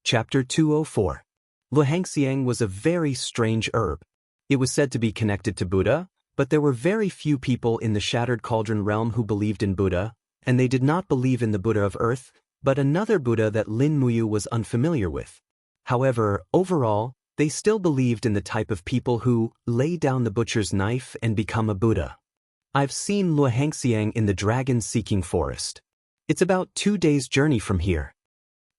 Chapter 204. Luhangxiang was a very strange herb. It was said to be connected to Buddha, but there were very few people in the Shattered Cauldron realm who believed in Buddha, and they did not believe in the Buddha of Earth, but another Buddha that Lin Muyu was unfamiliar with. However, overall, they still believed in the type of people who lay down the butcher's knife and become a Buddha. I've seen Luhangxiang in the dragon-seeking forest. It's about 2 days' journey from here.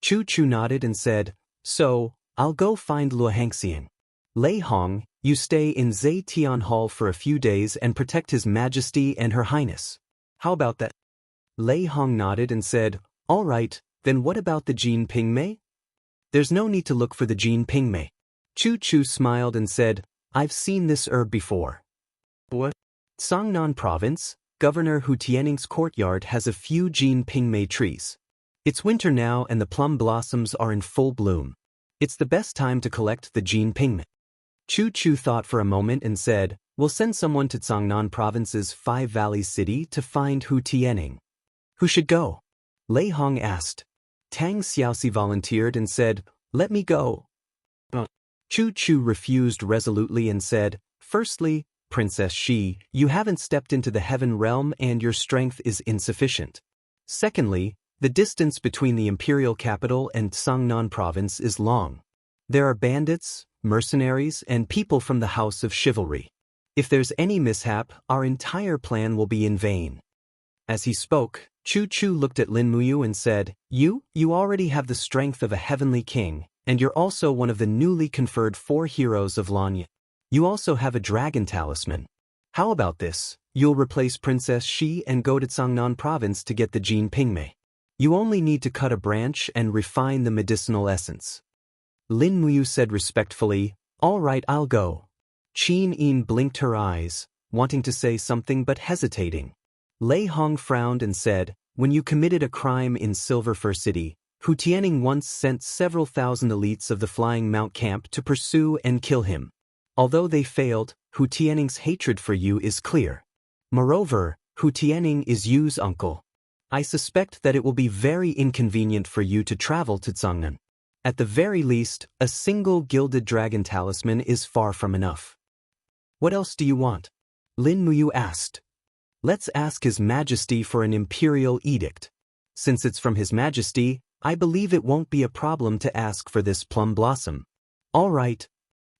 Chu Chu nodded and said, "So, I'll go find Luhangxiang. Lei Hong, you stay in Zetian Hall for a few days and protect His Majesty and Her Highness. How about that?" Lei Hong nodded and said, "All right, then what about the Jin Pingmei?" "There's no need to look for the Jin Pingmei." Chu Chu smiled and said, "I've seen this herb before." "What?" "Songnan Province, Governor Hu Tianing's courtyard has a few Jin Pingmei trees. It's winter now and the plum blossoms are in full bloom. It's the best time to collect the Jin Pingmei." Chu Chu thought for a moment and said, "We'll send someone to Songnan Province's Five Valleys City to find Hu Tianing." "Who should go?" Lei Hong asked. Tang Xiaoxi volunteered and said, "Let me go." Chu Chu refused resolutely and said, "Firstly, Princess Shi, you haven't stepped into the heaven realm and your strength is insufficient. Secondly, the distance between the imperial capital and Songnan province is long. There are bandits, mercenaries, and people from the House of Chivalry. If there's any mishap, our entire plan will be in vain." As he spoke, Chu Chu looked at Lin Muyu and said, You already have the strength of a heavenly king, and you're also one of the newly conferred 4 heroes of Lanya. You also have a dragon talisman. How about this? You'll replace Princess Shi and go to Songnan province to get the Jin Pingmei. You only need to cut a branch and refine the medicinal essence." Lin Muyu said respectfully, "All right, I'll go." Qin Yin blinked her eyes, wanting to say something but hesitating. Lei Hong frowned and said, "When you committed a crime in Silver Fir City, Hu Tianing once sent several thousand elites of the Flying Mount camp to pursue and kill him. Although they failed, Hu Tianing's hatred for you is clear. Moreover, Hu Tianing is Yu's uncle. I suspect that it will be very inconvenient for you to travel to Tsangnan. At the very least, a single gilded dragon talisman is far from enough." "What else do you want?" Lin Muyu asked. "Let's ask His Majesty for an imperial edict. Since it's from His Majesty, I believe it won't be a problem to ask for this plum blossom." "All right."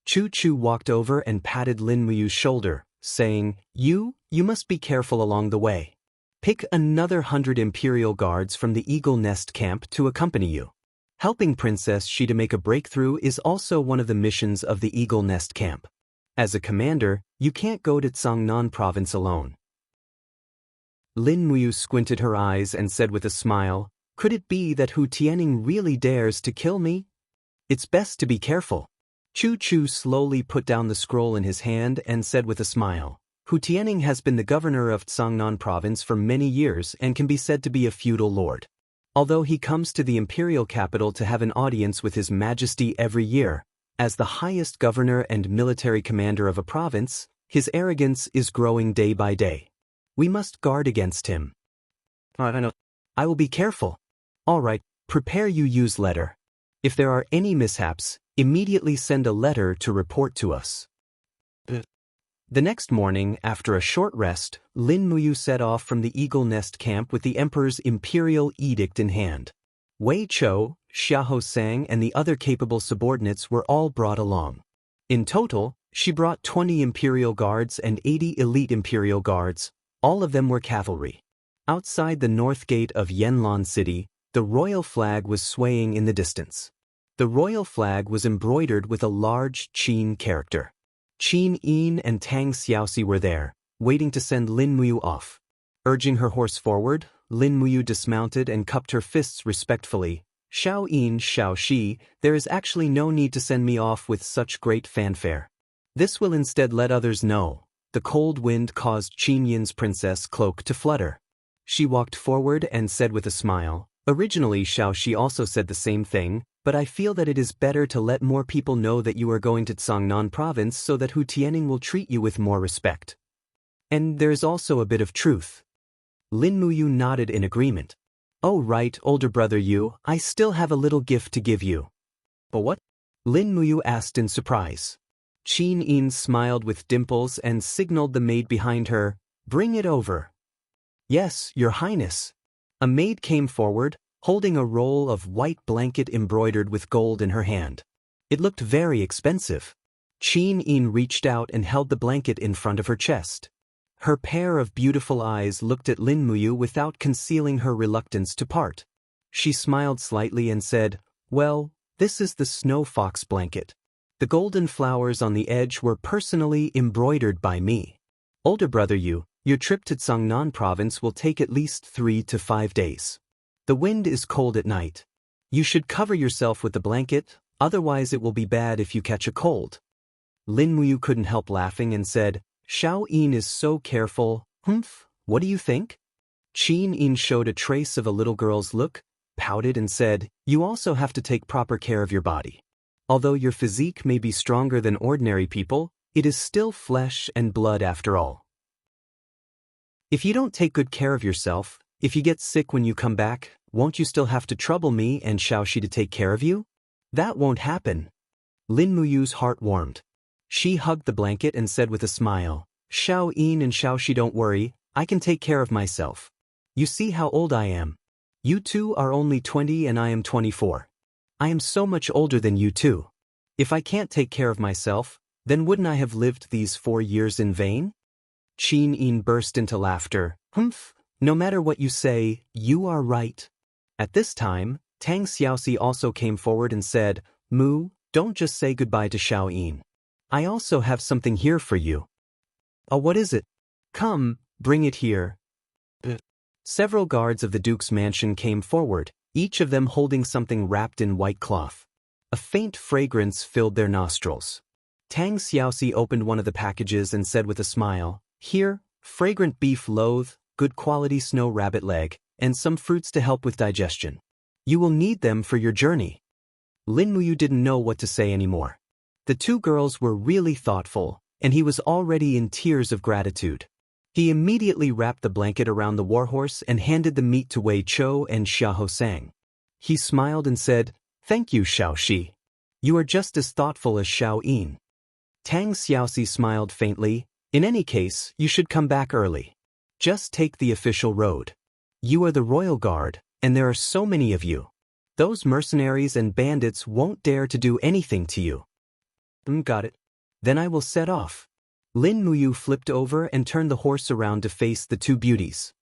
Chu Chu walked over and patted Lin Muyu's shoulder, saying, You must be careful along the way. Pick another 100 imperial guards from the Eagle Nest camp to accompany you. Helping Princess Shi to make a breakthrough is also one of the missions of the Eagle Nest camp. As a commander, you can't go to Songnan province alone." Lin Muyu squinted her eyes and said with a smile, "Could it be that Hu Tianing really dares to kill me? It's best to be careful." Chu Chu slowly put down the scroll in his hand and said with a smile, "Hu Tianing has been the governor of Songnan province for many years and can be said to be a feudal lord. Although he comes to the imperial capital to have an audience with His Majesty every year, as the highest governor and military commander of a province, his arrogance is growing day by day. We must guard against him." "I will be careful." "All right, prepare Yu's letter. If there are any mishaps, immediately send a letter to report to us." The next morning, after a short rest, Lin Muyu set off from the Eagle Nest camp with the Emperor's imperial edict in hand. Wei Chou, Xiahou Sang and the other capable subordinates were all brought along. In total, she brought 20 imperial guards and 80 elite imperial guards. All of them were cavalry. Outside the north gate of Yanlan City, the royal flag was swaying in the distance. The royal flag was embroidered with a large Qin character. Qin Yin and Tang Xiaoxi were there, waiting to send Lin Muyu off. Urging her horse forward, Lin Muyu dismounted and cupped her fists respectfully. "Xiao Yin, Xiao Shi, there is actually no need to send me off with such great fanfare. This will instead let others know." The cold wind caused Qin Yin's princess cloak to flutter. She walked forward and said with a smile, "Originally Xiao Shi also said the same thing, but I feel that it is better to let more people know that you are going to Songnan province so that Hu Tianing will treat you with more respect. And there is also a bit of truth." Lin Muyu nodded in agreement. "Oh right, older brother Yu, I still have a little gift to give you." But what? Lin Muyu asked in surprise. Qin Yin smiled with dimples and signaled the maid behind her, "Bring it over." "Yes, Your Highness." A maid came forward, holding a roll of white blanket embroidered with gold in her hand. It looked very expensive. Qin Yin reached out and held the blanket in front of her chest. Her pair of beautiful eyes looked at Lin Muyu without concealing her reluctance to part. She smiled slightly and said, "Well, this is the snow fox blanket. The golden flowers on the edge were personally embroidered by me. Older brother your trip to Zhangnan province will take at least 3 to 5 days. The wind is cold at night. You should cover yourself with the blanket, otherwise it will be bad if you catch a cold." Lin Muyu couldn't help laughing and said, "Xiao Yin is so careful. What do you think?" Qin Yin showed a trace of a little girl's look, pouted and said, "You also have to take proper care of your body. Although your physique may be stronger than ordinary people, it is still flesh and blood after all. If you don't take good care of yourself, if you get sick when you come back, won't you still have to trouble me and Xiaoxi to take care of you?" "That won't happen." Lin Muyu's heart warmed. She hugged the blanket and said with a smile, "Xiao Yin and Xiaoxi, don't worry, I can take care of myself. You see how old I am. You two are only 20 and I am 24. I am so much older than you two. If I can't take care of myself, then wouldn't I have lived these 4 years in vain?" Qin Yin burst into laughter. No matter what you say, you are right." At this time, Tang Xiaoxi also came forward and said, "Mu, don't just say goodbye to Xiao Yin. I also have something here for you." "Oh, what is it?" "Come, bring it here." Several guards of the Duke's mansion came forward, each of them holding something wrapped in white cloth. A faint fragrance filled their nostrils. Tang Xiaoxi opened one of the packages and said with a smile, "Here, fragrant beef loaf, good quality snow rabbit leg, and some fruits to help with digestion. You will need them for your journey." Lin Muyu didn't know what to say anymore. The two girls were really thoughtful, and he was already in tears of gratitude. He immediately wrapped the blanket around the warhorse and handed the meat to Wei Chou and Xia Hosang. He smiled and said, "Thank you, Xiaoxi. You are just as thoughtful as Xiao Yin." Tang Xiaoxi smiled faintly. "In any case, you should come back early. Just take the official road. You are the royal guard, and there are so many of you. Those mercenaries and bandits won't dare to do anything to you." Got it. Then I will set off." Lin Muyu flipped over and turned the horse around to face the two beauties.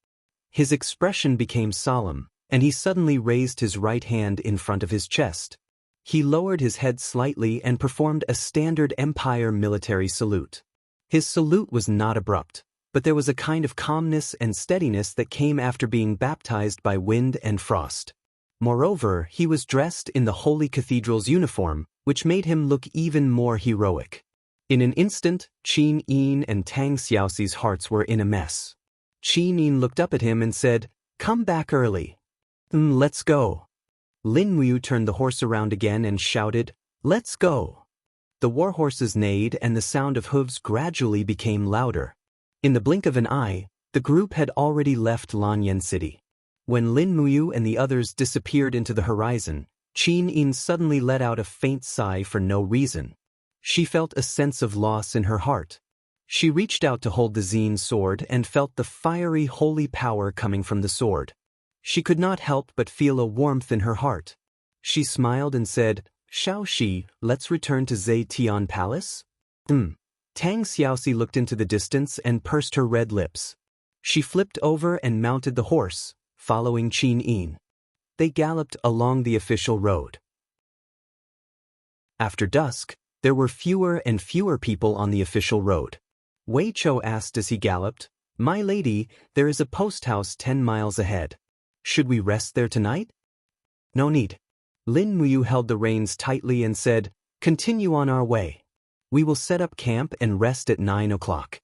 His expression became solemn, and he suddenly raised his right hand in front of his chest. He lowered his head slightly and performed a standard Empire military salute. His salute was not abrupt, but there was a kind of calmness and steadiness that came after being baptized by wind and frost. Moreover, he was dressed in the Holy Cathedral's uniform, which made him look even more heroic. In an instant, Qin Yin and Tang Xiaoxi's hearts were in a mess. Qin Yin looked up at him and said, "Come back early." Let's go." Lin Muyu turned the horse around again and shouted, "Let's go." The war horses neighed and the sound of hooves gradually became louder. In the blink of an eye, the group had already left Lanyan City. When Lin Muyu and the others disappeared into the horizon, Qin Yin suddenly let out a faint sigh for no reason. She felt a sense of loss in her heart. She reached out to hold the Zine sword and felt the fiery holy power coming from the sword. She could not help but feel a warmth in her heart. She smiled and said, "Xiaoxi, let's return to Zetian Palace?" Tang Xiaoxi looked into the distance and pursed her red lips. She flipped over and mounted the horse, following Qin Yin. They galloped along the official road. After dusk, there were fewer and fewer people on the official road. Wei Chou asked as he galloped, "My lady, there is a post house 10 miles ahead. Should we rest there tonight?" "No need." Lin Muyu held the reins tightly and said, "Continue on our way. We will set up camp and rest at 9 o'clock."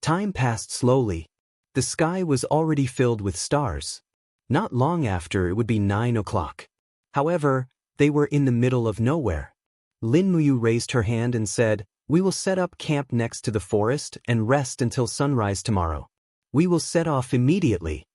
Time passed slowly. The sky was already filled with stars. Not long after it would be 9 o'clock. However, they were in the middle of nowhere. Lin Muyu raised her hand and said, "We will set up camp next to the forest and rest until sunrise tomorrow. We will set off immediately."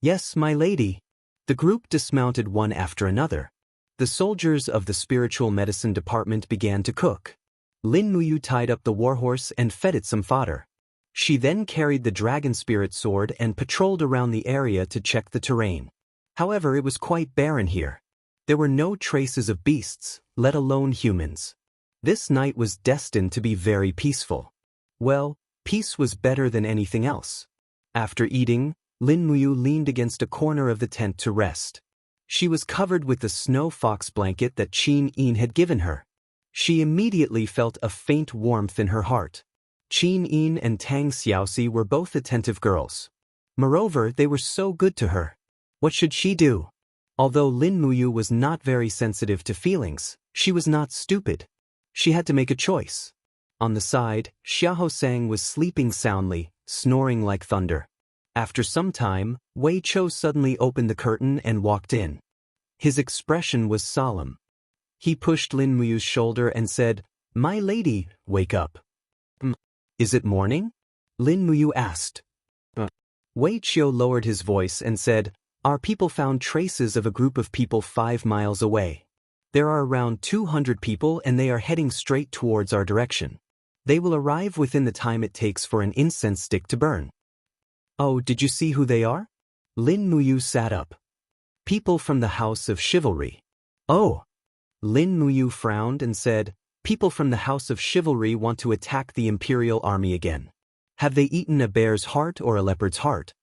"Yes, my lady." The group dismounted one after another. The soldiers of the spiritual medicine department began to cook. Lin Muyu tied up the warhorse and fed it some fodder. She then carried the dragon spirit sword and patrolled around the area to check the terrain. However, it was quite barren here. There were no traces of beasts, let alone humans. This night was destined to be very peaceful. Well, peace was better than anything else. After eating, Lin Muyu leaned against a corner of the tent to rest. She was covered with the snow fox blanket that Qin Yin had given her. She immediately felt a faint warmth in her heart. Qin Yin and Tang Xiaoxi were both attentive girls. Moreover, they were so good to her. What should she do? Although Lin Muyu was not very sensitive to feelings, she was not stupid. She had to make a choice. On the side, Xiahou Sang was sleeping soundly, snoring like thunder. After some time, Wei Chou suddenly opened the curtain and walked in. His expression was solemn. He pushed Lin Muyu's shoulder and said, "My lady, wake up." "Is it morning?" Lin Muyu asked. Wei Chou lowered his voice and said, "Our people found traces of a group of people 5 miles away. There are around 200 people and they are heading straight towards our direction. They will arrive within the time it takes for an incense stick to burn." "Oh, did you see who they are?" Lin Muyu sat up. "People from the House of Chivalry." "Oh." Lin Muyu frowned and said, "People from the House of Chivalry want to attack the Imperial Army again. Have they eaten a bear's heart or a leopard's heart?"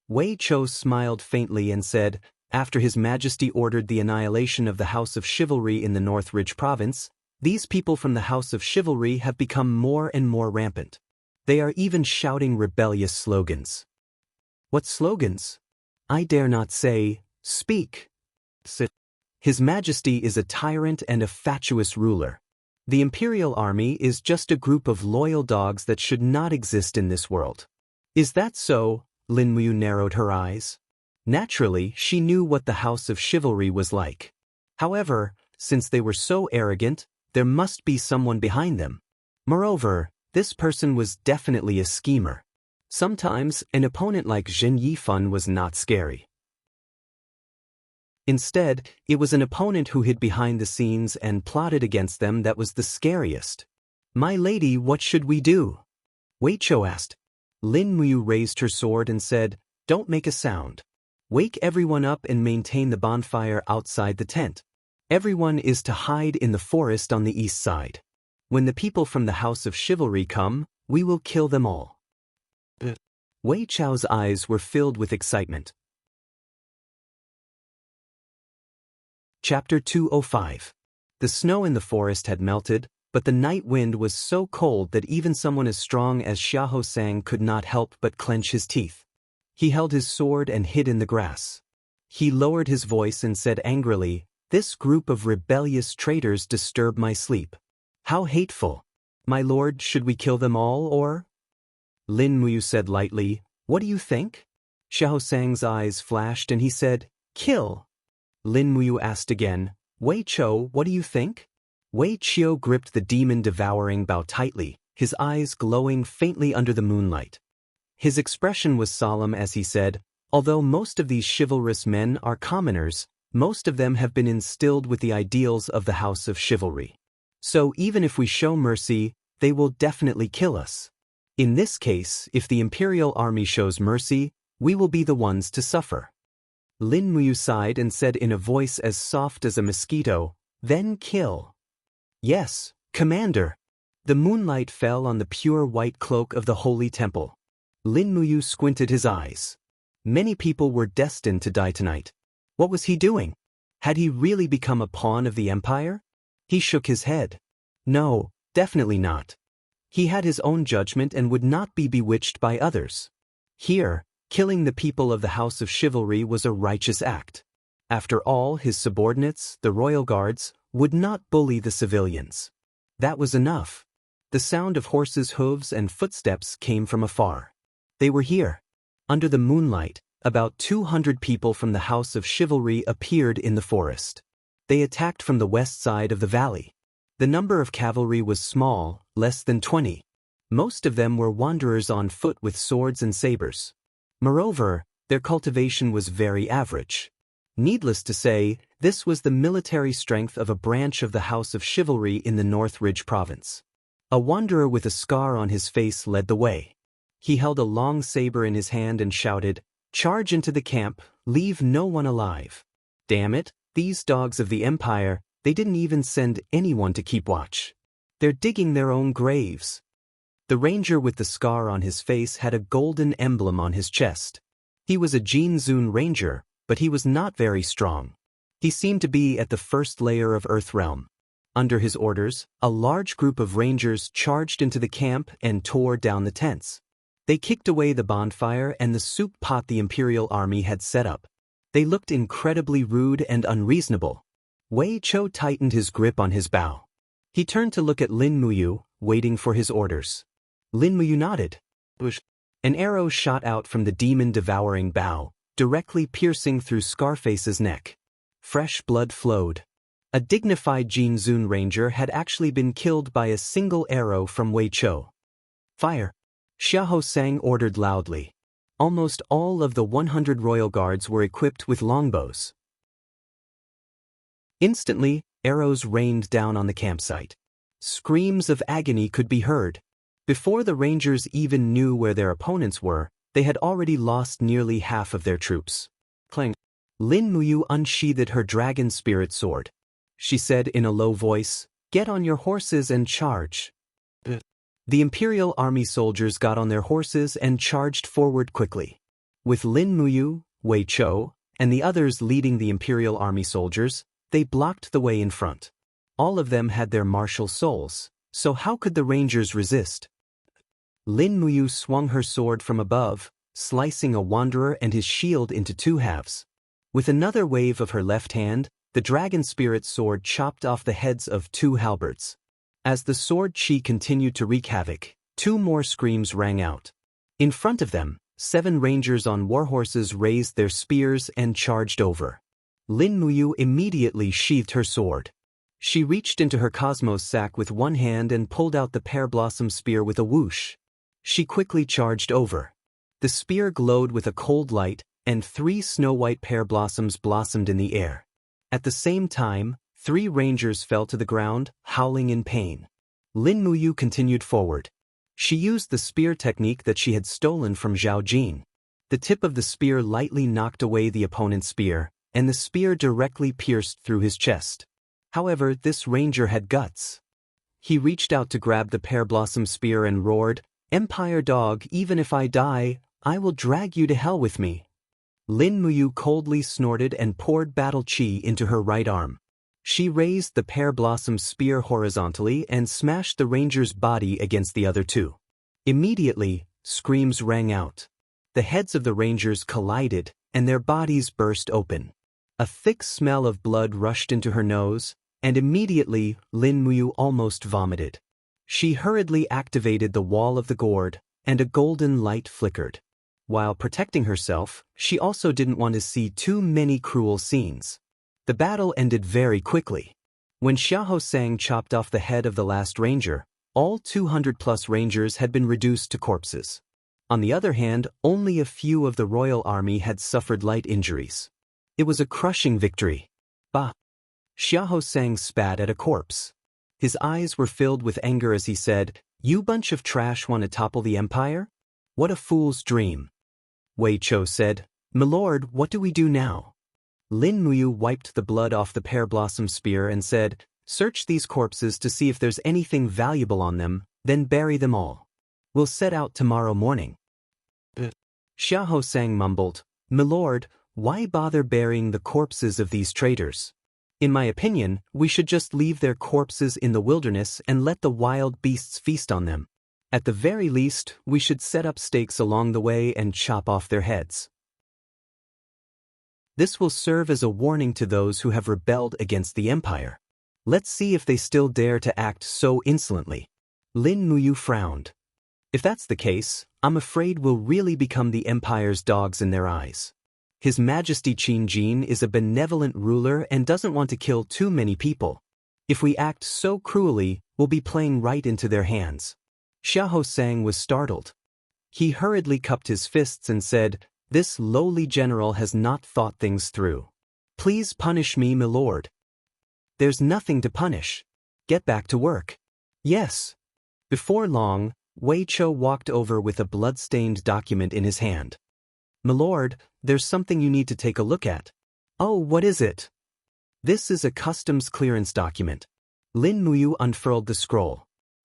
Wei Chou smiled faintly and said, "After His Majesty ordered the annihilation of the House of Chivalry in the North Ridge province, these people from the House of Chivalry have become more and more rampant. They are even shouting rebellious slogans." "What slogans?" "I dare not say. Speak." "His Majesty is a tyrant and a fatuous ruler. The Imperial Army is just a group of loyal dogs that should not exist in this world." "Is that so?" Lin Muyu narrowed her eyes. Naturally, she knew what the House of Chivalry was like. However, since they were so arrogant, there must be someone behind them. Moreover, this person was definitely a schemer. Sometimes, an opponent like Zhen Yifan was not scary. Instead, it was an opponent who hid behind the scenes and plotted against them that was the scariest. "My lady, what should we do?" Wei Chou asked. Lin Muyu raised her sword and said, "Don't make a sound. Wake everyone up and maintain the bonfire outside the tent. Everyone is to hide in the forest on the east side. When the people from the House of Chivalry come, we will kill them all." Wei Chou's eyes were filled with excitement. Chapter 205. The snow in the forest had melted, but the night wind was so cold that even someone as strong as Xiahou Sang could not help but clench his teeth. He held his sword and hid in the grass. He lowered his voice and said angrily, "This group of rebellious traitors disturb my sleep. How hateful! My lord, should we kill them all or?" Lin Muyu said lightly, "What do you think?" Xiahou Sang's eyes flashed and he said, "Kill." Lin Muyu asked again, "Wei Chou, what do you think?" Wei Chou gripped the demon-devouring bow tightly, his eyes glowing faintly under the moonlight. His expression was solemn as he said, "Although most of these chivalrous men are commoners, most of them have been instilled with the ideals of the House of Chivalry. So even if we show mercy, they will definitely kill us. In this case, if the Imperial Army shows mercy, we will be the ones to suffer." Lin Muyu sighed and said in a voice as soft as a mosquito, "Then kill." "Yes, Commander." The moonlight fell on the pure white cloak of the holy temple. Lin Muyu squinted his eyes. Many people were destined to die tonight. What was he doing? Had he really become a pawn of the empire? He shook his head. No, definitely not. He had his own judgment and would not be bewitched by others. Here, killing the people of the House of Chivalry was a righteous act. After all, his subordinates, the royal guards, would not bully the civilians. That was enough. The sound of horses' hooves and footsteps came from afar. They were here. Under the moonlight, about 200 people from the House of Chivalry appeared in the forest. They attacked from the west side of the valley. The number of cavalry was small, less than 20. Most of them were wanderers on foot with swords and sabers. Moreover, their cultivation was very average. Needless to say, this was the military strength of a branch of the House of Chivalry in the North Ridge province. A wanderer with a scar on his face led the way. He held a long saber in his hand and shouted, "Charge into the camp, leave no one alive." Damn it, these dogs of the Empire, they didn't even send anyone to keep watch. They're digging their own graves. The ranger with the scar on his face had a golden emblem on his chest. He was a Jianghu ranger, but he was not very strong. He seemed to be at the first layer of Earth Realm. Under his orders, a large group of rangers charged into the camp and tore down the tents. They kicked away the bonfire and the soup pot the Imperial Army had set up. They looked incredibly rude and unreasonable. Wei Chou tightened his grip on his bow. He turned to look at Lin Muyu, waiting for his orders. Lin Muyu nodded. An arrow shot out from the demon-devouring bow, directly piercing through Scarface's neck. Fresh blood flowed. A dignified Jianghu ranger had actually been killed by a single arrow from Wei Chou. Fire! Xiahou Sang ordered loudly. Almost all of the 100 royal guards were equipped with longbows. Instantly, arrows rained down on the campsite. Screams of agony could be heard. Before the rangers even knew where their opponents were, they had already lost nearly half of their troops. Clang! Lin Muyu unsheathed her dragon spirit sword. She said in a low voice, "Get on your horses and charge." The Imperial Army soldiers got on their horses and charged forward quickly. With Lin Muyu, Wei Chou, and the others leading the Imperial Army soldiers, they blocked the way in front. All of them had their martial souls, so how could the rangers resist? Lin Muyu swung her sword from above, slicing a wanderer and his shield into two halves. With another wave of her left hand, the dragon spirit sword chopped off the heads of two halberds. As the sword chi continued to wreak havoc, two more screams rang out. In front of them, 7 rangers on warhorses raised their spears and charged over. Lin Muyu immediately sheathed her sword. She reached into her cosmos sack with one hand and pulled out the pear blossom spear with a whoosh. She quickly charged over. The spear glowed with a cold light, and 3 snow-white pear blossoms blossomed in the air. At the same time, 3 rangers fell to the ground, howling in pain. Lin Muyu continued forward. She used the spear technique that she had stolen from Zhao Jin. The tip of the spear lightly knocked away the opponent's spear, and the spear directly pierced through his chest. However, this ranger had guts. He reached out to grab the pear blossom spear and roared, "Empire dog, even if I die, I will drag you to hell with me." Lin Muyu coldly snorted and poured battle chi into her right arm. She raised the pear blossom spear horizontally and smashed the ranger's body against the other 2. Immediately, screams rang out. The heads of the rangers collided, and their bodies burst open. A thick smell of blood rushed into her nose, and immediately, Lin Muyu almost vomited. She hurriedly activated the wall of the gourd, and a golden light flickered. While protecting herself, she also didn't want to see too many cruel scenes. The battle ended very quickly. When Xiahou Sang chopped off the head of the last ranger, all 200+ rangers had been reduced to corpses. On the other hand, only a few of the royal army had suffered light injuries. It was a crushing victory. Bah! Xiahou Sang spat at a corpse. His eyes were filled with anger as he said, "You bunch of trash want to topple the empire? What a fool's dream." Wei Chou said, "Milord, what do we do now?" Lin Muyu wiped the blood off the pear blossom spear and said, "Search these corpses to see if there's anything valuable on them, then bury them all. We'll set out tomorrow morning." Xiahou Sang mumbled, "Milord, why bother burying the corpses of these traitors? In my opinion, we should just leave their corpses in the wilderness and let the wild beasts feast on them. At the very least, we should set up stakes along the way and chop off their heads. This will serve as a warning to those who have rebelled against the empire. Let's see if they still dare to act so insolently." Lin Muyu frowned. "If that's the case, I'm afraid we'll really become the empire's dogs in their eyes. His Majesty Qin Jin is a benevolent ruler and doesn't want to kill too many people. If we act so cruelly, we'll be playing right into their hands." Xiahou Sang was startled. He hurriedly cupped his fists and said, "This lowly general has not thought things through. Please punish me, my lord. There's nothing to punish. Get back to work. Yes. Before long, Wei Cho walked over with a blood-stained document in his hand. My lord, there's something you need to take a look at. Oh, what is it? This is a customs clearance document. Lin Muyu unfurled the scroll.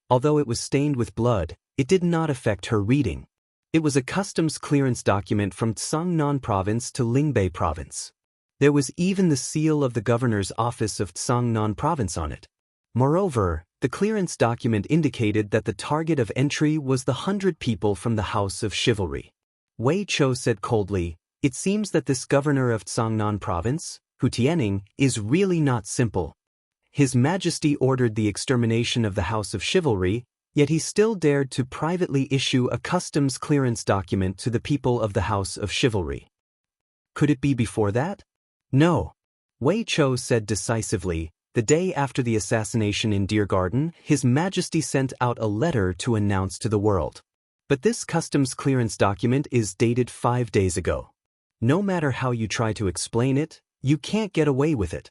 Although it was stained with blood, it did not affect her reading. It was a customs clearance document from Tsangnan Province to Lingbei Province. There was even the seal of the governor's office of Tsangnan Province on it. Moreover, the clearance document indicated that the target of entry was the 100 people from the House of Chivalry. Wei Cho said coldly, "It seems that this governor of Tsangnan Province, Hu Tianning, is really not simple. His Majesty ordered the extermination of the House of Chivalry, yet he still dared to privately issue a customs clearance document to the people of the House of Chivalry. Could it be before that? No." Wei Cho said decisively, "The day after the assassination in Deer Garden, His Majesty sent out a letter to announce to the world. But this customs clearance document is dated 5 days ago. No matter how you try to explain it, you can't get away with it."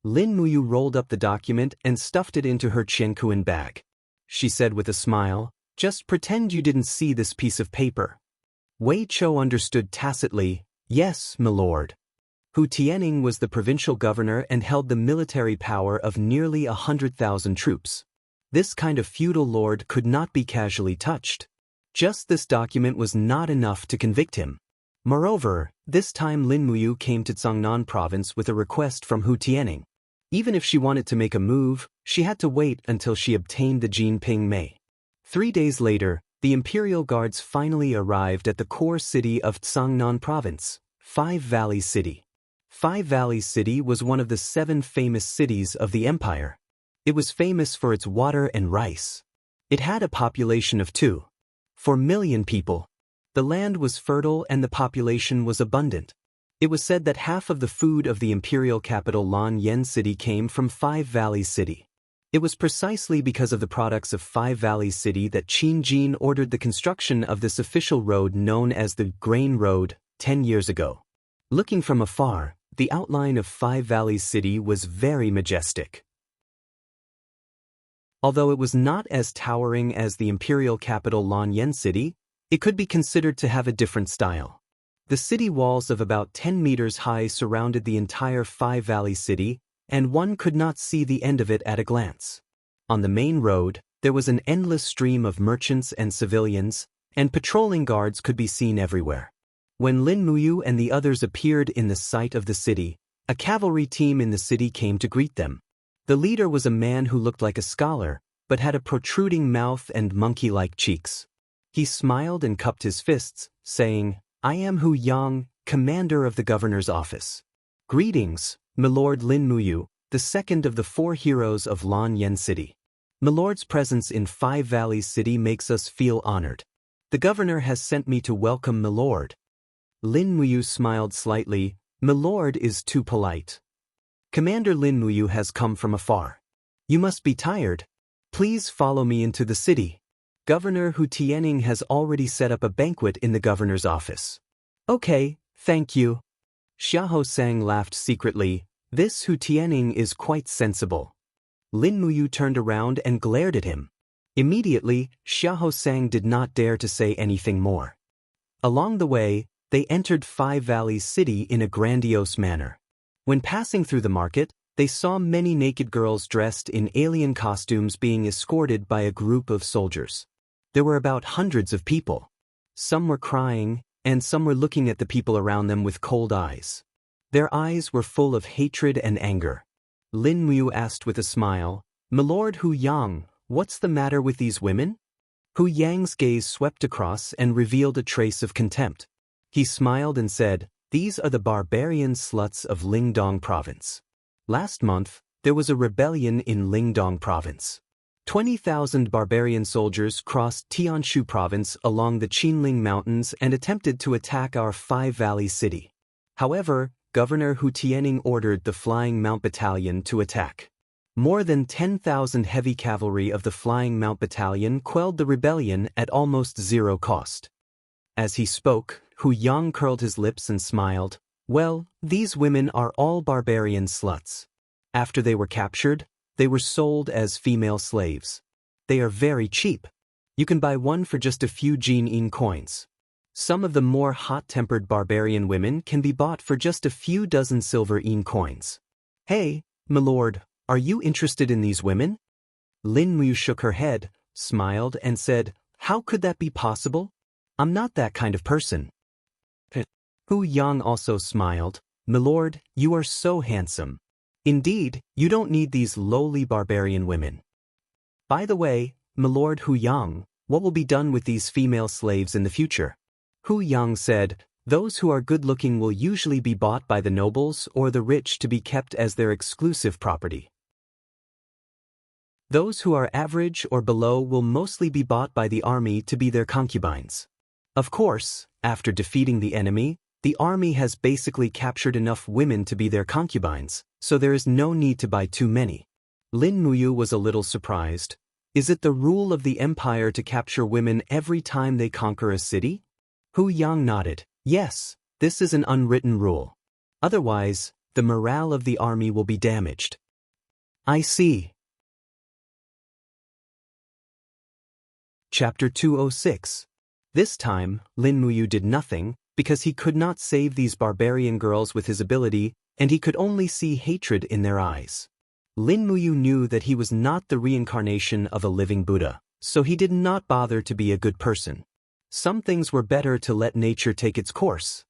Lin Muyu rolled up the document and stuffed it into her Qiankuan bag. She said with a smile, "Just pretend you didn't see this piece of paper." Wei Cho understood tacitly, "Yes, my lord." Hu Tianning was the provincial governor and held the military power of nearly 100,000 troops. This kind of feudal lord could not be casually touched. Just this document was not enough to convict him. Moreover, this time Lin Muyu came to Tsangnan Province with a request from Hu Tianning. Even if she wanted to make a move, she had to wait until she obtained the Jinping Mei. 3 days later, the Imperial Guards finally arrived at the core city of Tsangnan Province, Five Valleys City. Five Valleys City was one of the 7 famous cities of the empire. It was famous for its water and rice. It had a population of 2.4 million people. The land was fertile and the population was abundant. It was said that half of the food of the imperial capital Lan Yen City came from Five Valleys City. It was precisely because of the products of Five Valleys City that Qin Jin ordered the construction of this official road known as the Grain Road 10 years ago. Looking from afar, the outline of Five Valleys City was very majestic. Although it was not as towering as the imperial capital Lan Yen City, it could be considered to have a different style. The city walls of about 10 meters high surrounded the entire Five Valleys City, and one could not see the end of it at a glance. On the main road, there was an endless stream of merchants and civilians, and patrolling guards could be seen everywhere. When Lin Muyu and the others appeared in the sight of the city, a cavalry team in the city came to greet them. The leader was a man who looked like a scholar, but had a protruding mouth and monkey-like cheeks. He smiled and cupped his fists, saying, "I am Hu Yang, commander of the governor's office. Greetings, Milord Lin Muyu, the second of the 4 heroes of Lan Yen City. Milord's presence in Five Valleys City makes us feel honored. The governor has sent me to welcome Milord." Lin Muyu smiled slightly. "Milord is too polite. Commander Lin Muyu has come from afar. You must be tired. Please follow me into the city. Governor Hu Tianning has already set up a banquet in the governor's office." "Okay, thank you." Xiahou Sang laughed secretly. "This Hu Tianning is quite sensible." Lin Muyu turned around and glared at him. Immediately, Xiahou Sang did not dare to say anything more. Along the way, they entered Five Valleys City in a grandiose manner. When passing through the market, they saw many naked girls dressed in alien costumes being escorted by a group of soldiers. There were about hundreds of people. Some were crying, and some were looking at the people around them with cold eyes. Their eyes were full of hatred and anger. Lin Muyu asked with a smile, "Milord Hu Yang, what's the matter with these women?" Hu Yang's gaze swept across and revealed a trace of contempt. He smiled and said, "These are the barbarian sluts of Lingdong Province. Last month, there was a rebellion in Lingdong Province. 20,000 barbarian soldiers crossed Tianshu Province along the Qinling Mountains and attempted to attack our Five Valleys City. However, Governor Hu Tianning ordered the Flying Mount Battalion to attack. More than 10,000 heavy cavalry of the Flying Mount Battalion quelled the rebellion at almost zero cost." As he spoke, Hu Yang curled his lips and smiled. Well, these women are all barbarian sluts. After they were captured, they were sold as female slaves. They are very cheap. You can buy one for just a few Jin coins. Some of the more hot-tempered barbarian women can be bought for just a few dozen silver coins. Hey, my lord, are you interested in these women? Lin Mu shook her head, smiled, and said, how could that be possible? I'm not that kind of person. Hu Yang also smiled, my lord, you are so handsome. Indeed, you don't need these lowly barbarian women. By the way, my lord Hu Yang, what will be done with these female slaves in the future? Hu Yang said, those who are good-looking will usually be bought by the nobles or the rich to be kept as their exclusive property. Those who are average or below will mostly be bought by the army to be their concubines. Of course, after defeating the enemy, the army has basically captured enough women to be their concubines, so there is no need to buy too many. Lin Muyu was a little surprised. Is it the rule of the empire to capture women every time they conquer a city? Hu Yang nodded. Yes, this is an unwritten rule. Otherwise, the morale of the army will be damaged. I see. Chapter 206. This time, Lin Muyu did nothing, because he could not save these barbarian girls with his ability, and he could only see hatred in their eyes. Lin Muyu knew that he was not the reincarnation of a living Buddha, so he did not bother to be a good person. Some things were better to let nature take its course.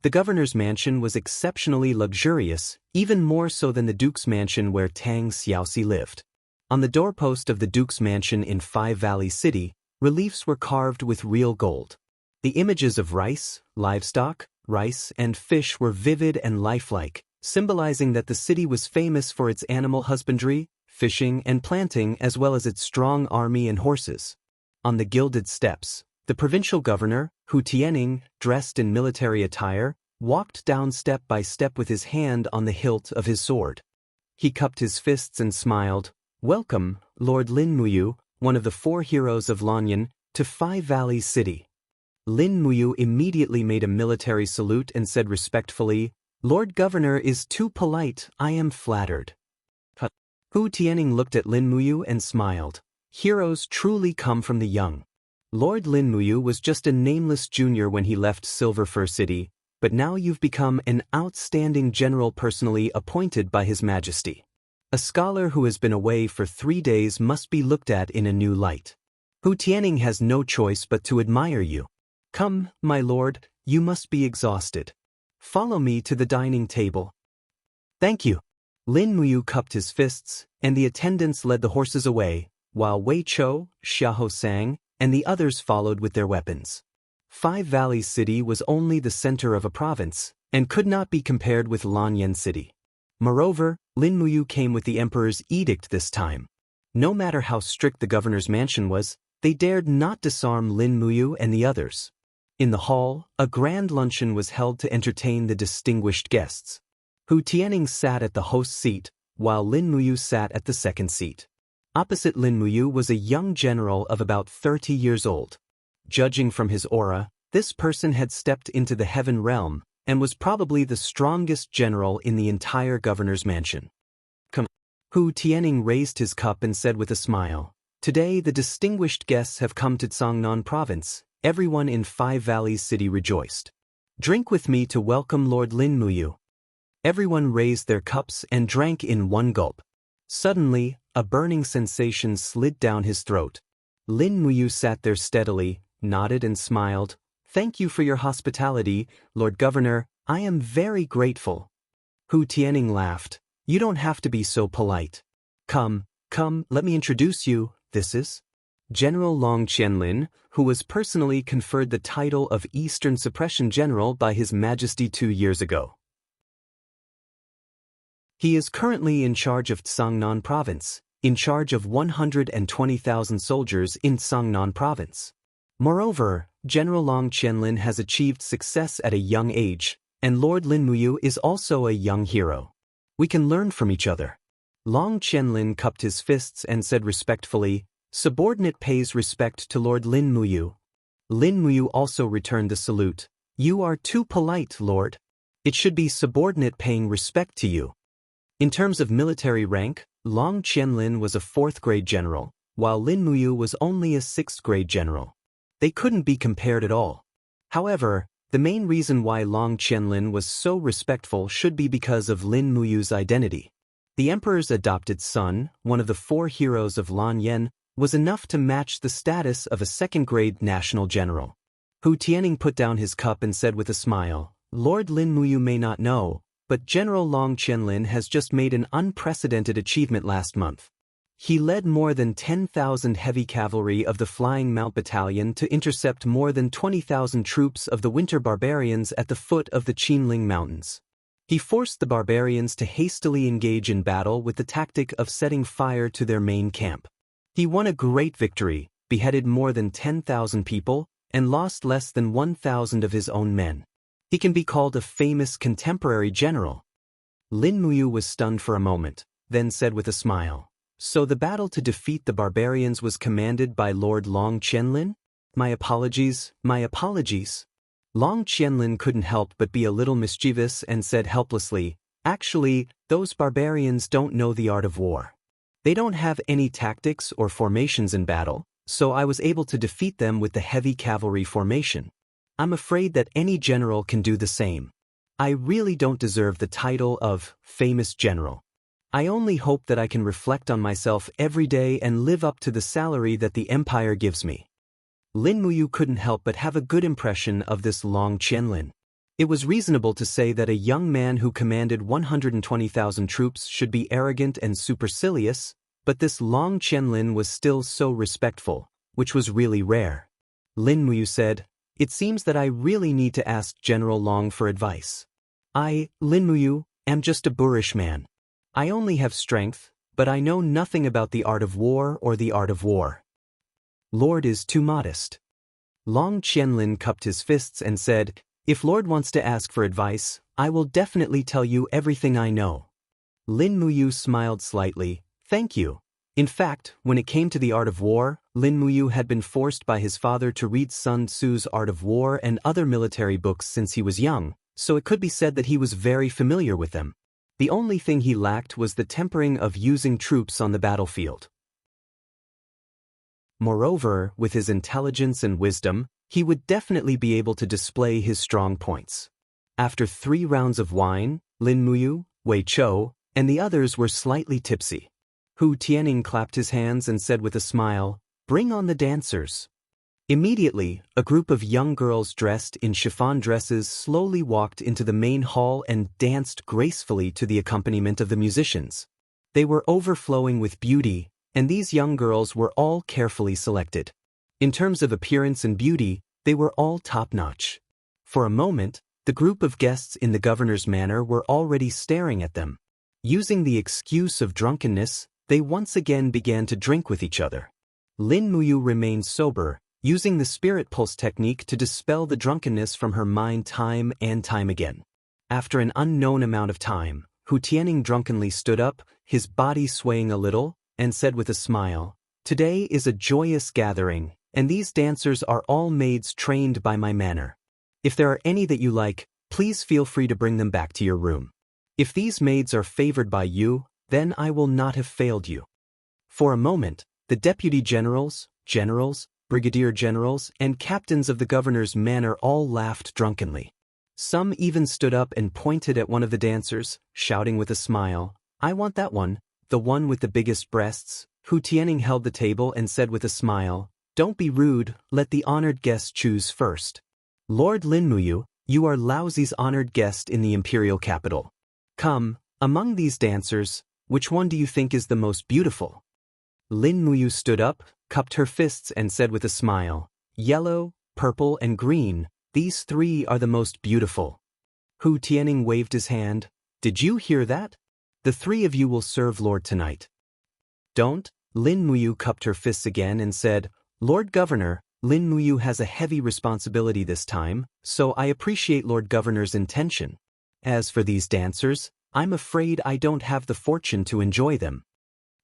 The governor's mansion was exceptionally luxurious, even more so than the duke's mansion where Tang Xiaoxi lived. On the doorpost of the duke's mansion in Five Valley City, reliefs were carved with real gold. The images of rice, livestock, rice, and fish were vivid and lifelike, symbolizing that the city was famous for its animal husbandry, fishing, and planting, as well as its strong army and horses. On the Gilded steps, the provincial governor, Hu Tianning, dressed in military attire, walked down step by step with his hand on the hilt of his sword. He cupped his fists and smiled. Welcome, Lord Lin Muyu, one of the 4 heroes of Lanyan, to Five Valleys City. Lin Muyu immediately made a military salute and said respectfully, Lord Governor is too polite, I am flattered. Hu Tianning looked at Lin Muyu and smiled. Heroes truly come from the young. Lord Lin Muyu was just a nameless junior when he left Silver Fir City, but now you've become an outstanding general personally appointed by His Majesty. A scholar who has been away for 3 days must be looked at in a new light. Hu Tianning has no choice but to admire you. Come, my lord, you must be exhausted. Follow me to the dining table. Thank you. Lin Muyu cupped his fists, and the attendants led the horses away, while Wei Chou, Xiahou Sang, and the others followed with their weapons. Five Valleys City was only the center of a province, and could not be compared with Lanyan City. Moreover, Lin Muyu came with the emperor's edict this time. No matter how strict the governor's mansion was, they dared not disarm Lin Muyu and the others. In the hall, a grand luncheon was held to entertain the distinguished guests. Hu Tianning sat at the host's seat, while Lin Muyu sat at the second seat. Opposite Lin Muyu was a young general of about 30 years old. Judging from his aura, this person had stepped into the heaven realm, and was probably the strongest general in the entire governor's mansion. Come. Hu Tianning raised his cup and said with a smile, Today the distinguished guests have come to Cangnan province. Everyone in Five Valleys City rejoiced. Drink with me to welcome Lord Lin Muyu. Everyone raised their cups and drank in one gulp. Suddenly, a burning sensation slid down his throat. Lin Muyu sat there steadily, nodded and smiled. Thank you for your hospitality, Lord Governor, I am very grateful. Hu Tianning laughed. You don't have to be so polite. Come, let me introduce you, this is General Long Qianlin, who was personally conferred the title of Eastern Suppression General by His Majesty 2 years ago. He is currently in charge of Cangnan Province, in charge of 120,000 soldiers in Cangnan Province. Moreover, General Long Qianlin has achieved success at a young age, and Lord Lin Muyu is also a young hero. We can learn from each other. Long Qianlin cupped his fists and said respectfully, Subordinate pays respect to Lord Lin Muyu. Lin Muyu also returned the salute. You are too polite, Lord. It should be subordinate paying respect to you. In terms of military rank, Long Qianlin was a 4th-grade general, while Lin Muyu was only a 6th-grade general. They couldn't be compared at all. However, the main reason why Long Qianlin was so respectful should be because of Lin Muyu's identity. The emperor's adopted son, one of the 4 heroes of Lan Yan, was enough to match the status of a 2nd-grade national general. Hu Tianning put down his cup and said with a smile, "Lord Lin Muyu may not know, but General Long Qianlin has just made an unprecedented achievement last month. He led more than 10,000 heavy cavalry of the Flying Mount Battalion to intercept more than 20,000 troops of the Winter Barbarians at the foot of the Qinling Mountains. He forced the barbarians to hastily engage in battle with the tactic of setting fire to their main camp. He won a great victory, beheaded more than 10,000 people, and lost less than 1,000 of his own men. He can be called a famous contemporary general." Lin Muyu was stunned for a moment, then said with a smile, "So the battle to defeat the barbarians was commanded by Lord Long Qianlin? My apologies, my apologies." Long Qianlin couldn't help but be a little mischievous and said helplessly, "Actually, those barbarians don't know the art of war. They don't have any tactics or formations in battle, so I was able to defeat them with the heavy cavalry formation. I'm afraid that any general can do the same. I really don't deserve the title of famous general. I only hope that I can reflect on myself every day and live up to the salary that the empire gives me." Lin Muyu couldn't help but have a good impression of this Long Qianlin. It was reasonable to say that a young man who commanded 120,000 troops should be arrogant and supercilious, but this Long Qianlin was still so respectful, which was really rare. Lin Muyu said, "It seems that I really need to ask General Long for advice. I, Lin Muyu, am just a boorish man. I only have strength, but I know nothing about the art of war or the art of war. Lord is too modest." Long Qianlin cupped his fists and said, "If Lord wants to ask for advice, I will definitely tell you everything I know." Lin Muyu smiled slightly, "Thank you." In fact, when it came to the art of war, Lin Muyu had been forced by his father to read Sun Tzu's Art of War and other military books since he was young, so it could be said that he was very familiar with them. The only thing he lacked was the tempering of using troops on the battlefield. Moreover, with his intelligence and wisdom, he would definitely be able to display his strong points. After 3 rounds of wine, Lin Muyu, Wei Chou, and the others were slightly tipsy. Hu Tianning clapped his hands and said with a smile, "Bring on the dancers." Immediately, a group of young girls dressed in chiffon dresses slowly walked into the main hall and danced gracefully to the accompaniment of the musicians. They were overflowing with beauty, and these young girls were all carefully selected. In terms of appearance and beauty, they were all top-notch. For a moment, the group of guests in the governor's manor were already staring at them. Using the excuse of drunkenness, they once again began to drink with each other. Lin Muyu remained sober, using the spirit pulse technique to dispel the drunkenness from her mind time and time again. After an unknown amount of time, Hu Tianning drunkenly stood up, his body swaying a little, and said with a smile, "Today is a joyous gathering, and these dancers are all maids trained by my manor. If there are any that you like, please feel free to bring them back to your room. If these maids are favored by you, then I will not have failed you." For a moment, the deputy generals, brigadier generals, and captains of the governor's manor all laughed drunkenly. Some even stood up and pointed at one of the dancers, shouting with a smile, "I want that one, the one with the biggest breasts." Hu Tianning held the table and said with a smile, "Don't be rude, let the honored guest choose first. Lord Lin Muyu, you are Laozi's honored guest in the imperial capital. Come, among these dancers, which one do you think is the most beautiful?" Lin Muyu stood up, cupped her fists and said with a smile, "Yellow, purple and green, these 3 are the most beautiful." Hu Tianning waved his hand, "Did you hear that? The 3 of you will serve Lord tonight." "Don't." Lin Muyu cupped her fists again and said, "Lord Governor, Lin Muyu has a heavy responsibility this time, so I appreciate Lord Governor's intention. As for these dancers, I'm afraid I don't have the fortune to enjoy them."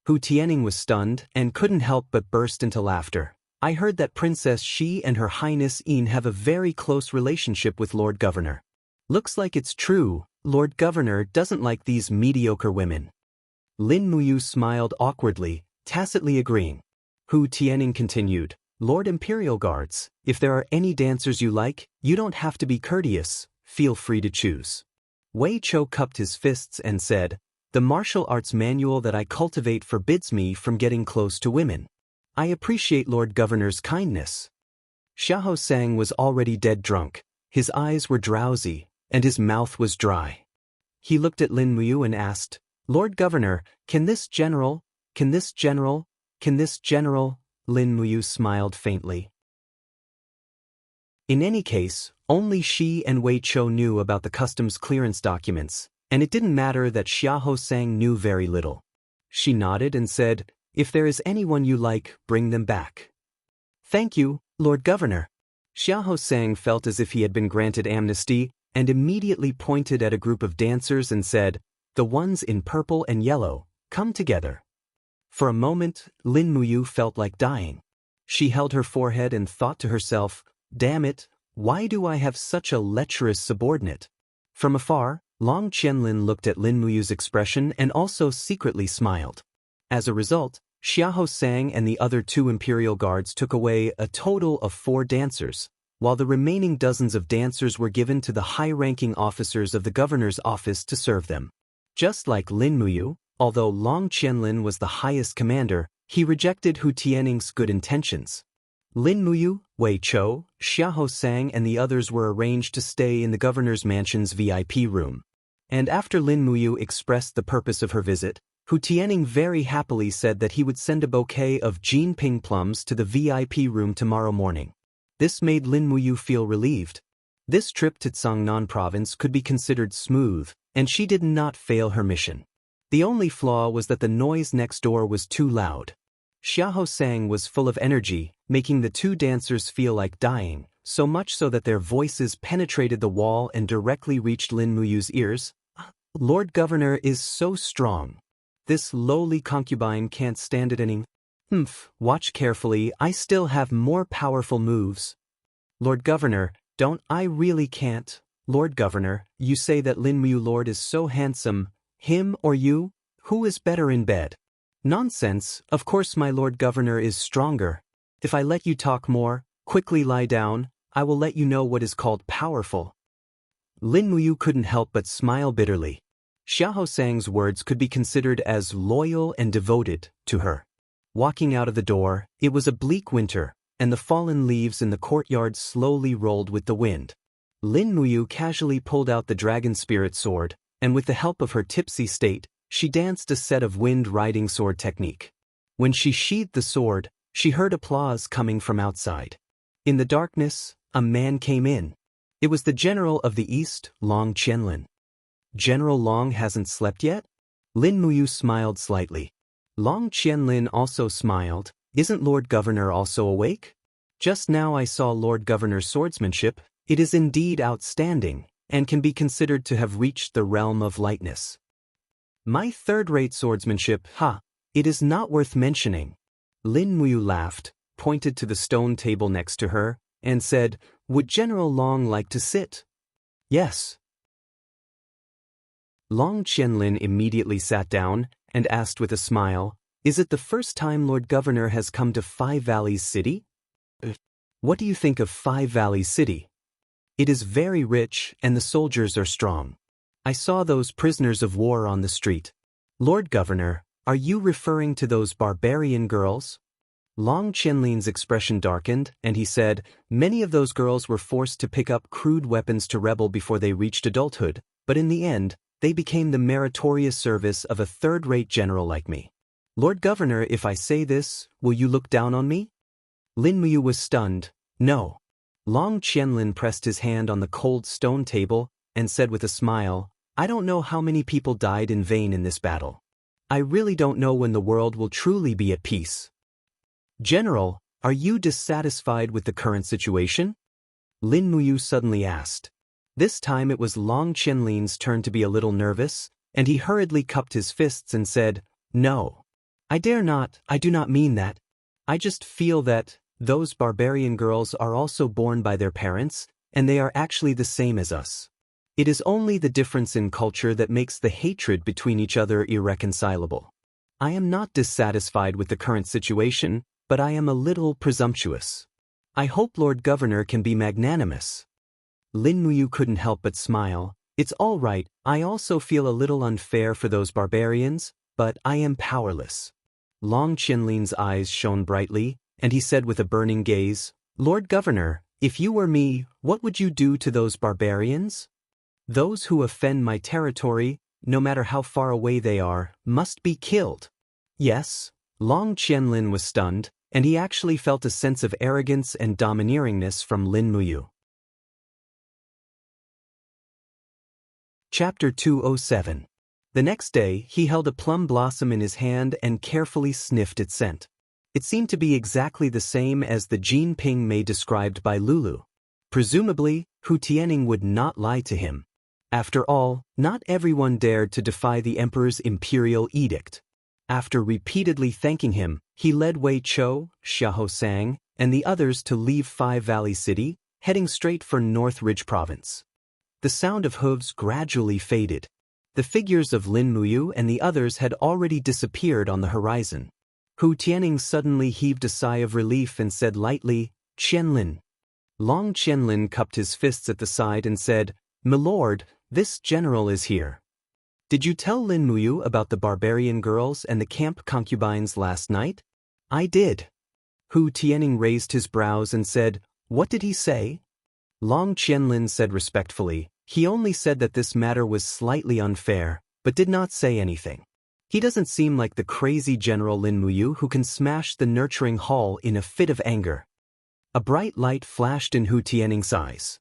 Hu Tianning was stunned and couldn't help but burst into laughter. "I heard that Princess Shi and Her Highness Yin have a very close relationship with Lord Governor. Looks like it's true, Lord Governor doesn't like these mediocre women. Lin Muyu smiled awkwardly, tacitly agreeing. Hu Tianning continued, Lord Imperial Guards, if there are any dancers you like, you don't have to be courteous, feel free to choose. Wei Chou cupped his fists and said, the martial arts manual that I cultivate forbids me from getting close to women. I appreciate Lord Governor's kindness. Xiahou Sang was already dead drunk, his eyes were drowsy, and his mouth was dry. He looked at Lin Muyu and asked, Lord Governor, can this general? Lin Muyu smiled faintly. In any case, only she and Wei Chou knew about the customs clearance documents, and it didn't matter that Xiahou Sang knew very little. She nodded and said, if there is anyone you like, bring them back. Thank you, Lord Governor. Xiahou Sang felt as if he had been granted amnesty, and immediately pointed at a group of dancers and said, the ones in purple and yellow, come together. For a moment, Lin Muyu felt like dying. She held her forehead and thought to herself, damn it, why do I have such a lecherous subordinate? From afar, Long Qianlin looked at Lin Muyu's expression and also secretly smiled. As a result, Xiahou Sang and the other 2 imperial guards took away a total of 4 dancers, while the remaining dozens of dancers were given to the high-ranking officers of the governor's office to serve them. Just like Lin Muyu, although Long Qianlin was the highest commander, he rejected Hu Tianning's good intentions. Lin Muyu, Wei Chou, Xiahou Sang and the others were arranged to stay in the governor's mansion's VIP room. And after Lin Muyu expressed the purpose of her visit, Hu Tianning very happily said that he would send a bouquet of Jinping plums to the VIP room tomorrow morning. This made Lin Muyu feel relieved. This trip to Cangnan province could be considered smooth, and she did not fail her mission. The only flaw was that the noise next door was too loud. Xiahou Sang was full of energy, making the 2 dancers feel like dying, so much so that their voices penetrated the wall and directly reached Lin Muyu's ears. Lord Governor is so strong. This lowly concubine can't stand it any. Watch carefully, I still have more powerful moves. Lord Governor, don't I really can't? Lord Governor, you say that Lin Muyu Lord is so handsome, him or you? Who is better in bed? Nonsense, of course my Lord Governor is stronger. If I let you talk more, quickly lie down, I will let you know what is called powerful. Lin Muyu couldn't help but smile bitterly. Xiahou Sang's words could be considered as loyal and devoted to her. Walking out of the door, it was a bleak winter, and the fallen leaves in the courtyard slowly rolled with the wind. Lin Muyu casually pulled out the dragon spirit sword, and with the help of her tipsy state, she danced a set of wind-riding sword technique. When she sheathed the sword, she heard applause coming from outside. In the darkness, a man came in. It was the general of the east, Long Qianlin. General Long hasn't slept yet? Lin Muyu smiled slightly. Long Qianlin also smiled. Isn't Lord Governor also awake? Just now I saw Lord Governor's swordsmanship. It is indeed outstanding, and can be considered to have reached the realm of lightness. My third-rate swordsmanship, it is not worth mentioning. Lin Muyu laughed, pointed to the stone table next to her, and said, would General Long like to sit? Yes. Long Qianlin immediately sat down, and asked with a smile, is it the first time Lord Governor has come to Five Valleys City? What do you think of Five Valleys City? It is very rich, and the soldiers are strong. I saw those prisoners of war on the street. Lord Governor, are you referring to those barbarian girls? Long Qianlin's expression darkened, and he said, many of those girls were forced to pick up crude weapons to rebel before they reached adulthood, but in the end, they became the meritorious service of a third-rate general like me. Lord Governor, if I say this, will you look down on me? Lin Muyu was stunned. No. Long Qianlin pressed his hand on the cold stone table and said with a smile, I don't know how many people died in vain in this battle. I really don't know when the world will truly be at peace. General, are you dissatisfied with the current situation? Lin Muyu suddenly asked. This time it was Long Qianlin's turn to be a little nervous, and he hurriedly cupped his fists and said, no. I dare not, I do not mean that. I just feel that those barbarian girls are also born by their parents, and they are actually the same as us. It is only the difference in culture that makes the hatred between each other irreconcilable. I am not dissatisfied with the current situation, but I am a little presumptuous. I hope Lord Governor can be magnanimous. Lin Muyu couldn't help but smile. It's all right, I also feel a little unfair for those barbarians, but I am powerless. Long Qianlin's eyes shone brightly, and he said with a burning gaze, Lord Governor, if you were me, what would you do to those barbarians? Those who offend my territory, no matter how far away they are, must be killed. Yes, Long Qianlin was stunned, and he actually felt a sense of arrogance and domineeringness from Lin Muyu. Chapter 207. The next day, he held a plum blossom in his hand and carefully sniffed its scent. It seemed to be exactly the same as the Jin Ping Mei described by Lulu. Presumably, Hu Tianning would not lie to him. After all, not everyone dared to defy the emperor's imperial edict. After repeatedly thanking him, he led Wei Chou, Xiahou Sang, and the others to leave Five Valley City, heading straight for North Ridge Province. The sound of hooves gradually faded. The figures of Lin Muyu and the others had already disappeared on the horizon. Hu Tianning suddenly heaved a sigh of relief and said lightly, Qianlin. Long Qianlin cupped his fists at the side and said, Milord, this general is here. Did you tell Lin Muyu about the barbarian girls and the camp concubines last night? I did. Hu Tianning raised his brows and said, What did he say? Long Qianlin said respectfully, he only said that this matter was slightly unfair, but did not say anything. He doesn't seem like the crazy General Lin Muyu who can smash the nurturing hall in a fit of anger. A bright light flashed in Hu Tianning's eyes,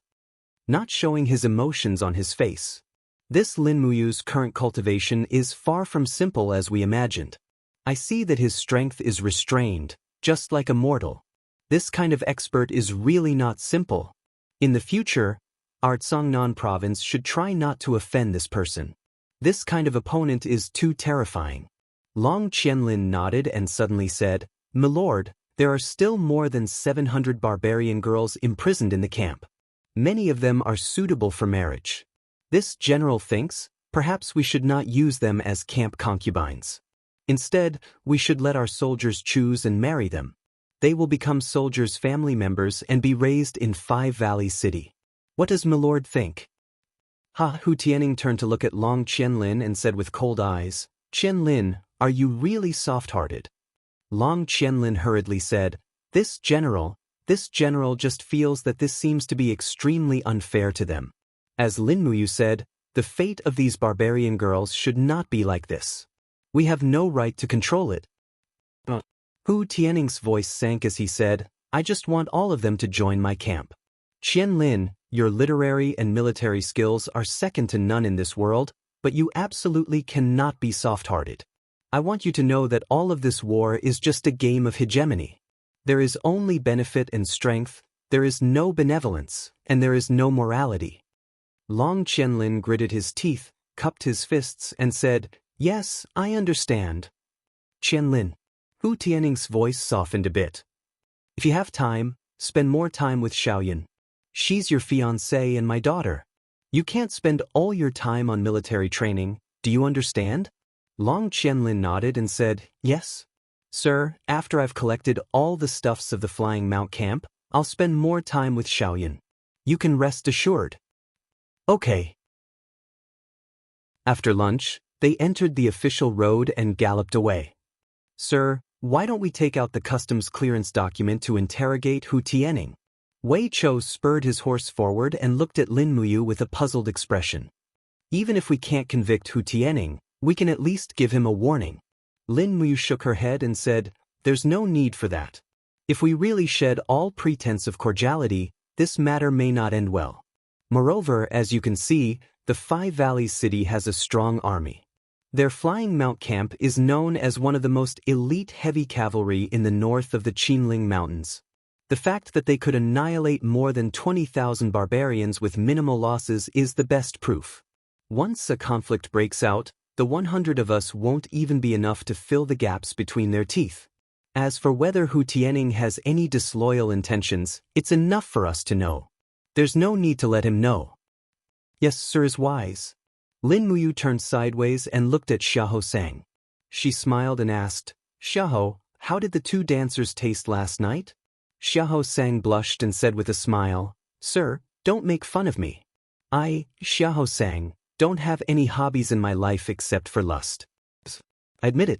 not showing his emotions on his face. This Lin Muyu's current cultivation is far from simple as we imagined. I see that his strength is restrained, just like a mortal. This kind of expert is really not simple. In the future, our Tsangnan province should try not to offend this person. This kind of opponent is too terrifying. Long Qianlin nodded and suddenly said, Milord, there are still more than 700 barbarian girls imprisoned in the camp. Many of them are suitable for marriage. This general thinks, perhaps we should not use them as camp concubines. Instead, we should let our soldiers choose and marry them. They will become soldiers' family members and be raised in Five Valley City. What does Milord think? Hu Tianning turned to look at Long Qianlin and said with cold eyes, Qianlin, are you really soft-hearted? Long Qianlin hurriedly said, This general just feels that this seems to be extremely unfair to them. As Lin Muyu said, the fate of these barbarian girls should not be like this. We have no right to control it. Hu Tianning's voice sank as he said, I just want all of them to join my camp. Qianlin, your literary and military skills are second to none in this world, but you absolutely cannot be soft-hearted. I want you to know that all of this war is just a game of hegemony. There is only benefit and strength, there is no benevolence, and there is no morality. Long Qianlin gritted his teeth, cupped his fists, and said, Yes, I understand. Qianlin. Hu Tianning's voice softened a bit. If you have time, spend more time with Xiaoyan. She's your fiancée and my daughter. You can't spend all your time on military training, do you understand? Long Qianlin nodded and said, Yes. Sir, after I've collected all the stuffs of the Flying Mount camp, I'll spend more time with Xiaoyan. You can rest assured. Okay. After lunch, they entered the official road and galloped away. Sir, why don't we take out the customs clearance document to interrogate Hu Tianning? Wei Chou spurred his horse forward and looked at Lin Muyu with a puzzled expression. Even if we can't convict Hu Tianning, we can at least give him a warning. Lin Muyu shook her head and said, There's no need for that. If we really shed all pretense of cordiality, this matter may not end well. Moreover, as you can see, the Five Valleys city has a strong army. Their Flying Mount camp is known as one of the most elite heavy cavalry in the north of the Qinling Mountains. The fact that they could annihilate more than 20,000 barbarians with minimal losses is the best proof. Once a conflict breaks out, the 100 of us won't even be enough to fill the gaps between their teeth. As for whether Hu Tianning has any disloyal intentions, it's enough for us to know. There's no need to let him know. Yes, sir is wise. Lin Muyu turned sideways and looked at Xiahou Sang. She smiled and asked, Xiahou, how did the two dancers taste last night? Xiahou Sang blushed and said with a smile, Sir, don't make fun of me. I, Xiahou Sang, don't have any hobbies in my life except for lust. I admit it.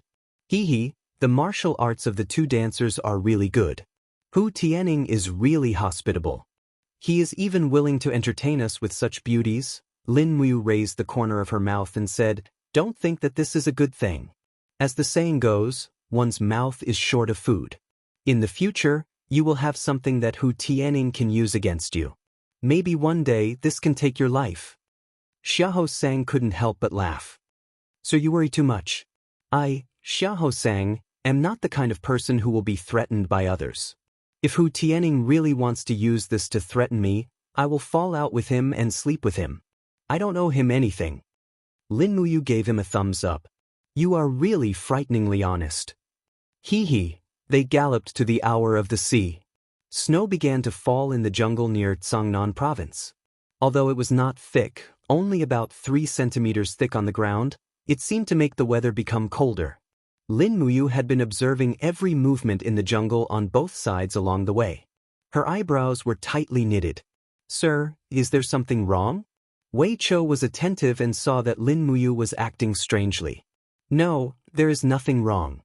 Hee, the martial arts of the two dancers are really good. Hu Tianning is really hospitable. He is even willing to entertain us with such beauties. Lin Muyu raised the corner of her mouth and said, Don't think that this is a good thing. As the saying goes, one's mouth is short of food. In the future, you will have something that Hu Tianning can use against you. Maybe one day this can take your life. Xiahou Sang couldn't help but laugh. So you worry too much. I, Xiahou Sang, am not the kind of person who will be threatened by others. If Hu Tianning really wants to use this to threaten me, I will fall out with him and sleep with him. I don't owe him anything. Lin Muyu gave him a thumbs up. You are really frighteningly honest. Hee, they galloped to the hour of the sea. Snow began to fall in the jungle near Cangnan province. Although it was not thick, only about 3 centimeters thick on the ground, it seemed to make the weather become colder. Lin Muyu had been observing every movement in the jungle on both sides along the way. Her eyebrows were tightly knitted. Sir, is there something wrong? Wei Chou was attentive and saw that Lin Muyu was acting strangely. No, there is nothing wrong.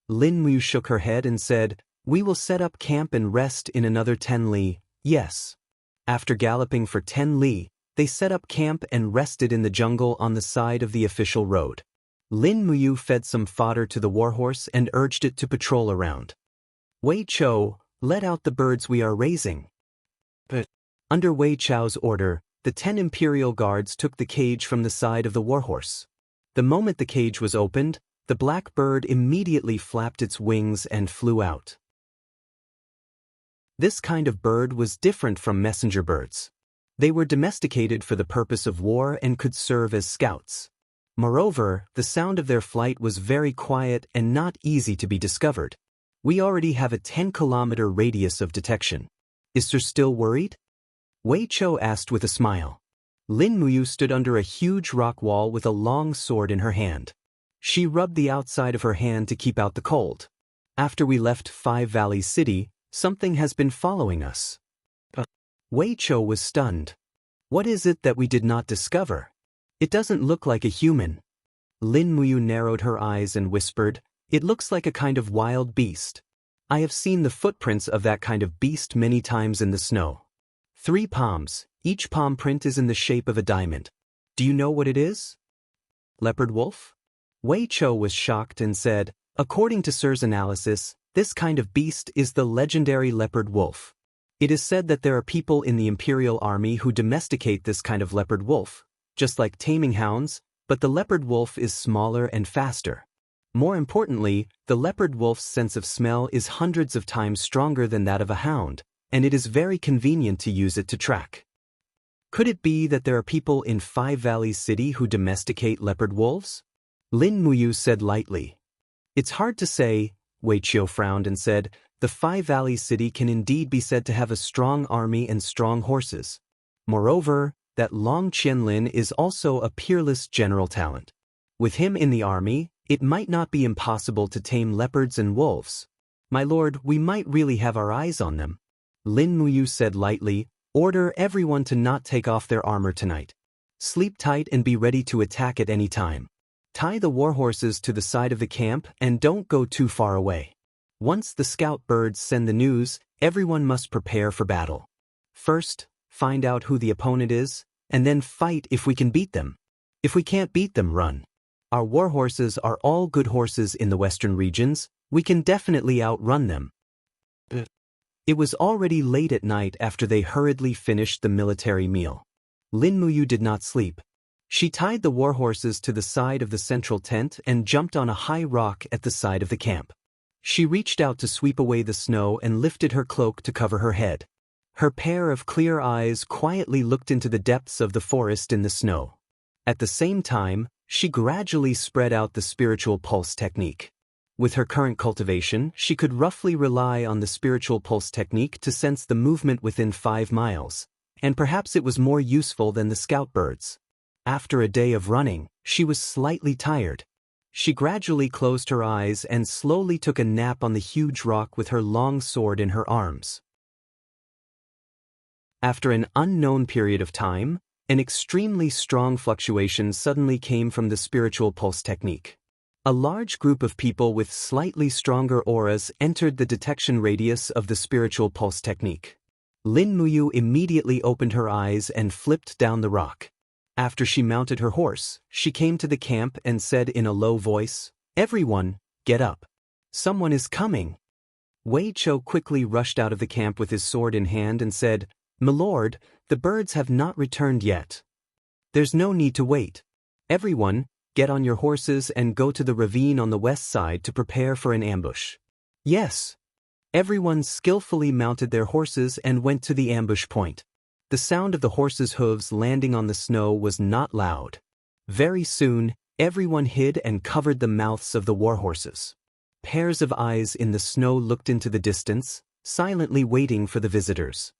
Lin Muyu shook her head and said, We will set up camp and rest in another 10 li, yes. After galloping for 10 li, they set up camp and rested in the jungle on the side of the official road. Lin Muyu fed some fodder to the warhorse and urged it to patrol around. Wei Chou, let out the birds we are raising. But under Wei Chou's order, the 10 imperial guards took the cage from the side of the warhorse. The moment the cage was opened, the black bird immediately flapped its wings and flew out. This kind of bird was different from messenger birds. They were domesticated for the purpose of war and could serve as scouts. Moreover, the sound of their flight was very quiet and not easy to be discovered. We already have a 10-kilometer radius of detection. Is Sir still worried? Wei Chou asked with a smile. Lin Muyu stood under a huge rock wall with a long sword in her hand. She rubbed the outside of her hand to keep out the cold. After we left Five Valleys City, something has been following us. Wei Chou was stunned. What is it that we did not discover? It doesn't look like a human. Lin Muyu narrowed her eyes and whispered, It looks like a kind of wild beast. I have seen the footprints of that kind of beast many times in the snow. 3 palms, each palm print is in the shape of a diamond. Do you know what it is? Leopard wolf? Wei Chou was shocked and said, According to Sir's analysis, this kind of beast is the legendary leopard wolf. It is said that there are people in the Imperial Army who domesticate this kind of leopard wolf, just like taming hounds, but the leopard wolf is smaller and faster. More importantly, the leopard wolf's sense of smell is hundreds of times stronger than that of a hound, and it is very convenient to use it to track. Could it be that there are people in Five Valleys City who domesticate leopard wolves? Lin Muyu said lightly. It's hard to say. Wei Chou frowned and said, The Five Valleys City can indeed be said to have a strong army and strong horses. Moreover, that Long Qianlin is also a peerless general talent. With him in the army, it might not be impossible to tame leopards and wolves. My lord, we might really have our eyes on them. Lin Muyu said lightly, Order everyone to not take off their armor tonight. Sleep tight and be ready to attack at any time. Tie the warhorses to the side of the camp and don't go too far away. Once the scout birds send the news, everyone must prepare for battle. First, find out who the opponent is, and then fight if we can beat them. If we can't beat them, run. Our warhorses are all good horses in the western regions. We can definitely outrun them. It was already late at night after they hurriedly finished the military meal. Lin Muyu did not sleep. She tied the warhorses to the side of the central tent and jumped on a high rock at the side of the camp. She reached out to sweep away the snow and lifted her cloak to cover her head. Her pair of clear eyes quietly looked into the depths of the forest in the snow. At the same time, she gradually spread out the spiritual pulse technique. With her current cultivation, she could roughly rely on the spiritual pulse technique to sense the movement within 5 miles, and perhaps it was more useful than the scout birds. After a day of running, she was slightly tired. She gradually closed her eyes and slowly took a nap on the huge rock with her long sword in her arms. After an unknown period of time, an extremely strong fluctuation suddenly came from the spiritual pulse technique. A large group of people with slightly stronger auras entered the detection radius of the spiritual pulse technique. Lin Muyu immediately opened her eyes and flipped down the rock. After she mounted her horse, she came to the camp and said in a low voice, "Everyone, get up. Someone is coming." Wei Chou quickly rushed out of the camp with his sword in hand and said, "Milord, the birds have not returned yet. There's no need to wait. Everyone, get on your horses and go to the ravine on the west side to prepare for an ambush." Yes. Everyone skillfully mounted their horses and went to the ambush point. The sound of the horses' hooves landing on the snow was not loud. Very soon, everyone hid and covered the mouths of the war horses. Pairs of eyes in the snow looked into the distance, silently waiting for the visitors.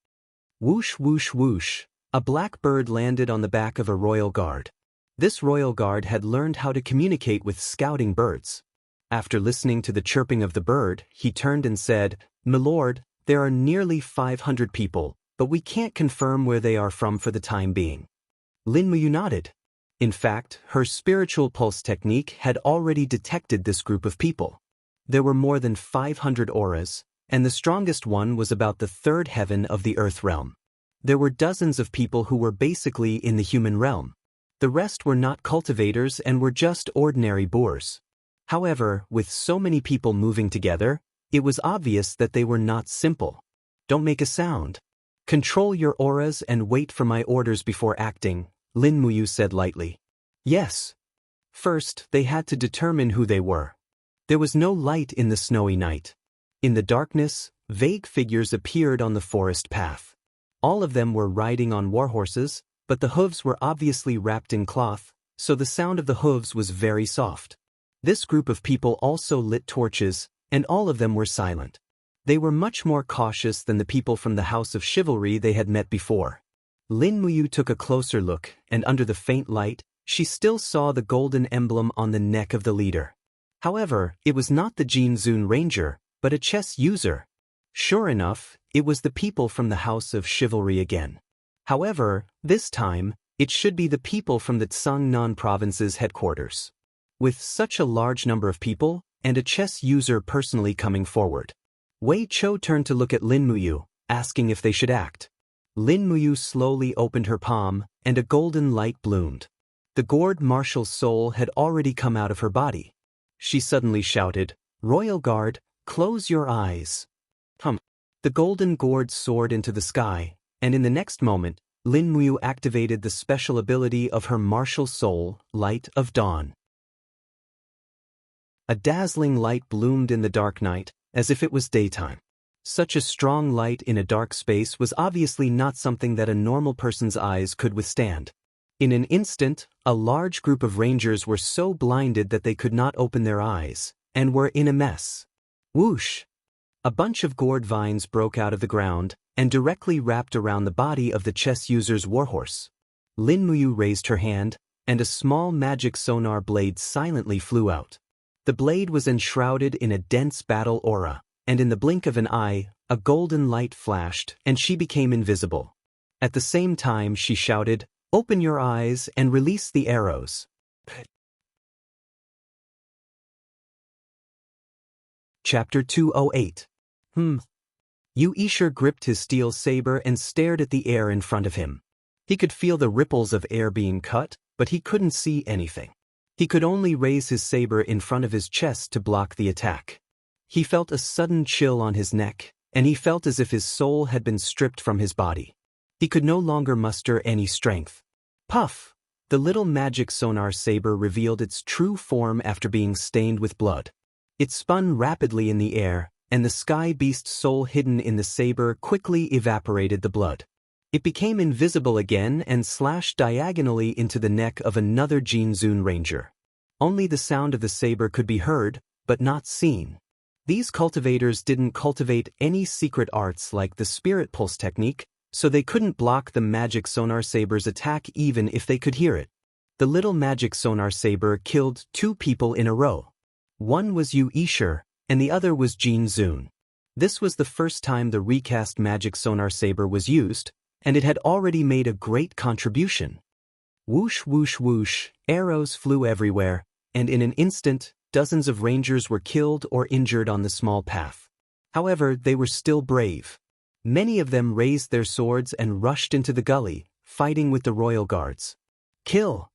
Whoosh whoosh whoosh, a black bird landed on the back of a royal guard. This royal guard had learned how to communicate with scouting birds. After listening to the chirping of the bird, he turned and said, "Milord, there are nearly 500 people, but we can't confirm where they are from for the time being." Lin Muyu nodded. In fact, her spiritual pulse technique had already detected this group of people. There were more than 500 auras, and the strongest one was about the third heaven of the earth realm. There were dozens of people who were basically in the human realm. The rest were not cultivators and were just ordinary boors. However, with so many people moving together, it was obvious that they were not simple. "Don't make a sound. Control your auras and wait for my orders before acting," Lin Muyu said lightly. Yes. First, they had to determine who they were. There was no light in the snowy night. In the darkness, vague figures appeared on the forest path. All of them were riding on warhorses, but the hooves were obviously wrapped in cloth, so the sound of the hooves was very soft. This group of people also lit torches, and all of them were silent. They were much more cautious than the people from the House of Chivalry they had met before. Lin Muyu took a closer look, and under the faint light, she still saw the golden emblem on the neck of the leader. However, it was not the Jianghu Ranger, but a chess user. Sure enough, it was the people from the House of Chivalry again. However, this time, it should be the people from the Tsangnan province's headquarters. With such a large number of people, and a chess user personally coming forward, Wei Chou turned to look at Lin Muyu, asking if they should act. Lin Muyu slowly opened her palm, and a golden light bloomed. The gourd marshal's soul had already come out of her body. She suddenly shouted, "Royal Guard, close your eyes." The golden gourd soared into the sky, and in the next moment, Lin Muyu activated the special ability of her martial soul, Light of Dawn. A dazzling light bloomed in the dark night, as if it was daytime. Such a strong light in a dark space was obviously not something that a normal person's eyes could withstand. In an instant, a large group of rangers were so blinded that they could not open their eyes, and were in a mess. Whoosh! A bunch of gourd vines broke out of the ground, and directly wrapped around the body of the chess user's warhorse. Lin Muyu raised her hand, and a small magic sonar blade silently flew out. The blade was enshrouded in a dense battle aura, and in the blink of an eye, a golden light flashed, and she became invisible. At the same time she shouted, "Open your eyes and release the arrows." Chapter 208. Yu Yishur gripped his steel saber and stared at the air in front of him. He could feel the ripples of air being cut, but he couldn't see anything. He could only raise his saber in front of his chest to block the attack. He felt a sudden chill on his neck, and he felt as if his soul had been stripped from his body. He could no longer muster any strength. Puff! The little magic sonar saber revealed its true form after being stained with blood. It spun rapidly in the air, and the sky beast's soul hidden in the saber quickly evaporated the blood. It became invisible again and slashed diagonally into the neck of another Jianghu Ranger. Only the sound of the saber could be heard, but not seen. These cultivators didn't cultivate any secret arts like the spirit pulse technique, so they couldn't block the magic sonar saber's attack even if they could hear it. The little magic sonar saber killed 2 people in a row. One was Yu Yisher, and the other was Jin Zun. This was the first time the recast magic sonar saber was used, and it had already made a great contribution. Whoosh whoosh whoosh, arrows flew everywhere, and in an instant, dozens of rangers were killed or injured on the small path. However, they were still brave. Many of them raised their swords and rushed into the gully, fighting with the royal guards. Kill!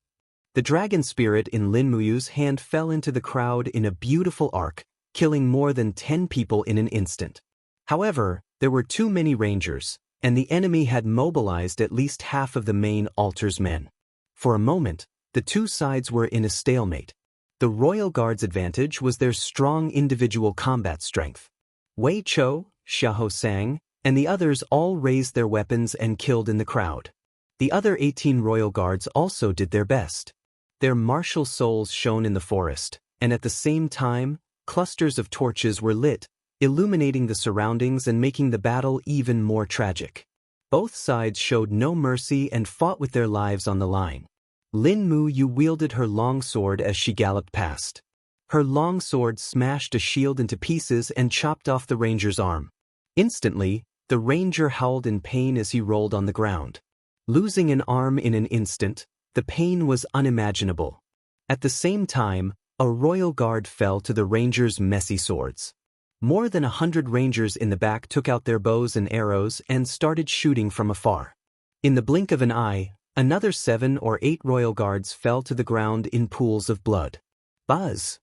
The dragon spirit in Lin Muyu's hand fell into the crowd in a beautiful arc, killing more than 10 people in an instant. However, there were too many rangers, and the enemy had mobilized at least half of the main altar's men. For a moment, the two sides were in a stalemate. The royal guard's advantage was their strong individual combat strength. Wei Chou, Xiahou Sang, and the others all raised their weapons and killed in the crowd. The other 18 royal guards also did their best. Their martial souls shone in the forest, and at the same time, clusters of torches were lit, illuminating the surroundings and making the battle even more tragic. Both sides showed no mercy and fought with their lives on the line. Lin Muyu wielded her long sword as she galloped past. Her long sword smashed a shield into pieces and chopped off the ranger's arm. Instantly, the ranger howled in pain as he rolled on the ground. Losing an arm in an instant, the pain was unimaginable. At the same time, a royal guard fell to the ranger's messy swords. More than 100 rangers in the back took out their bows and arrows and started shooting from afar. In the blink of an eye, another 7 or 8 royal guards fell to the ground in pools of blood. Buzz!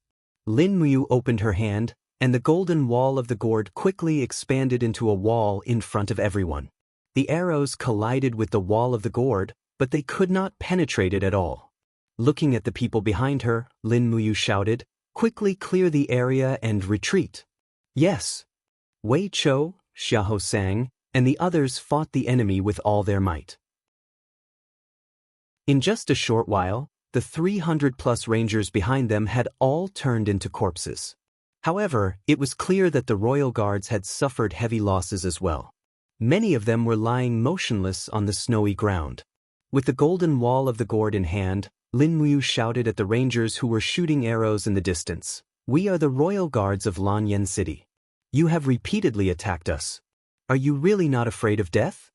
Lin Muyu opened her hand, and the golden wall of the gourd quickly expanded into a wall in front of everyone. The arrows collided with the wall of the gourd, but they could not penetrate it at all. Looking at the people behind her, Lin Muyu shouted, "Quickly clear the area and retreat." Yes. Wei Chou, Xiahou Sang, and the others fought the enemy with all their might. In just a short while, the 300-plus rangers behind them had all turned into corpses. However, it was clear that the royal guards had suffered heavy losses as well. Many of them were lying motionless on the snowy ground. With the golden wall of the gourd in hand, Lin Muyu shouted at the rangers who were shooting arrows in the distance, "We are the royal guards of Lanyan City. You have repeatedly attacked us. Are you really not afraid of death?"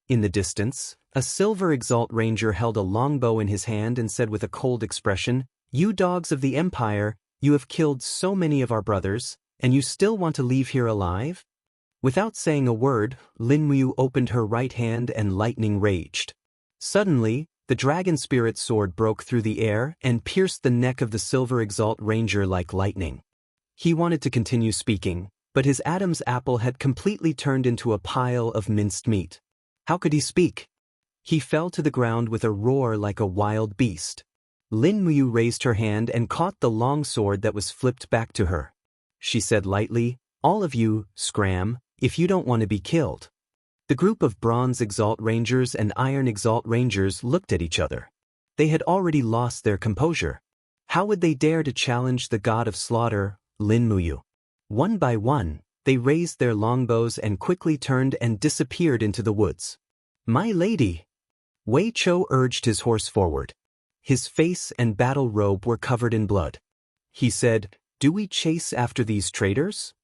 In the distance, a silver exalt ranger held a longbow in his hand and said with a cold expression, "You dogs of the Empire, you have killed so many of our brothers, and you still want to leave here alive?" Without saying a word, Lin Muyu opened her right hand and lightning raged. Suddenly, the dragon spirit sword broke through the air and pierced the neck of the silver exalt ranger like lightning. He wanted to continue speaking, but his Adam's apple had completely turned into a pile of minced meat. How could he speak? He fell to the ground with a roar like a wild beast. Lin Muyu raised her hand and caught the long sword that was flipped back to her. She said lightly, "All of you, scram, if you don't want to be killed." The group of Bronze Exalt Rangers and Iron Exalt Rangers looked at each other. They had already lost their composure. How would they dare to challenge the god of slaughter, Lin Muyu? One by one, they raised their longbows and quickly turned and disappeared into the woods. "My lady!" Wei Chou urged his horse forward. His face and battle robe were covered in blood. He said, "Do we chase after these traitors?"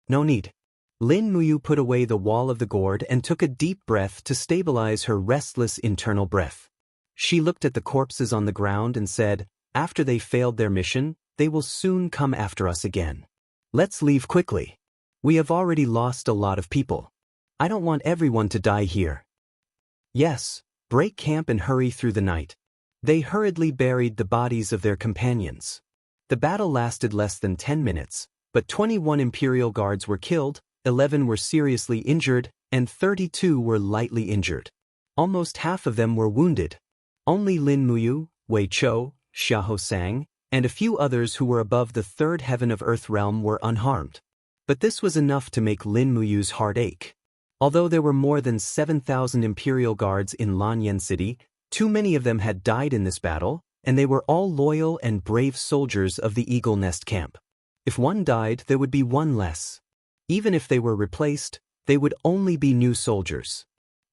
"No need." Lin Muyu put away the wall of the gourd and took a deep breath to stabilize her restless internal breath. She looked at the corpses on the ground and said, "After they failed their mission, they will soon come after us again. Let's leave quickly. We have already lost a lot of people. I don't want everyone to die here." "Yes, break camp and hurry through the night." They hurriedly buried the bodies of their companions. The battle lasted less than 10 minutes, but 21 Imperial guards were killed, 11 were seriously injured, and 32 were lightly injured. Almost half of them were wounded. Only Lin Muyu, Wei Chou, Xiahou Sang, and a few others who were above the third heaven of Earth realm were unharmed. But this was enough to make Lin Muyu's heart ache. Although there were more than 7,000 Imperial guards in Lanyan City, too many of them had died in this battle, and they were all loyal and brave soldiers of the Eagle Nest camp. If one died, there would be one less. Even if they were replaced, they would only be new soldiers.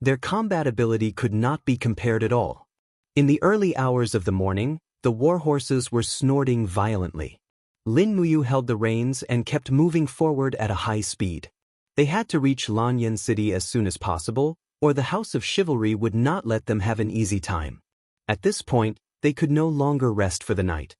Their combat ability could not be compared at all. In the early hours of the morning, the war horses were snorting violently. Lin Muyu held the reins and kept moving forward at a high speed. They had to reach Lanyan City as soon as possible, or the House of Chivalry would not let them have an easy time. At this point, they could no longer rest for the night.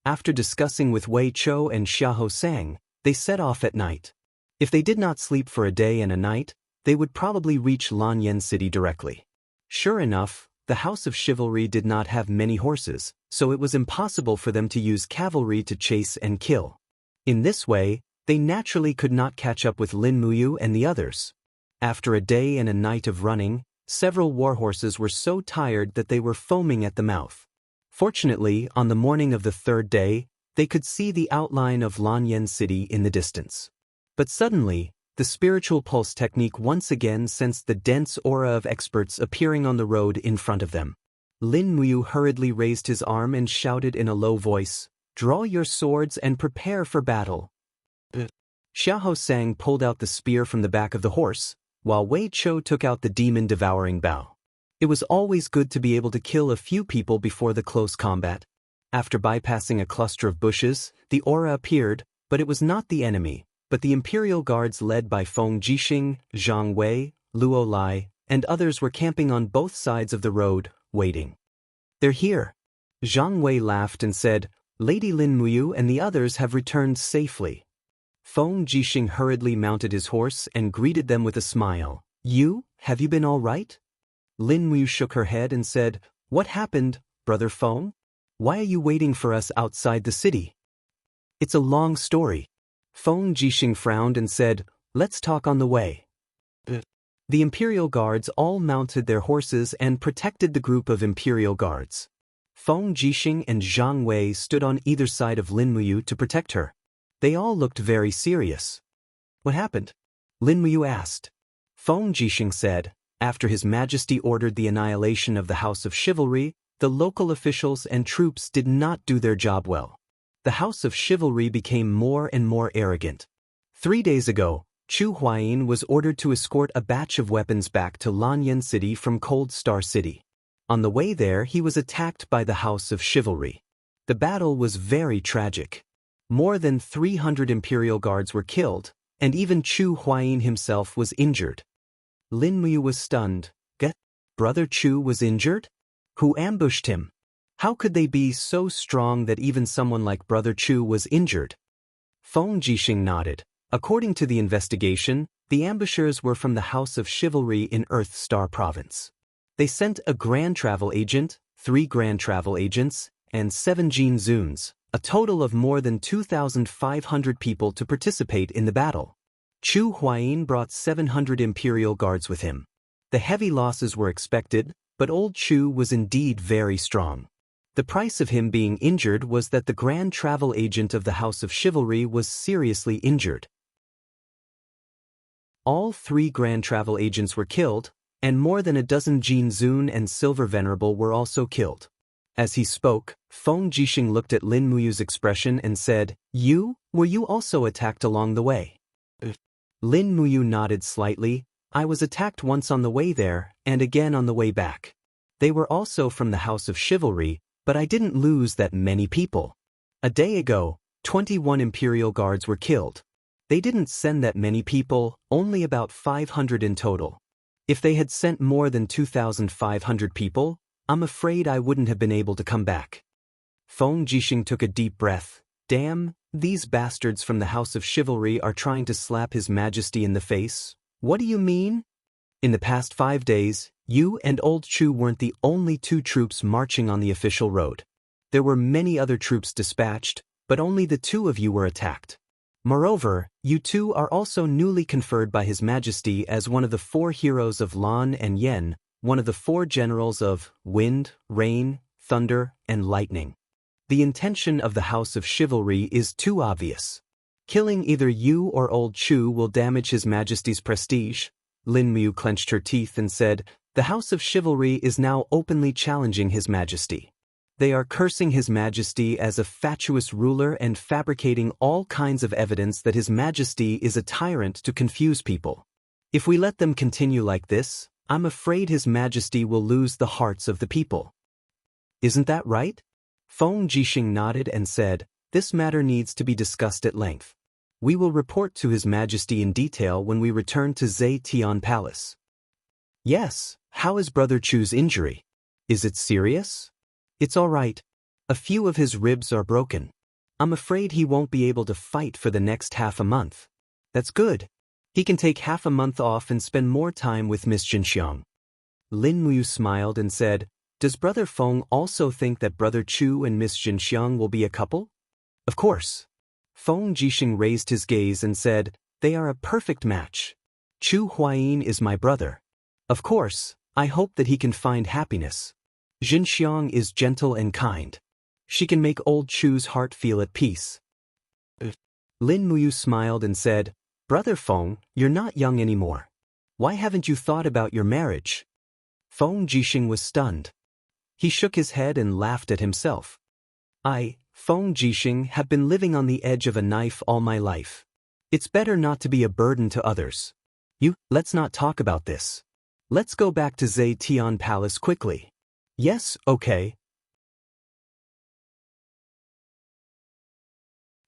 After discussing with Wei Chou and Xiahou Sang, they set off at night. If they did not sleep for a day and a night, they would probably reach Lanyan City directly. Sure enough, the House of Chivalry did not have many horses, so it was impossible for them to use cavalry to chase and kill. In this way, they naturally could not catch up with Lin Muyu and the others. After a day and a night of running, several war horses were so tired that they were foaming at the mouth. Fortunately, on the morning of the third day, they could see the outline of Lanyan City in the distance. But suddenly, the spiritual pulse technique once again sensed the dense aura of experts appearing on the road in front of them. Lin Muyu hurriedly raised his arm and shouted in a low voice, "Draw your swords and prepare for battle." Xiahou Sang pulled out the spear from the back of the horse, while Wei Chou took out the demon-devouring bow. It was always good to be able to kill a few people before the close combat. After bypassing a cluster of bushes, the aura appeared, but it was not the enemy, but the Imperial Guards led by Feng Jixing, Zhang Wei, Luo Lai, and others were camping on both sides of the road, waiting. "They're here." Zhang Wei laughed and said, "Lady Lin Muyu and the others have returned safely." Feng Jixing hurriedly mounted his horse and greeted them with a smile. Have you been all right?" Lin Muyu shook her head and said, "What happened, Brother Feng? Why are you waiting for us outside the city?" "It's a long story." Feng Jixing frowned and said, "Let's talk on the way." The Imperial Guards all mounted their horses and protected the group of Imperial Guards. Feng Jixing and Zhang Wei stood on either side of Lin Muyu to protect her. They all looked very serious. "What happened?" Lin Muyu asked. Feng Jixing said, "After His Majesty ordered the annihilation of the House of Chivalry, the local officials and troops did not do their job well. The House of Chivalry became more and more arrogant. 3 days ago, Chu Huayin was ordered to escort a batch of weapons back to Lanyan City from Cold Star City. On the way there, he was attacked by the House of Chivalry. The battle was very tragic. More than 300 Imperial Guards were killed, and even Chu Huayin himself was injured." Lin Muyu was stunned. Brother Chu was injured? Who ambushed him? How could they be so strong that even someone like Brother Chu was injured? Feng Jixing nodded. According to the investigation, the ambushers were from the House of Chivalry in Earth Star Province. They sent a Grand Travel Agent, 3 Grand Travel Agents, and 7 Jin Zuns, a total of more than 2,500 people to participate in the battle. Chu Huayin brought 700 Imperial Guards with him. The heavy losses were expected, but old Chu was indeed very strong. The price of him being injured was that the Grand Travel Agent of the House of Chivalry was seriously injured. All 3 Grand Travel Agents were killed, and more than a dozen Jin Zun and Silver Venerable were also killed. As he spoke, Feng Jixing looked at Lin Muyu's expression and said, Were you also attacked along the way?" Lin Muyu nodded slightly. "I was attacked once on the way there, and again on the way back. They were also from the House of Chivalry, but I didn't lose that many people. A day ago, 21 Imperial Guards were killed. They didn't send that many people, only about 500 in total. If they had sent more than 2,500 people, I'm afraid I wouldn't have been able to come back." Feng Jixing took a deep breath. "Damn, these bastards from the House of Chivalry are trying to slap His Majesty in the face. What do you mean? In the past 5 days, you and Old Chu weren't the only 2 troops marching on the official road. There were many other troops dispatched, but only the 2 of you were attacked. Moreover, you 2 are also newly conferred by His Majesty as one of the 4 heroes of Lan and Yen, one of the 4 generals of Wind, Rain, Thunder, and Lightning. The intention of the House of Chivalry is too obvious. Killing either you or Old Chu will damage His Majesty's prestige." Lin Muyu clenched her teeth and said, "The House of Chivalry is now openly challenging His Majesty. They are cursing His Majesty as a fatuous ruler and fabricating all kinds of evidence that His Majesty is a tyrant to confuse people. If we let them continue like this, I'm afraid His Majesty will lose the hearts of the people. Isn't that right? Feng Jixing nodded and said, this matter needs to be discussed at length. We will report to His Majesty in detail when we return to Zetian Palace. Yes, how is Brother Chu's injury? Is it serious? It's all right. A few of his ribs are broken. I'm afraid he won't be able to fight for the next half a month. That's good. He can take half a month off and spend more time with Miss Jinxiang. Lin Muyu smiled and said, does Brother Feng also think that Brother Chu and Miss Jinxiang will be a couple? Of course. Feng Jixing raised his gaze and said, they are a perfect match. Chu Huayin is my brother. Of course, I hope that he can find happiness. Jinxiang is gentle and kind. She can make old Chu's heart feel at peace. Lin Muyu smiled and said, Brother Feng, you're not young anymore. Why haven't you thought about your marriage? Feng Jixing was stunned. He shook his head and laughed at himself. I, Feng Jixing, have been living on the edge of a knife all my life. It's better not to be a burden to others. Let's not talk about this. Let's go back to Zetian Palace quickly. Yes, okay.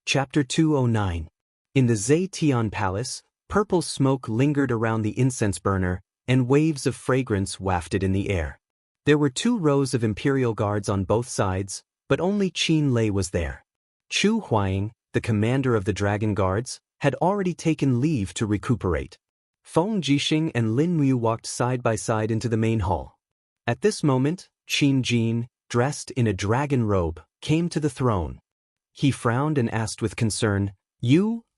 Chapter 209. In the Zetian Palace, purple smoke lingered around the incense burner, and waves of fragrance wafted in the air. There were 2 rows of imperial guards on both sides, but only Qin Lei was there. Chu Huayin, the commander of the dragon guards, had already taken leave to recuperate. Feng Jixing and Lin Muyu walked side by side into the main hall. At this moment, Qin Jin, dressed in a dragon robe, came to the throne. He frowned and asked with concern,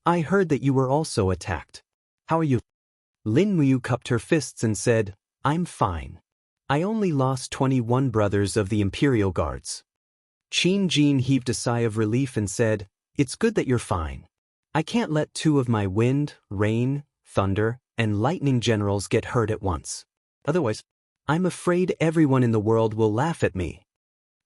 I heard that you were also attacked. How are you? Lin Muyu cupped her fists and said, I'm fine. I only lost 21 brothers of the Imperial Guards. Qin Jin heaved a sigh of relief and said, it's good that you're fine. I can't let 2 of my wind, rain, thunder, and lightning generals get hurt at once. Otherwise, I'm afraid everyone in the world will laugh at me.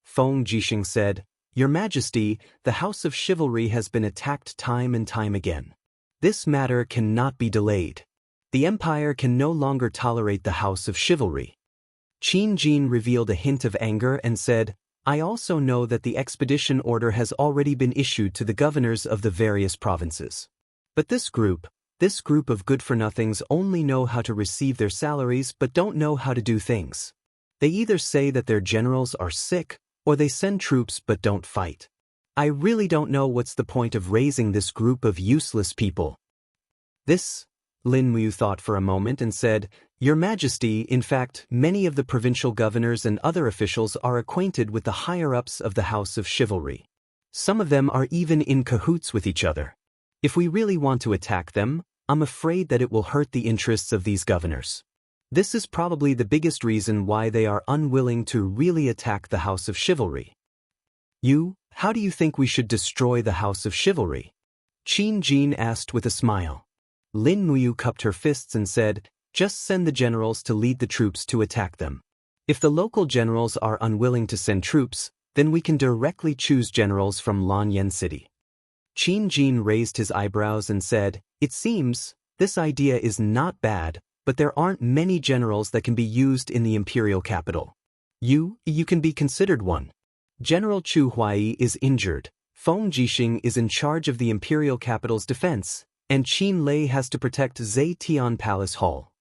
Feng Jixing said, Your Majesty, the House of Chivalry has been attacked time and time again. This matter cannot be delayed. The Empire can no longer tolerate the House of Chivalry. Qin Jin revealed a hint of anger and said, I also know that the expedition order has already been issued to the governors of the various provinces. But this group of good-for-nothings only know how to receive their salaries but don't know how to do things. They either say that their generals are sick, or they send troops but don't fight. I really don't know what's the point of raising this group of useless people. Lin Muyu thought for a moment and said, Your Majesty, in fact, many of the provincial governors and other officials are acquainted with the higher-ups of the House of Chivalry. Some of them are even in cahoots with each other. If we really want to attack them, I'm afraid that it will hurt the interests of these governors. This is probably the biggest reason why they are unwilling to really attack the House of Chivalry. How do you think we should destroy the House of Chivalry? Qin Jin asked with a smile. Lin Muyu cupped her fists and said, Just send the generals to lead the troops to attack them. If the local generals are unwilling to send troops, then we can directly choose generals from Lanyan City. Qin Jin raised his eyebrows and said, It seems, this idea is not bad, but there aren't many generals that can be used in the imperial capital. You can be considered one. General Chu Huai is injured, Feng Jixing is in charge of the imperial capital's defense, and Qin Lei has to protect Zetian Palace Hall.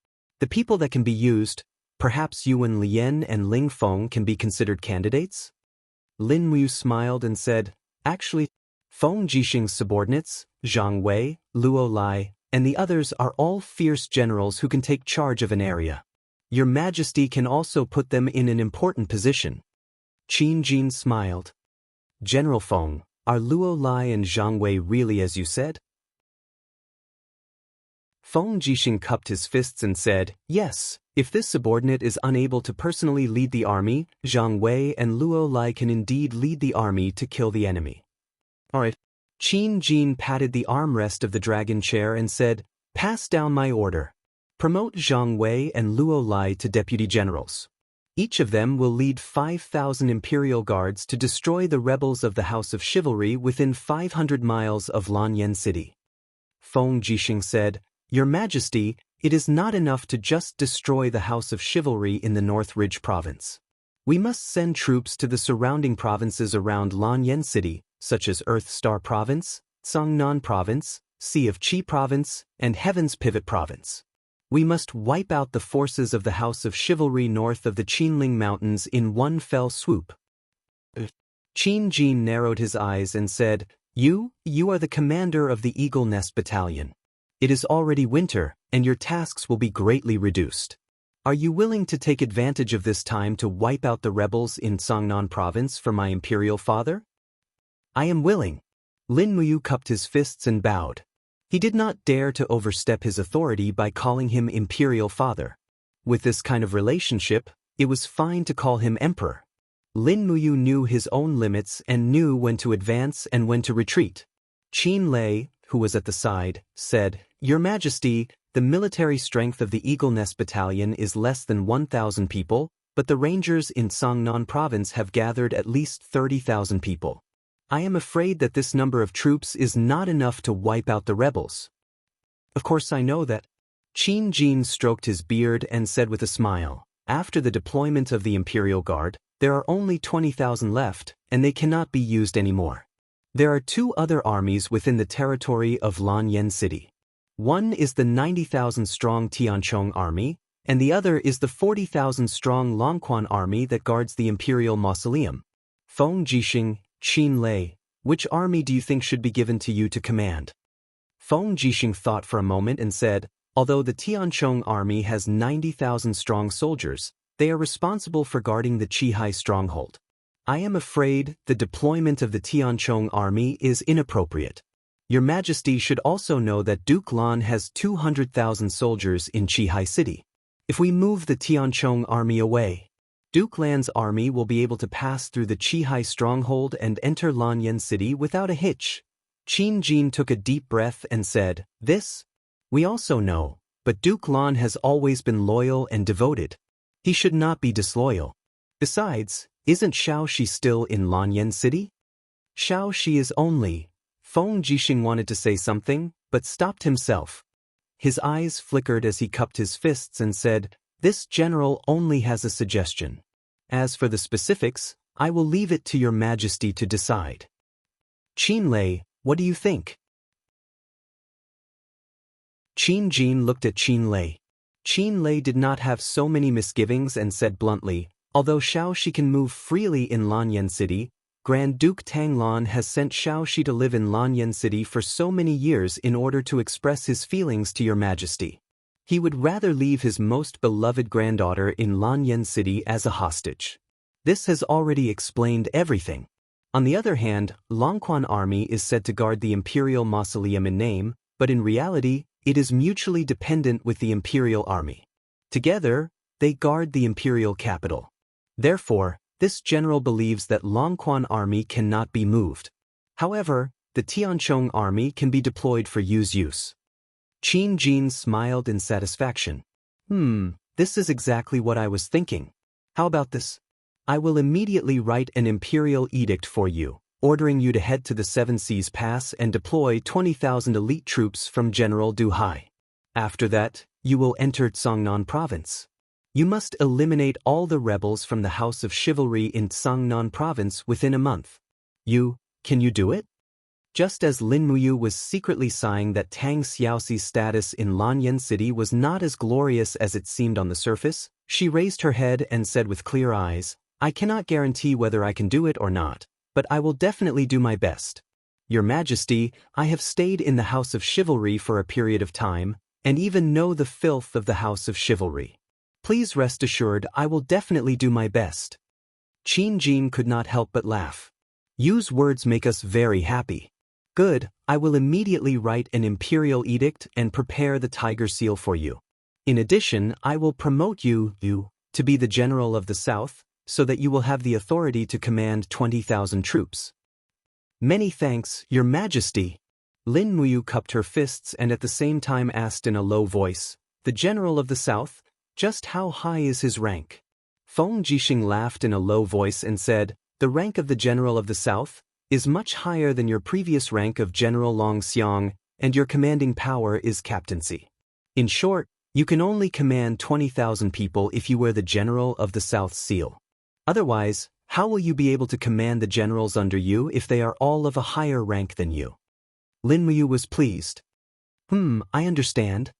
The people that can be used, perhaps Yuan Lian and Ling Feng can be considered candidates? Lin Muyu smiled and said, Actually, Feng Jixing's subordinates, Zhang Wei, Luo Lai, and the others are all fierce generals who can take charge of an area. Your Majesty can also put them in an important position. Qin Jin smiled. General Feng, are Luo Lai and Zhang Wei really as you said? Feng Jixing cupped his fists and said, Yes, if this subordinate is unable to personally lead the army, Zhang Wei and Luo Lai can indeed lead the army to kill the enemy. Alright. Qin Jin patted the armrest of the dragon chair and said, Pass down my order. Promote Zhang Wei and Luo Lai to deputy generals. Each of them will lead 5,000 imperial guards to destroy the rebels of the House of Chivalry within 500 miles of Lanyan City. Feng Jixing said, Your Majesty, It is not enough to just destroy the House of Chivalry in the North Ridge province. We must send troops to the surrounding provinces around Lanyan City, such as Earth Star Province, Songnan Province, Sea of Qi Province, and Heaven's Pivot Province. We must wipe out the forces of the House of Chivalry north of the Qinling Mountains in one fell swoop. Qin Jin narrowed his eyes and said, You are the commander of the Eagle Nest Battalion. It is already winter, and your tasks will be greatly reduced. Are you willing to take advantage of this time to wipe out the rebels in Songnan Province for my imperial father? I am willing. Lin Muyu cupped his fists and bowed. He did not dare to overstep his authority by calling him imperial father. With this kind of relationship, it was fine to call him emperor. Lin Muyu knew his own limits and knew when to advance and when to retreat. Qin Lei, who was at the side, said, Your Majesty, the military strength of the Eagle Nest Battalion is less than 1,000 people, but the rangers in Songnan Province have gathered at least 30,000 people. I am afraid that this number of troops is not enough to wipe out the rebels. Of course I know that. Qin Jin stroked his beard and said with a smile, After the deployment of the Imperial Guard, there are only 20,000 left, and they cannot be used anymore. There are two other armies within the territory of Lanyan City. One is the 90,000-strong Tianchong army, and the other is the 40,000-strong Longquan army that guards the Imperial Mausoleum. Feng Jixing, Qin Lei, which army do you think should be given to you to command? Feng Jixing thought for a moment and said, Although the Tianchong army has 90,000 strong soldiers, they are responsible for guarding the Qihai stronghold. I am afraid the deployment of the Tianchong army is inappropriate. Your Majesty should also know that Duke Lan has 200,000 soldiers in Qihai City. If we move the Tianchong army away, Duke Lan's army will be able to pass through the Qihai stronghold and enter Lanyan City without a hitch. Qin Jin took a deep breath and said, This? We also know, but Duke Lan has always been loyal and devoted. He should not be disloyal. Besides, isn't Shao Shi still in Lanyan City? Shao Shi is only. Feng Jixing wanted to say something, but stopped himself. His eyes flickered as he cupped his fists and said, This general only has a suggestion. As for the specifics, I will leave it to your Majesty to decide. Qin Lei, what do you think? Qin Jin looked at Qin Lei. Qin Lei did not have so many misgivings and said bluntly, Although Shao Shi can move freely in Lanyan City, Grand Duke Tanglan has sent Shao Shi to live in Lanyan City for so many years in order to express his feelings to your Majesty. He would rather leave his most beloved granddaughter in Lanyan City as a hostage. This has already explained everything. On the other hand, Longquan army is said to guard the Imperial Mausoleum in name, but in reality, it is mutually dependent with the Imperial army. Together, they guard the Imperial capital. Therefore, this general believes that Longquan army cannot be moved. However, the Tianchong army can be deployed for use. Qin Jin smiled in satisfaction. This is exactly what I was thinking. How about this? I will immediately write an imperial edict for you, ordering you to head to the Seven Seas Pass and deploy 20,000 elite troops from General Du Hai. After that, you will enter Songnan Province. You must eliminate all the rebels from the House of Chivalry in Songnan Province within a month. Can you do it? Just as Lin Muyu was secretly sighing that Tang Xiaoxi's status in Lanyan City was not as glorious as it seemed on the surface, she raised her head and said with clear eyes, I cannot guarantee whether I can do it or not, but I will definitely do my best. Your Majesty, I have stayed in the House of Chivalry for a period of time, and even know the filth of the House of Chivalry. Please rest assured I will definitely do my best. Qin Jin could not help but laugh. Yu's words make us very happy. Good, I will immediately write an imperial edict and prepare the tiger seal for you. In addition, I will promote you to be the general of the south, so that you will have the authority to command 20,000 troops. Many thanks, Your Majesty. Lin Muyu cupped her fists and at the same time asked in a low voice, The general of the south? Just how high is his rank? Feng Jixing laughed in a low voice and said, The rank of the general of the south is much higher than your previous rank of General Long Xiang, and your commanding power is captaincy. In short, You can only command 20,000 people if you were the general of the South Seal. Otherwise, how will you be able to command the generals under you if they are all of a higher rank than you? Lin Muyu was pleased. I understand.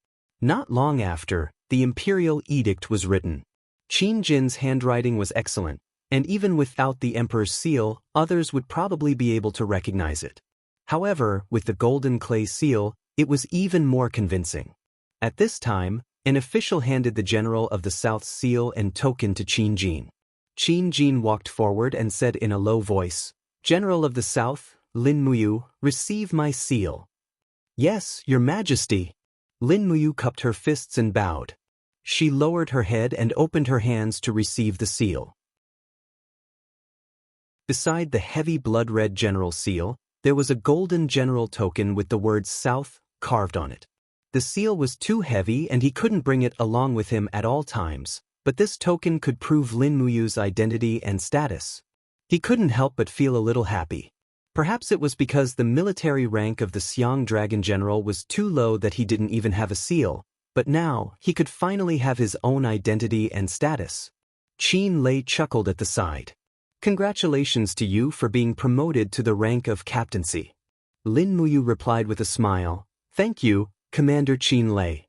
Not long after, the imperial edict was written. Qin Jin's handwriting was excellent, and even without the emperor's seal, others would probably be able to recognize it. However, with the golden clay seal, it was even more convincing. At this time, an official handed the general of the South seal and token to Qin Jin. Qin Jin walked forward and said in a low voice, "General of the South, Lin Muyu, receive my seal." "Yes, your majesty." Lin Muyu cupped her fists and bowed. She lowered her head and opened her hands to receive the seal. Beside the heavy blood-red general seal, there was a golden general token with the words South carved on it. The seal was too heavy and he couldn't bring it along with him at all times, but this token could prove Lin Muyu's identity and status. He couldn't help but feel a little happy. Perhaps it was because the military rank of the Xiang Dragon General was too low that he didn't even have a seal, but now he could finally have his own identity and status. Qin Lei chuckled at the side. "Congratulations to you for being promoted to the rank of captaincy." Lin Muyu replied with a smile, "Thank you, Commander Qin Lei."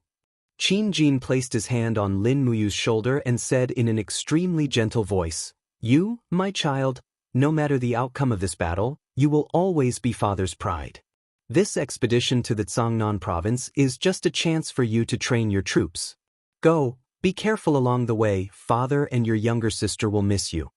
Qin Jin placed his hand on Lin Muyu's shoulder and said in an extremely gentle voice, "You, my child, no matter the outcome of this battle, you will always be father's pride. This expedition to the Jianghu province is just a chance for you to train your troops. Go, be careful along the way, father and your younger sister will miss you."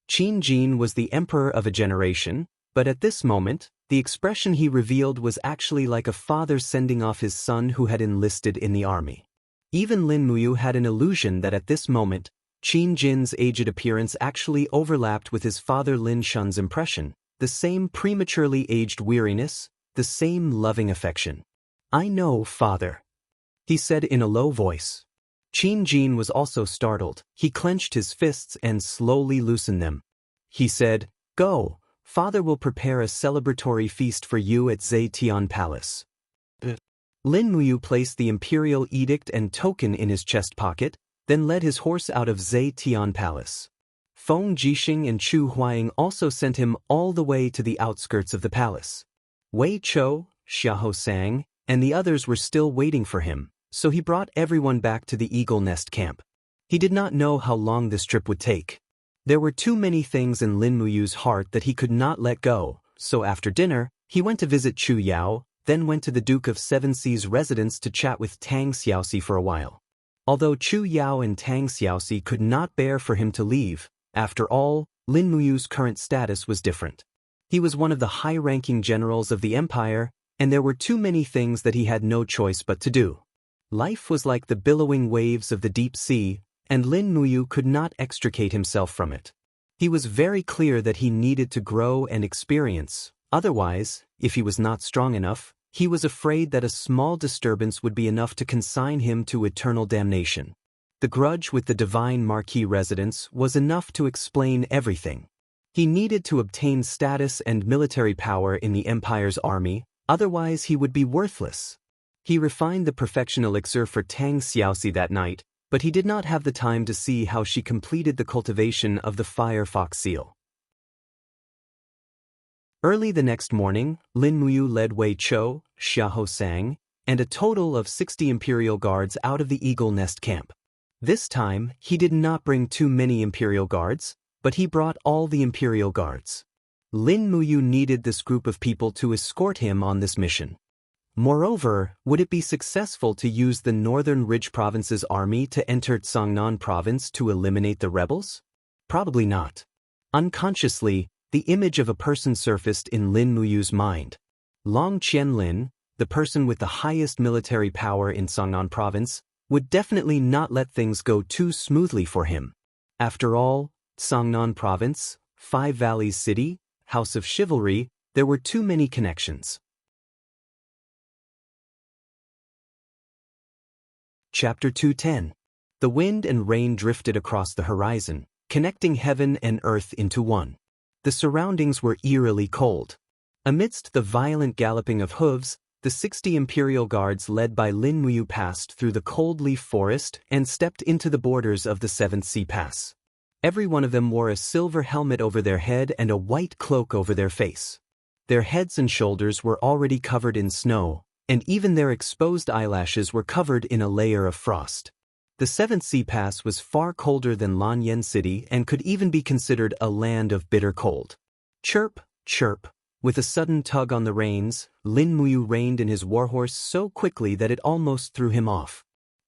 Qin Jin was the emperor of a generation, but at this moment, the expression he revealed was actually like a father sending off his son who had enlisted in the army. Even Lin Muyu had an illusion that at this moment, Qin Jin's aged appearance actually overlapped with his father Lin Shun's impression, the same prematurely aged weariness, the same loving affection. "I know, father," he said in a low voice. Qin Jin was also startled. He clenched his fists and slowly loosened them. He said, "Go, father will prepare a celebratory feast for you at Zetian Palace." Lin Muyu placed the imperial edict and token in his chest pocket, then led his horse out of Zetian Palace. Feng Jixing and Chu Huaying also sent him all the way to the outskirts of the palace. Wei Chou, Xiahou Sang, and the others were still waiting for him, so he brought everyone back to the Eagle Nest camp. He did not know how long this trip would take. There were too many things in Lin Muyu's heart that he could not let go, so after dinner, he went to visit Chu Yao, then went to the Duke of Seven Seas' residence to chat with Tang Xiaoxi for a while. Although Chu Yao and Tang Xiaoxi could not bear for him to leave, after all, Lin Muyu's current status was different. He was one of the high-ranking generals of the empire, and there were too many things that he had no choice but to do. Life was like the billowing waves of the deep sea, and Lin Muyu could not extricate himself from it. He was very clear that he needed to grow and experience, otherwise, if he was not strong enough, he was afraid that a small disturbance would be enough to consign him to eternal damnation. The grudge with the divine marquis residence was enough to explain everything. He needed to obtain status and military power in the empire's army, otherwise he would be worthless. He refined the perfection elixir for Tang Xiaoxi that night, but he did not have the time to see how she completed the cultivation of the fire fox seal. Early the next morning, Lin Muyu led Wei Chou, Xiahou Sang, and a total of 60 imperial guards out of the Eagle Nest camp. This time, he did not bring too many imperial guards, but he brought all the imperial guards. Lin Muyu needed this group of people to escort him on this mission. Moreover, would it be successful to use the Northern Ridge Province's army to enter Jiangnan Province to eliminate the rebels? Probably not. Unconsciously, the image of a person surfaced in Lin Muyu's mind. Long Qianlin, the person with the highest military power in Jiangnan Province, would definitely not let things go too smoothly for him. After all, Jiangnan Province, Five Valleys City, House of Chivalry, there were too many connections. Chapter 210. The wind and rain drifted across the horizon, connecting heaven and earth into one. The surroundings were eerily cold. Amidst the violent galloping of hooves, The 60 imperial guards led by Lin Muyu passed through the cold leaf forest and stepped into the borders of the 7th Sea Pass. Every one of them wore a silver helmet over their head and a white cloak over their face. Their heads and shoulders were already covered in snow, and even their exposed eyelashes were covered in a layer of frost. The 7th Sea Pass was far colder than Lanyan City and could even be considered a land of bitter cold. Chirp, chirp. With a sudden tug on the reins, Lin Muyu reined in his warhorse so quickly that it almost threw him off.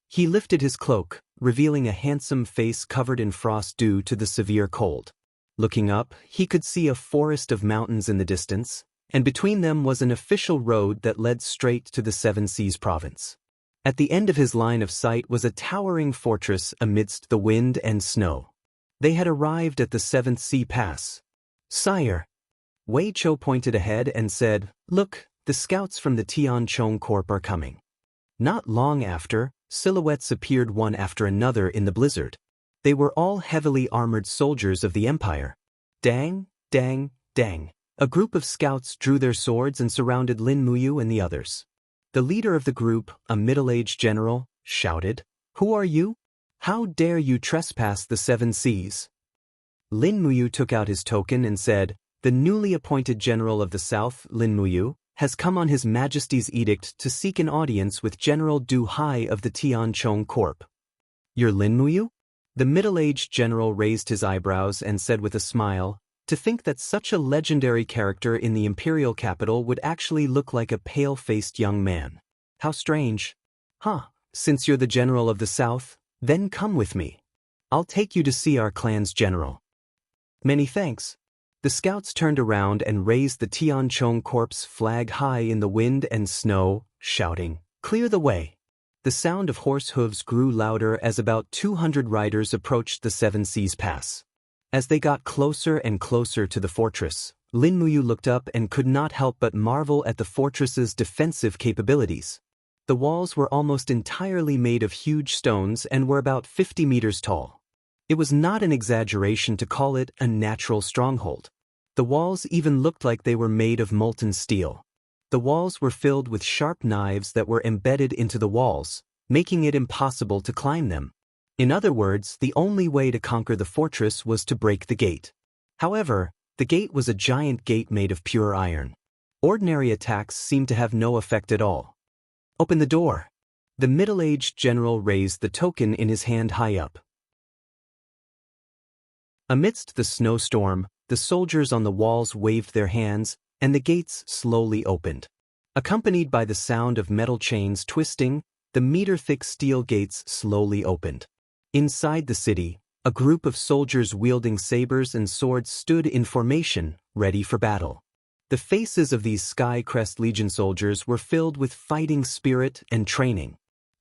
He lifted his cloak, revealing a handsome face covered in frost due to the severe cold. Looking up, he could see a forest of mountains in the distance, and between them was an official road that led straight to the Seven Seas province. At the end of his line of sight was a towering fortress amidst the wind and snow. They had arrived at the 7th Sea Pass. "Sire." Wei Chou pointed ahead and said, "Look, the scouts from the Tian Chong Corps are coming." Not long after, silhouettes appeared one after another in the blizzard. They were all heavily armored soldiers of the Empire. Dang, dang, dang. A group of scouts drew their swords and surrounded Lin Muyu and the others. The leader of the group, a middle-aged general, shouted, "Who are you? How dare you trespass the 7 seas?" Lin Muyu took out his token and said, "The newly appointed general of the south, Lin Muyu, has come on His Majesty's edict to seek an audience with General Du Hai of the Tian Chong Corps." "You're Lin Muyu?" The middle-aged general raised his eyebrows and said with a smile, "To think that such a legendary character in the imperial capital would actually look like a pale-faced young man. How strange." "Huh, since you're the general of the south, then come with me. I'll take you to see our clan's general." "Many thanks." The scouts turned around and raised the Tian Chong Corps flag high in the wind and snow, shouting, "Clear the way." The sound of horse hooves grew louder as about 200 riders approached the 7 Seas Pass. As they got closer and closer to the fortress, Lin Muyu looked up and could not help but marvel at the fortress's defensive capabilities. The walls were almost entirely made of huge stones and were about 50 meters tall. It was not an exaggeration to call it a natural stronghold. The walls even looked like they were made of molten steel. The walls were filled with sharp knives that were embedded into the walls, making it impossible to climb them. In other words, the only way to conquer the fortress was to break the gate. However, the gate was a giant gate made of pure iron. Ordinary attacks seemed to have no effect at all. "Open the door." The middle-aged general raised the token in his hand high up. Amidst the snowstorm, the soldiers on the walls waved their hands, and the gates slowly opened. Accompanied by the sound of metal chains twisting, the meter-thick steel gates slowly opened. Inside the city, a group of soldiers wielding sabers and swords stood in formation, ready for battle. The faces of these Sky Crest Legion soldiers were filled with fighting spirit and training.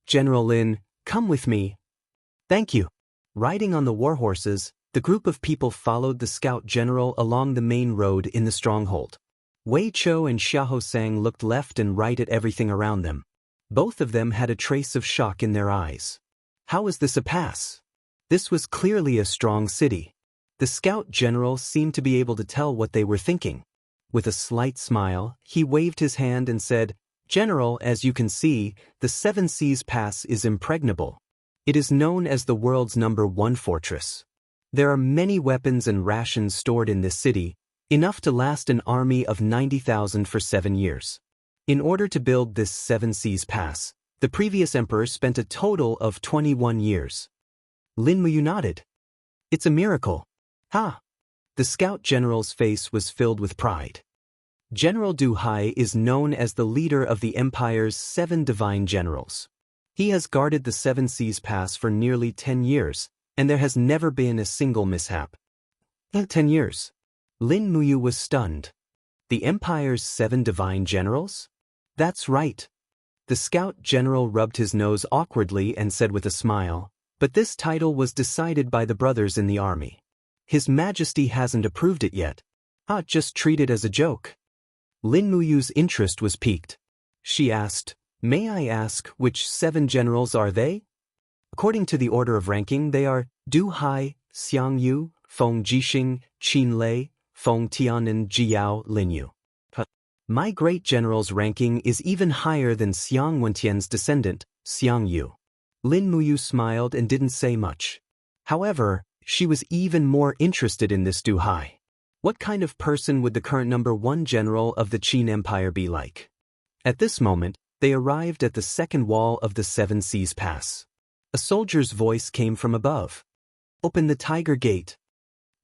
"General Lin, come with me." "Thank you." Riding on the warhorses, the group of people followed the scout general along the main road in the stronghold. Wei Chou and Xiahou Sang looked left and right at everything around them. Both of them had a trace of shock in their eyes. How was this a pass? This was clearly a strong city. The scout general seemed to be able to tell what they were thinking. With a slight smile, he waved his hand and said, "General, as you can see, the 7 Seas Pass is impregnable. It is known as the world's #1 fortress. There are many weapons and rations stored in this city, enough to last an army of 90,000 for 7 years. In order to build this 7 Seas Pass, the previous emperor spent a total of 21 years. Lin Muyu nodded. "It's a miracle." "Ha!" The scout general's face was filled with pride. General Du Hai is known as the leader of the Empire's 7 divine generals. He has guarded the 7 Seas Pass for nearly 10 years, and there has never been a single mishap. 10 years. Lin Muyu was stunned. The Empire's 7 divine generals? That's right. The scout general rubbed his nose awkwardly and said with a smile, "But this title was decided by the brothers in the army. His Majesty hasn't approved it yet. Just treat it as a joke." Lin Muyu's interest was piqued. She asked, "May I ask which 7 generals are they?" "According to the order of ranking, they are Du Hai, Xiang Yu, Feng Jixing, Qin Lei, Feng Tianen, Jiao Linyu." My great general's ranking is even higher than Xiang Wentian's descendant, Xiang Yu. Lin Muyu smiled and didn't say much. However, she was even more interested in this Du Hai. What kind of person would the current #1 general of the Qin Empire be like? At this moment, they arrived at the second wall of the Seven Seas Pass. A soldier's voice came from above. Open the Tiger Gate.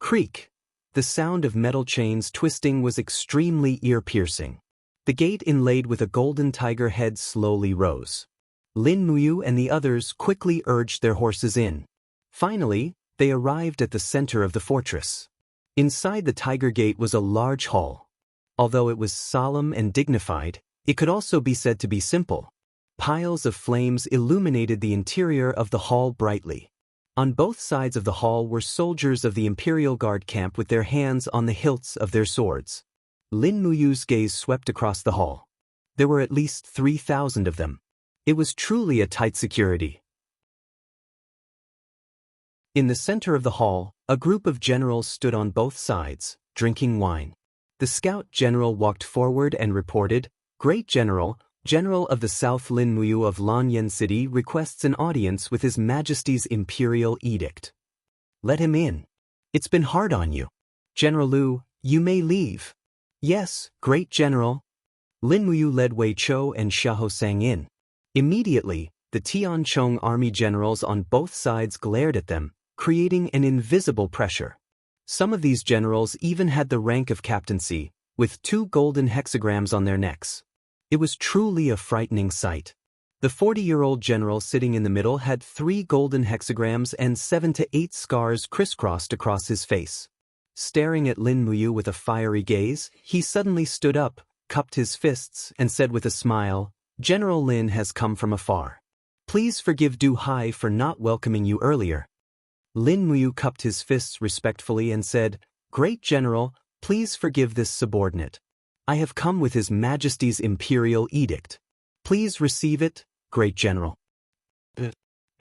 Creak. The sound of metal chains twisting was extremely ear-piercing. The gate inlaid with a golden tiger head slowly rose. Lin Muyu and the others quickly urged their horses in. Finally, they arrived at the center of the fortress. Inside the Tiger Gate was a large hall. Although it was solemn and dignified, it could also be said to be simple. Piles of flames illuminated the interior of the hall brightly. On both sides of the hall were soldiers of the Imperial Guard camp with their hands on the hilts of their swords. Lin Muyu's gaze swept across the hall. There were at least 3,000 of them. It was truly a tight security. In the center of the hall, a group of generals stood on both sides, drinking wine. The scout general walked forward and reported, "Great General, General of the South Lin Muyu of Lanyan City requests an audience with His Majesty's Imperial Edict." "Let him in. It's been hard on you. General Lu, you may leave." "Yes, Great General." Lin Muyu led Wei Chou and Xiahou Sang in. Immediately, the Tianchong army generals on both sides glared at them, creating an invisible pressure. Some of these generals even had the rank of captaincy, with 2 golden hexagrams on their necks. It was truly a frightening sight. The 40-year-old general sitting in the middle had 3 golden hexagrams and 7 to 8 scars crisscrossed across his face. Staring at Lin Muyu with a fiery gaze, he suddenly stood up, cupped his fists, and said with a smile, "General Lin has come from afar. Please forgive Du Hai for not welcoming you earlier." Lin Muyu cupped his fists respectfully and said, "Great General, please forgive this subordinate. I have come with His Majesty's Imperial Edict. Please receive it, Great General."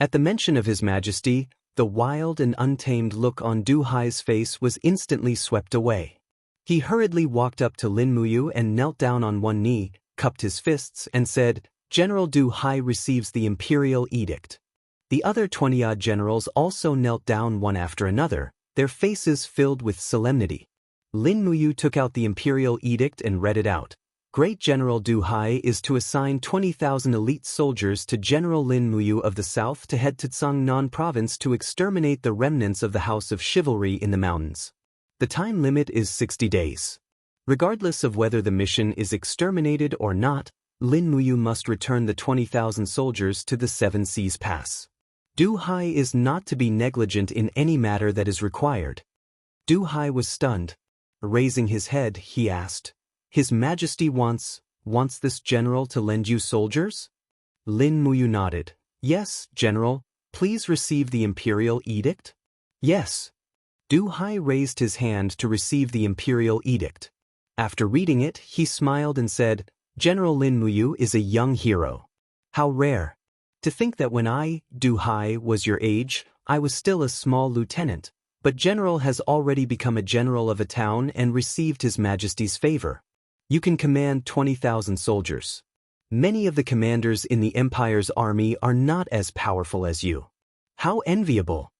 At the mention of His Majesty, the wild and untamed look on Du Hai's face was instantly swept away. He hurriedly walked up to Lin Muyu and knelt down on one knee, cupped his fists, and said, "General Du Hai receives the Imperial Edict." The other 20-odd generals also knelt down one after another, their faces filled with solemnity. Lin Muyu took out the Imperial Edict and read it out. "Great General Du Hai is to assign 20,000 elite soldiers to General Lin Muyu of the South to head to Tsangnan Province to exterminate the remnants of the House of Chivalry in the mountains. The time limit is 60 days. Regardless of whether the mission is exterminated or not, Lin Muyu must return the 20,000 soldiers to the Seven Seas Pass. Du Hai is not to be negligent in any matter that is required." Du Hai was stunned. Raising his head, he asked, "His Majesty wants this general to lend you soldiers?" Lin Muyu nodded. "Yes, General, please receive the Imperial Edict?" "Yes." Du Hai raised his hand to receive the Imperial Edict. After reading it, he smiled and said, "General Lin Muyu is a young hero. How rare. To think that when I, Du Hai, was your age, I was still a small lieutenant, but General has already become a general of a town and received His Majesty's favor. You can command 20,000 soldiers. Many of the commanders in the Empire's army are not as powerful as you. How enviable."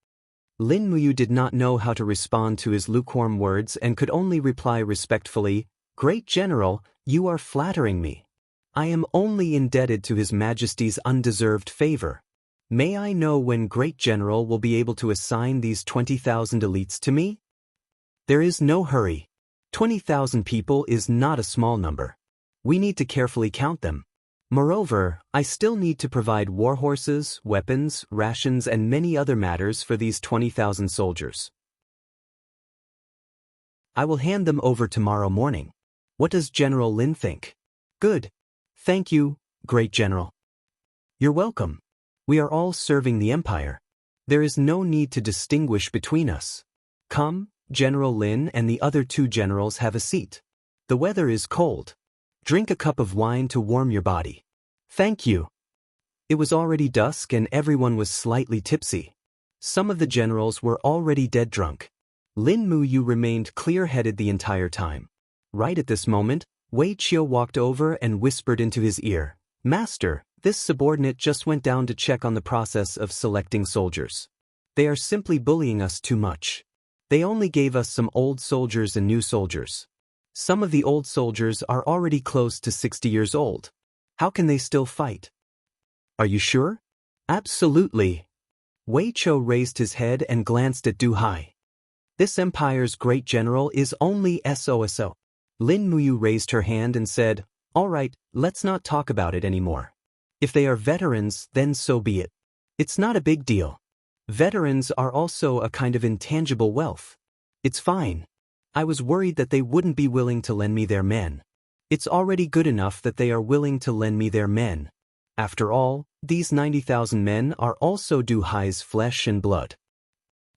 Lin Muyu did not know how to respond to his lukewarm words and could only reply respectfully, "Great General, you are flattering me. I am only indebted to His Majesty's undeserved favor. May I know when Great General will be able to assign these 20,000 elites to me?" "There is no hurry. 20,000 people is not a small number. We need to carefully count them. Moreover, I still need to provide war horses, weapons, rations, and many other matters for these 20,000 soldiers. I will hand them over tomorrow morning. What does General Lin think?" "Good. Thank you, Great General." "You're welcome. We are all serving the Empire. There is no need to distinguish between us. Come, General Lin and the other 2 generals have a seat. The weather is cold. Drink a cup of wine to warm your body." "Thank you." It was already dusk and everyone was slightly tipsy. Some of the generals were already dead drunk. Lin Muyu remained clear-headed the entire time. Right at this moment, Wuxia walked over and whispered into his ear, "Master, this subordinate just went down to check on the process of selecting soldiers. They are simply bullying us too much. They only gave us some old soldiers and new soldiers. Some of the old soldiers are already close to 60 years old. How can they still fight?" "Are you sure?" "Absolutely." Wuxia raised his head and glanced at Du Hai. "This empire's great general is only SOSO. Lin Muyu raised her hand and said, "All right, let's not talk about it anymore. If they are veterans, then so be it. It's not a big deal. Veterans are also a kind of intangible wealth. It's fine. I was worried that they wouldn't be willing to lend me their men. It's already good enough that they are willing to lend me their men. After all, these 90,000 men are also Du Hai's flesh and blood."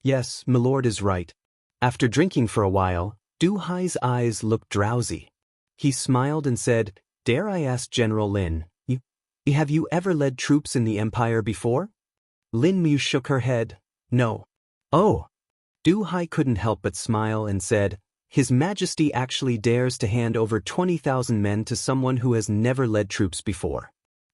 "Yes, milord is right." After drinking for a while, Du Hai's eyes looked drowsy. He smiled and said, "Dare I ask General Lin, have you ever led troops in the empire before?" Lin Mu shook her head. "No." "Oh." Du Hai couldn't help but smile and said, "His Majesty actually dares to hand over 20,000 men to someone who has never led troops before.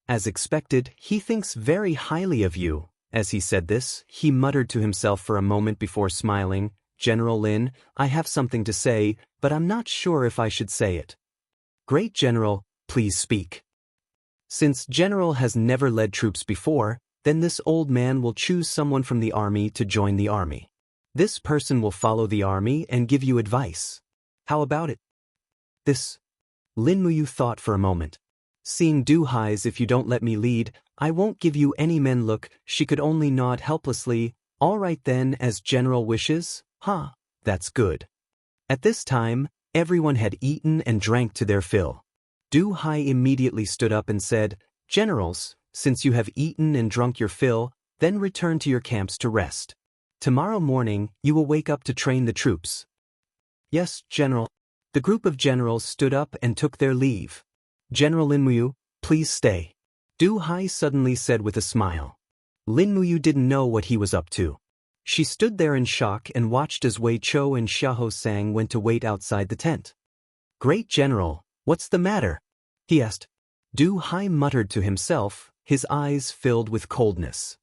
As expected, he thinks very highly of you." As he said this, he muttered to himself for a moment before smiling, "General Lin, I have something to say, but I'm not sure if I should say it." "Great General, please speak." Since General has never led troops before, then this old man will choose someone from the army to join the army. This person will follow the army and give you advice. How about it? This. Lin Muyu thought for a moment. Seeing Du Hai's "if you don't let me lead, I won't give you any men" look, she could only nod helplessly. "All right then, as General wishes." "Huh, that's good." At this time, everyone had eaten and drank to their fill. Du Hai immediately stood up and said, "Generals, since you have eaten and drunk your fill, then return to your camps to rest. Tomorrow morning, you will wake up to train the troops." "Yes, General." The group of generals stood up and took their leave. "General Lin Muyu, please stay," Du Hai suddenly said with a smile. Lin Muyu didn't know what he was up to. She stood there in shock and watched as Wei Chou and Xiahou Sang went to wait outside the tent. "Great General, what's the matter?" he asked. Du Hai muttered to himself, his eyes filled with coldness.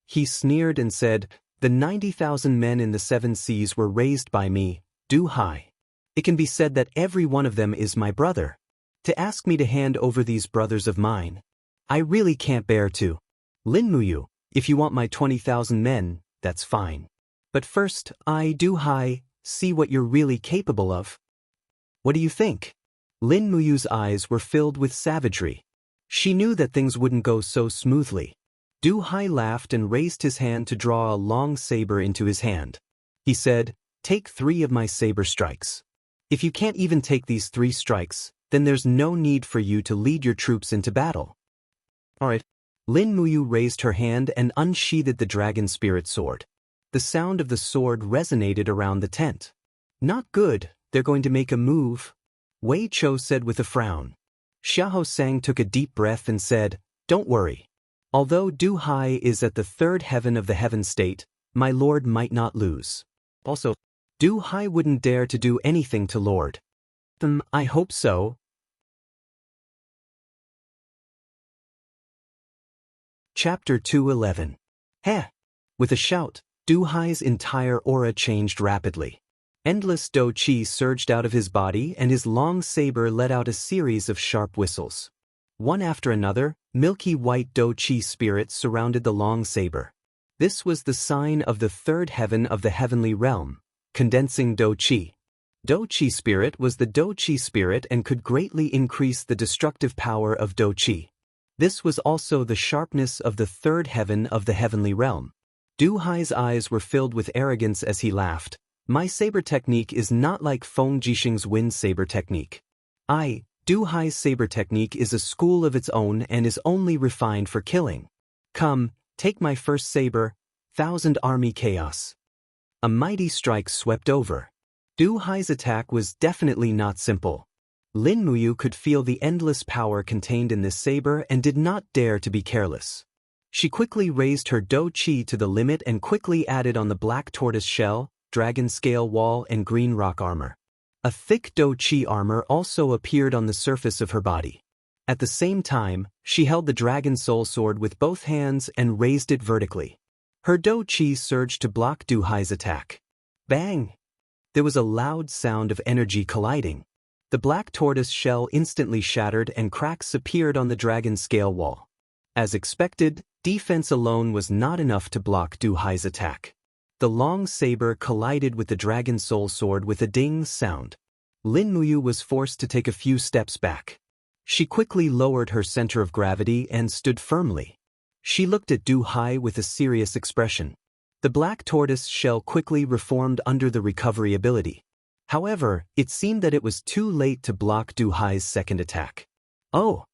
He sneered and said, "The 90,000 men in the 7 seas were raised by me, Du Hai. It can be said that every one of them is my brother. To ask me to hand over these brothers of mine, I really can't bear to. Lin Muyu, if you want my 20,000 men, that's fine. But first, I, Du Hai, see what you're really capable of." "What do you think?" Lin Muyu's eyes were filled with savagery. She knew that things wouldn't go so smoothly. Du Hai laughed and raised his hand to draw a long saber into his hand. He said, "Take 3 of my saber strikes. If you can't even take these 3 strikes, then there's no need for you to lead your troops into battle." "All right." Lin Muyu raised her hand and unsheathed the dragon spirit sword. The sound of the sword resonated around the tent. "Not good, they're going to make a move," Wei Chou said with a frown. Xiahou Sang took a deep breath and said, "Don't worry. Although Du Hai is at the 3rd heaven of the heaven state, my lord might not lose. Also, Du Hai wouldn't dare to do anything to Lord. I hope so." Chapter 211. Heh! With a shout, Du Hai's entire aura changed rapidly. Endless dou qi surged out of his body and his long saber let out a series of sharp whistles. One after another, milky white dou qi spirits surrounded the long saber. This was the sign of the 3rd heaven of the heavenly realm, condensing dou qi. Dou qi spirit was the dou qi spirit and could greatly increase the destructive power of dou qi. This was also the sharpness of the 3rd heaven of the heavenly realm. Du Hai's eyes were filled with arrogance as he laughed. "My saber technique is not like Feng Jixing's wind saber technique. Du Hai's saber technique is a school of its own and is only refined for killing. Come, take my first saber, 1,000 army chaos." A mighty strike swept over. Du Hai's attack was definitely not simple. Lin Muyu could feel the endless power contained in this saber and did not dare to be careless. She quickly raised her dou qi to the limit and quickly added on the black tortoise shell, dragon scale wall and green rock armor. A thick Do Chi armor also appeared on the surface of her body. At the same time, she held the Dragon Soul Sword with both hands and raised it vertically. Her Do Chi surged to block Du Hai's attack. Bang! There was a loud sound of energy colliding. The black tortoise shell instantly shattered and cracks appeared on the dragon scale wall. As expected, defense alone was not enough to block Du Hai's attack. The long saber collided with the Dragon Soul Sword with a ding sound. Lin Muyu was forced to take a few steps back. She quickly lowered her center of gravity and stood firmly. She looked at Du Hai with a serious expression. The black tortoise shell quickly reformed under the recovery ability. However, it seemed that it was too late to block Du Hai's second attack. Oh!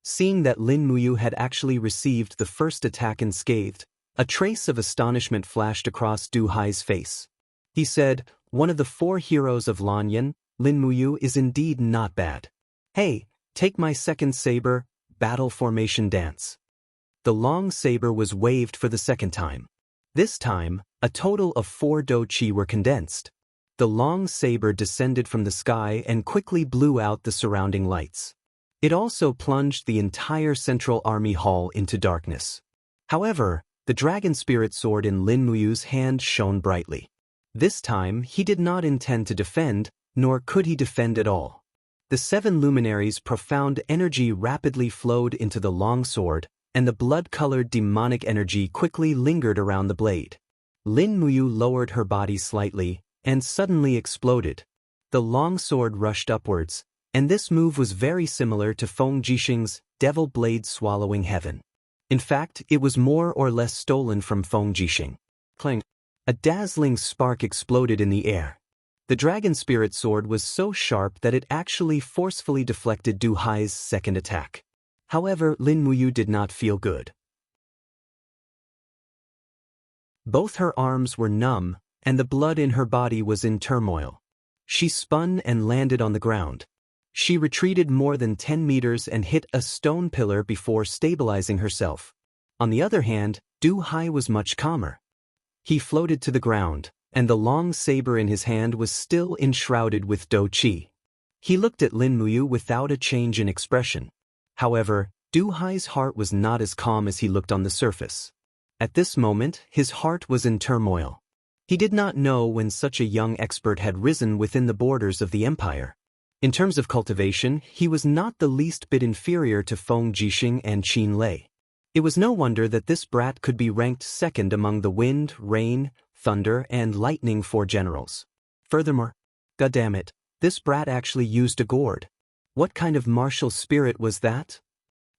Seeing that Lin Muyu had actually received the first attack unscathed, a trace of astonishment flashed across Du Hai's face. He said, "One of the 4 heroes of Lanyan, Lin Muyu, is indeed not bad. Hey, take my second saber, battle formation dance." The long saber was waved for the second time. This time, a total of 4 Do Chi were condensed. The long saber descended from the sky and quickly blew out the surrounding lights. It also plunged the entire central army hall into darkness. However, the dragon spirit sword in Lin Muyu's hand shone brightly. This time, he did not intend to defend, nor could he defend at all. The 7 luminaries' profound energy rapidly flowed into the long sword, and the blood-colored demonic energy quickly lingered around the blade. Lin Muyu lowered her body slightly, and suddenly exploded. The long sword rushed upwards, and this move was very similar to Feng Jixing's Devil Blade Swallowing Heaven. In fact, it was more or less stolen from Feng Jixing. Clang! A dazzling spark exploded in the air. The dragon spirit sword was so sharp that it actually forcefully deflected Du Hai's second attack. However, Lin Muyu did not feel good. Both her arms were numb, and the blood in her body was in turmoil. She spun and landed on the ground. She retreated more than 10 meters and hit a stone pillar before stabilizing herself. On the other hand, Du Hai was much calmer. He floated to the ground, and the long saber in his hand was still enshrouded with Do Chi. He looked at Lin Muyu without a change in expression. However, Du Hai's heart was not as calm as he looked on the surface. At this moment, his heart was in turmoil. He did not know when such a young expert had risen within the borders of the empire. In terms of cultivation, he was not the least bit inferior to Feng Jixing and Qin Lei. It was no wonder that this brat could be ranked second among the wind, rain, thunder, and lightning 4 generals. Furthermore, goddammit, this brat actually used a gourd. What kind of martial spirit was that?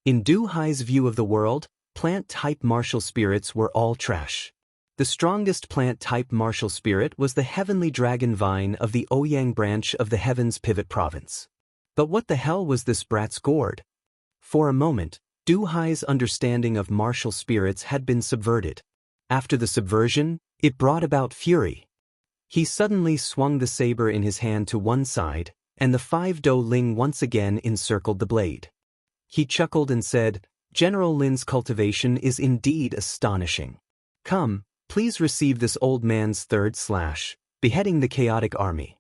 In Du Hai's view of the world, plant-type martial spirits were all trash. The strongest plant-type martial spirit was the heavenly dragon vine of the Ouyang branch of the Heavens Pivot Province. But what the hell was this brat's gourd? For a moment, Du Hai's understanding of martial spirits had been subverted. After the subversion, it brought about fury. He suddenly swung the saber in his hand to one side, and the 5 Do Ling once again encircled the blade. He chuckled and said, "General Lin's cultivation is indeed astonishing. Come, please receive this old man's third slash, beheading the chaotic army."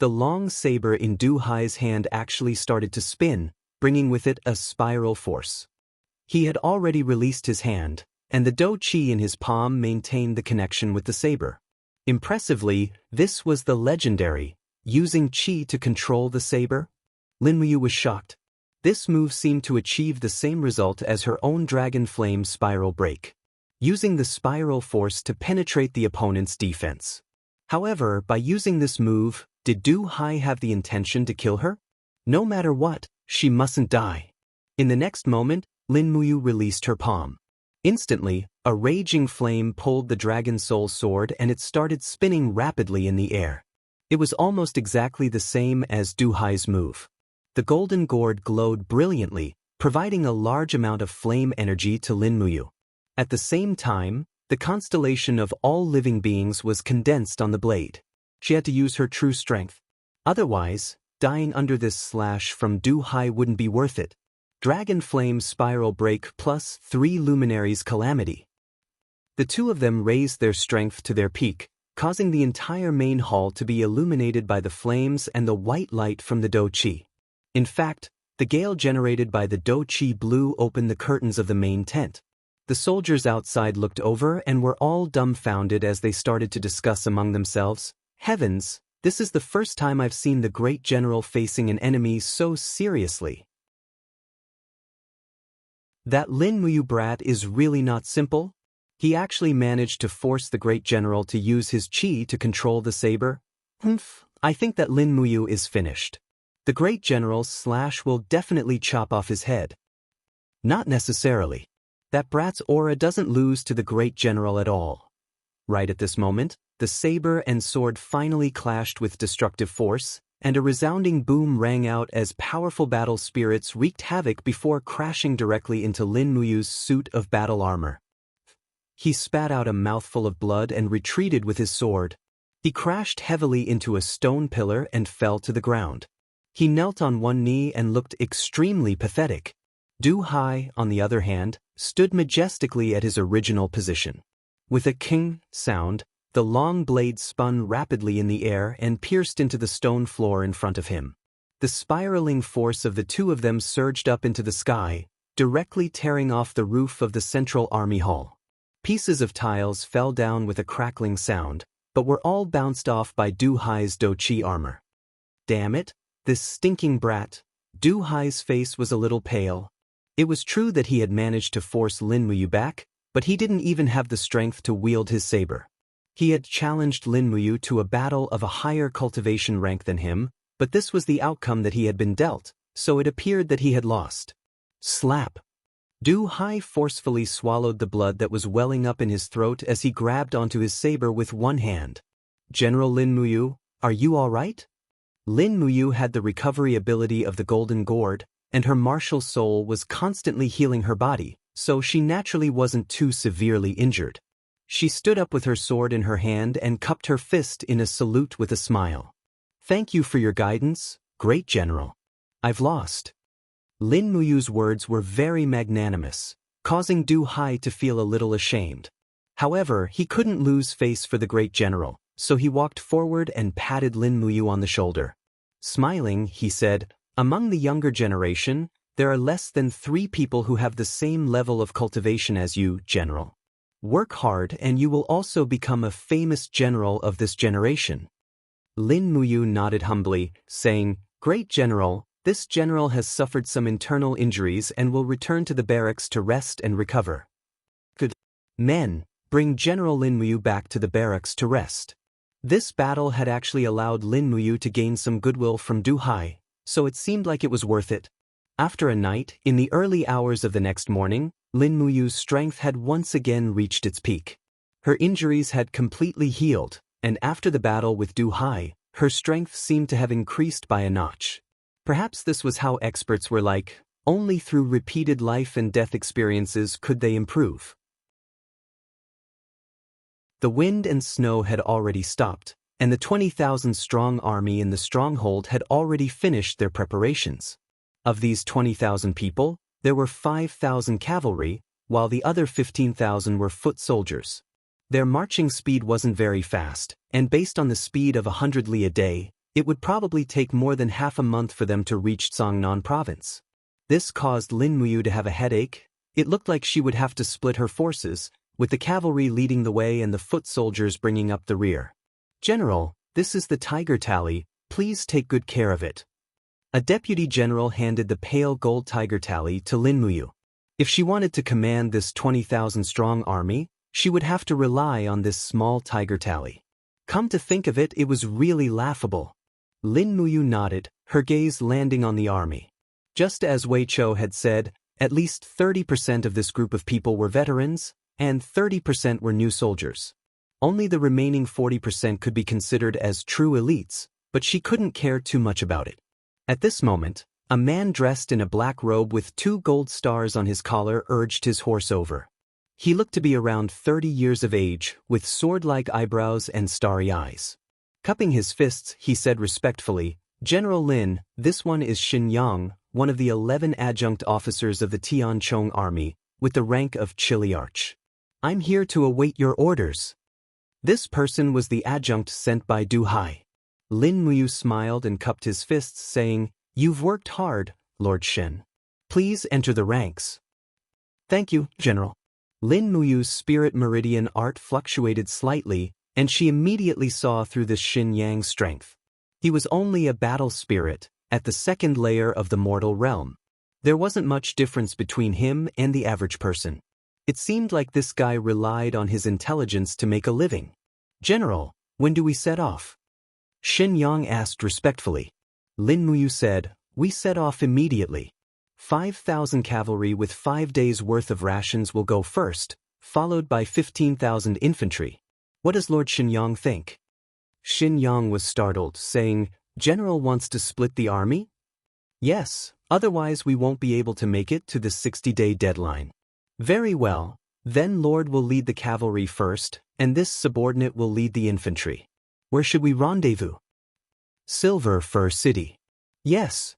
The long saber in Du Hai's hand actually started to spin, bringing with it a spiral force. He had already released his hand, and the Do Chi in his palm maintained the connection with the saber. Impressively, this was the legendary, using Chi to control the saber. Lin Muyu was shocked. This move seemed to achieve the same result as her own dragon flame spiral break, using the spiral force to penetrate the opponent's defense. However, by using this move, did Du Hai have the intention to kill her? No matter what, she mustn't die. In the next moment, Lin Muyu released her palm. Instantly, a raging flame pulled the dragon soul sword and it started spinning rapidly in the air. It was almost exactly the same as Du Hai's move. The golden gourd glowed brilliantly, providing a large amount of flame energy to Lin Muyu. At the same time, the constellation of all living beings was condensed on the blade. She had to use her true strength. Otherwise, dying under this slash from Du Hai wouldn't be worth it. Dragon Flame Spiral Break plus 3 Luminaries Calamity. The two of them raised their strength to their peak, causing the entire main hall to be illuminated by the flames and the white light from the Do Qi. In fact, the gale generated by the Do Qi blew open the curtains of the main tent. The soldiers outside looked over and were all dumbfounded as they started to discuss among themselves, "Heavens, this is the first time I've seen the great general facing an enemy so seriously. That Lin Muyu brat is really not simple. He actually managed to force the great general to use his qi to control the saber. I think that Lin Muyu is finished. The great general / will definitely chop off his head." Not necessarily. That brat's aura doesn't lose to the great general at all. Right at this moment, the saber and sword finally clashed with destructive force, and a resounding boom rang out as powerful battle spirits wreaked havoc before crashing directly into Lin Muyu's suit of battle armor. He spat out a mouthful of blood and retreated with his sword. He crashed heavily into a stone pillar and fell to the ground. He knelt on one knee and looked extremely pathetic. Du Hai, on the other hand, stood majestically at his original position. With a king sound, the long blade spun rapidly in the air and pierced into the stone floor in front of him. The spiraling force of the two of them surged up into the sky, directly tearing off the roof of the central army hall. Pieces of tiles fell down with a crackling sound, but were all bounced off by Du Hai's Do Qi armor. Damn it, this stinking brat. Du Hai's face was a little pale. It was true that he had managed to force Lin Muyu back, but he didn't even have the strength to wield his saber. He had challenged Lin Muyu to a battle of a higher cultivation rank than him, but this was the outcome that he had been dealt, so it appeared that he had lost. Slap! Du Hai forcefully swallowed the blood that was welling up in his throat as he grabbed onto his saber with one hand. "General Lin Muyu, are you all right?" Lin Muyu had the recovery ability of the Golden Gourd, and her martial soul was constantly healing her body, so she naturally wasn't too severely injured. She stood up with her sword in her hand and cupped her fist in a salute with a smile. "Thank you for your guidance, great general. I've lost." Lin Muyu's words were very magnanimous, causing Du Hai to feel a little ashamed. However, he couldn't lose face for the great general, so he walked forward and patted Lin Muyu on the shoulder. Smiling, he said, "Among the younger generation, there are less than 3 people who have the same level of cultivation as you, General. Work hard and you will also become a famous general of this generation." Lin Muyu nodded humbly, saying, "Great General, this general has suffered some internal injuries and will return to the barracks to rest and recover." "Good. Men, bring General Lin Muyu back to the barracks to rest." This battle had actually allowed Lin Muyu to gain some goodwill from Du Hai, so it seemed like it was worth it. After a night, in the early hours of the next morning, Lin Muyu's strength had once again reached its peak. Her injuries had completely healed, and after the battle with Du Hai, her strength seemed to have increased by a notch. Perhaps this was how experts were like, only through repeated life and death experiences could they improve. The wind and snow had already stopped, and the 20,000-strong army in the stronghold had already finished their preparations. Of these 20,000 people, there were 5,000 cavalry, while the other 15,000 were foot soldiers. Their marching speed wasn't very fast, and based on the speed of 100 li a day, it would probably take more than half a month for them to reach Zhongnan province. This caused Lin Muyu to have a headache. It looked like she would have to split her forces, with the cavalry leading the way and the foot soldiers bringing up the rear. "General, this is the tiger tally, please take good care of it." A deputy general handed the pale gold tiger tally to Lin Muyu. If she wanted to command this 20,000-strong army, she would have to rely on this small tiger tally. Come to think of it, it was really laughable. Lin Muyu nodded, her gaze landing on the army. Just as Wei Chou had said, at least 30% of this group of people were veterans, and 30% were new soldiers. Only the remaining 40% could be considered as true elites, but she couldn't care too much about it. At this moment, a man dressed in a black robe with 2 gold stars on his collar urged his horse over. He looked to be around 30 years of age, with sword-like eyebrows and starry eyes. Cupping his fists, he said respectfully, "General Lin, this one is Xin Yang, one of the 11 adjunct officers of the Tianchong army, with the rank of Chiliarch. I'm here to await your orders." This person was the adjunct sent by Du Hai. Lin Muyu smiled and cupped his fists, saying, "You've worked hard, Lord Shen. Please enter the ranks." "Thank you, General." Lin Muyu's spirit meridian art fluctuated slightly, and she immediately saw through this Xin Yang's strength. He was only a battle spirit, at the second layer of the mortal realm. There wasn't much difference between him and the average person. It seemed like this guy relied on his intelligence to make a living. "General, when do we set off?" Xin Yang asked respectfully. Lin Muyu said, "We set off immediately. 5,000 cavalry with 5 days' worth of rations will go first, followed by 15,000 infantry. What does Lord Xin Yang think?" Xin Yang was startled, saying, "General wants to split the army?" "Yes, otherwise we won't be able to make it to the 60-day deadline." "Very well, then Lord will lead the cavalry first, and this subordinate will lead the infantry. Where should we rendezvous?" "Silver Fir City." "Yes."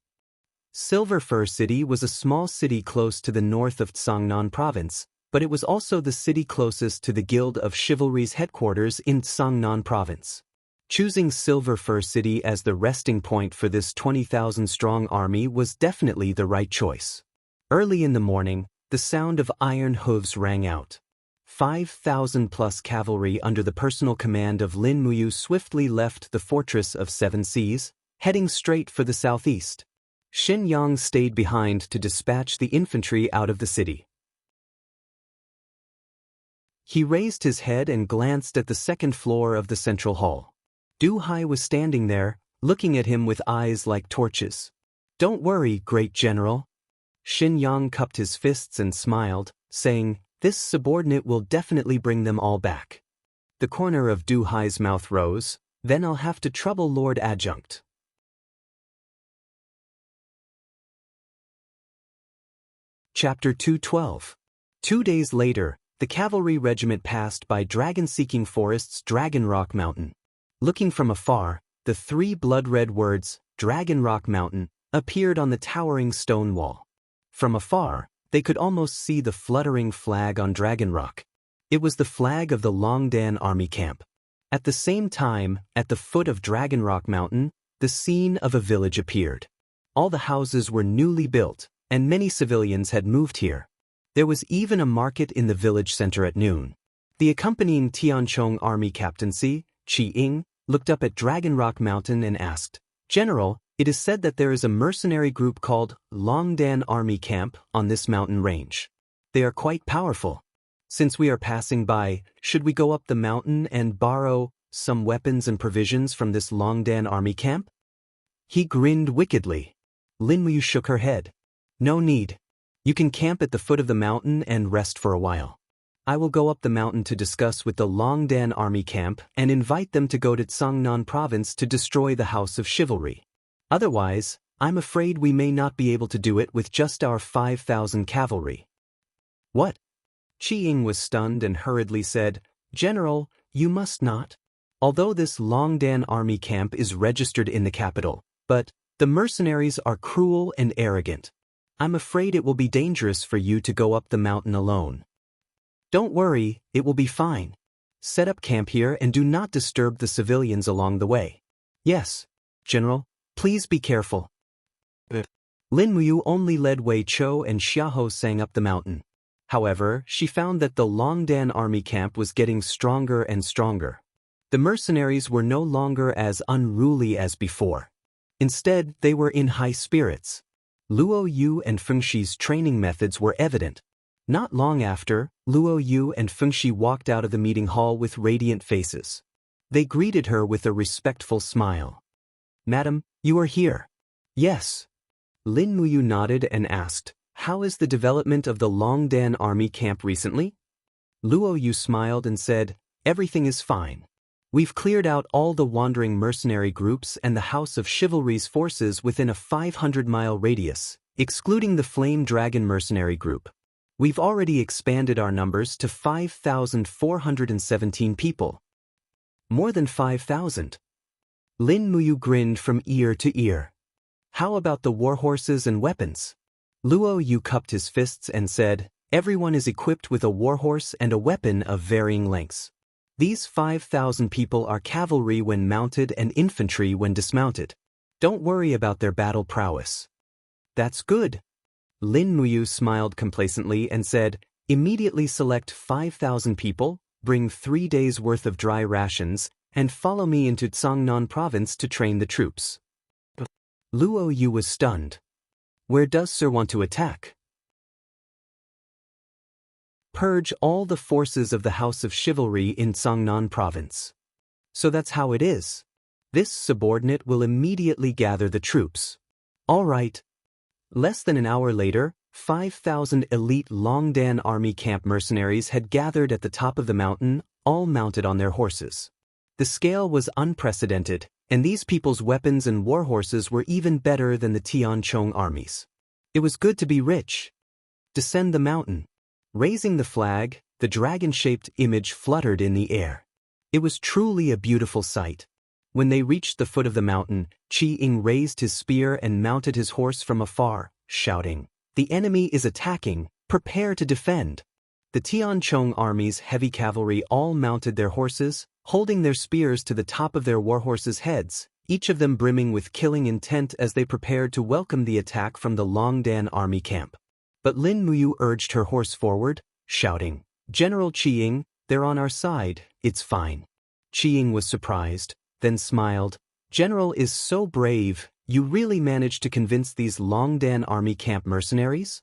Silver Fir City was a small city close to the north of Tsangnan Province, but it was also the city closest to the Guild of Chivalry's headquarters in Tsangnan Province. Choosing Silver Fir City as the resting point for this 20,000-strong army was definitely the right choice. Early in the morning, the sound of iron hooves rang out. 5,000-plus cavalry under the personal command of Lin Muyu swiftly left the Fortress of Seven Seas, heading straight for the southeast. Xin Yang stayed behind to dispatch the infantry out of the city. He raised his head and glanced at the second floor of the central hall. Du Hai was standing there, looking at him with eyes like torches. "Don't worry, great general." Xin Yang cupped his fists and smiled, saying, "This subordinate will definitely bring them all back." The corner of Du Hai's mouth rose. "Then I'll have to trouble Lord Adjunct." Chapter 212. 2 days later, the cavalry regiment passed by dragon-seeking forest's Dragon Rock Mountain. Looking from afar, the 3 blood-red words, Dragon Rock Mountain, appeared on the towering stone wall. From afar, they could almost see the fluttering flag on Dragon Rock. It was the flag of the Longdan army camp. At the same time, at the foot of Dragon Rock Mountain, the scene of a village appeared. All the houses were newly built, and many civilians had moved here. There was even a market in the village center at noon. The accompanying Tianchong army captaincy, Qi Ying, looked up at Dragon Rock Mountain and asked, "General, it is said that there is a mercenary group called Longdan Army Camp on this mountain range. They are quite powerful. Since we are passing by, should we go up the mountain and borrow some weapons and provisions from this Longdan Army Camp?" He grinned wickedly. Lin Muyu shook her head. "No need. You can camp at the foot of the mountain and rest for a while. I will go up the mountain to discuss with the Longdan Army Camp and invite them to go to Tsangnan Province to destroy the House of Chivalry. Otherwise, I'm afraid we may not be able to do it with just our 5,000 cavalry." "What?" Qi Ying was stunned and hurriedly said, "General, you must not. Although this Longdan Army Camp is registered in the capital, but the mercenaries are cruel and arrogant. I'm afraid it will be dangerous for you to go up the mountain alone." "Don't worry, it will be fine. Set up camp here and do not disturb the civilians along the way." "Yes, General, please be careful." Lin Muyu only led Wei Chou and Xiaohou sang up the mountain. However, she found that the Longdan army camp was getting stronger and stronger. The mercenaries were no longer as unruly as before. Instead, they were in high spirits. Luo Yu and Fengxi's training methods were evident. Not long after, Luo Yu and Fengxi walked out of the meeting hall with radiant faces. They greeted her with a respectful smile. "Madam, you are here." "Yes." Lin Muyu nodded and asked, "How is the development of the Longdan army camp recently?" Luo Yu smiled and said, "Everything is fine. We've cleared out all the wandering mercenary groups and the House of Chivalry's forces within a 500-mile radius, excluding the Flame Dragon mercenary group. We've already expanded our numbers to 5,417 people." "More than 5,000. Lin Muyu grinned from ear to ear. "How about the warhorses and weapons?" Luo Yu cupped his fists and said, "Everyone is equipped with a warhorse and a weapon of varying lengths. These 5,000 people are cavalry when mounted and infantry when dismounted. Don't worry about their battle prowess. That's good. Lin Muyu smiled complacently and said, immediately select 5,000 people, bring 3 days' worth of dry rations, and follow me into Tsangnan province to train the troops. Luo Yu was stunned. Where does Sir want to attack? Purge all the forces of the House of Chivalry in Tsangnan province. So that's how it is. This subordinate will immediately gather the troops. All right. Less than an hour later, 5,000 elite Longdan army camp mercenaries had gathered at the top of the mountain, all mounted on their horses. The scale was unprecedented, and these people's weapons and war horses were even better than the Tianchong armies. It was good to be rich. Descend the mountain. Raising the flag, the dragon-shaped image fluttered in the air. It was truly a beautiful sight. When they reached the foot of the mountain, Qi Ying raised his spear and mounted his horse from afar, shouting, "The enemy is attacking, prepare to defend." The Tianchong army's heavy cavalry all mounted their horses, holding their spears to the top of their warhorses' heads, each of them brimming with killing intent as they prepared to welcome the attack from the Longdan army camp. But Lin Muyu urged her horse forward, shouting, "General Qi Ying, they're on our side, it's fine." Qi Ying was surprised, then smiled. "General is so brave, you really managed to convince these Longdan army camp mercenaries?"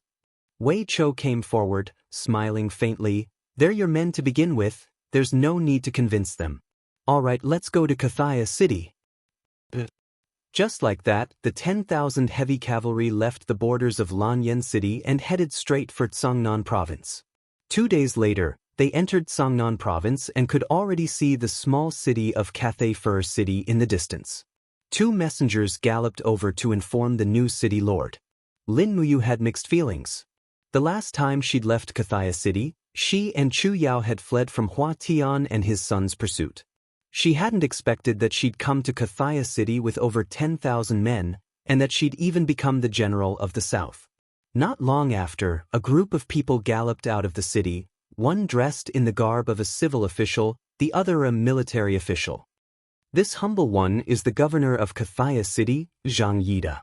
Wei Chou came forward, smiling faintly. "They're your men to begin with, there's no need to convince them. All right, let's go to Kathaya City." Just like that, the 10,000 heavy cavalry left the borders of Lanyan City and headed straight for Tsangnan province. 2 days later, they entered Tsangnan province and could already see the small city of Cathay Fur City in the distance. 2 messengers galloped over to inform the new city lord. Lin Muyu had mixed feelings. The last time she'd left Kathaya City, she and Chu Yao had fled from Hua Tian and his son's pursuit. She hadn't expected that she'd come to Kathaya City with over 10,000 men, and that she'd even become the general of the south. Not long after, a group of people galloped out of the city, one dressed in the garb of a civil official, the other a military official. This humble one is the governor of Kathaya City, Zhang Yida.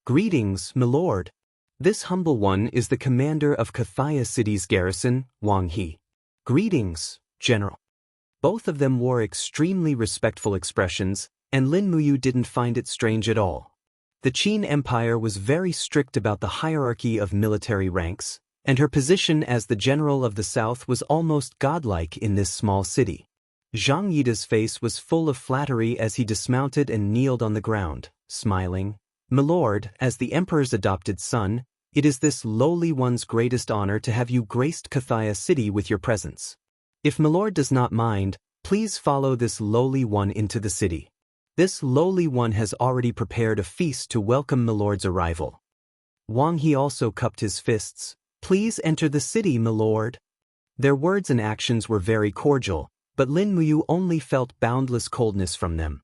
"Greetings, my lord." This humble one is the commander of Kathaya City's garrison, Wang He. "Greetings, general." Both of them wore extremely respectful expressions, and Lin Muyu didn't find it strange at all. The Qin Empire was very strict about the hierarchy of military ranks, and her position as the general of the south was almost godlike in this small city. Zhang Yida's face was full of flattery as he dismounted and kneeled on the ground, smiling. "My lord, as the emperor's adopted son, it is this lowly one's greatest honor to have you graced Kathaya City with your presence. If my lord does not mind, please follow this lowly one into the city. This lowly one has already prepared a feast to welcome my lord's arrival." Wang He also cupped his fists. "Please enter the city, my lord." Their words and actions were very cordial, but Lin Muyu only felt boundless coldness from them.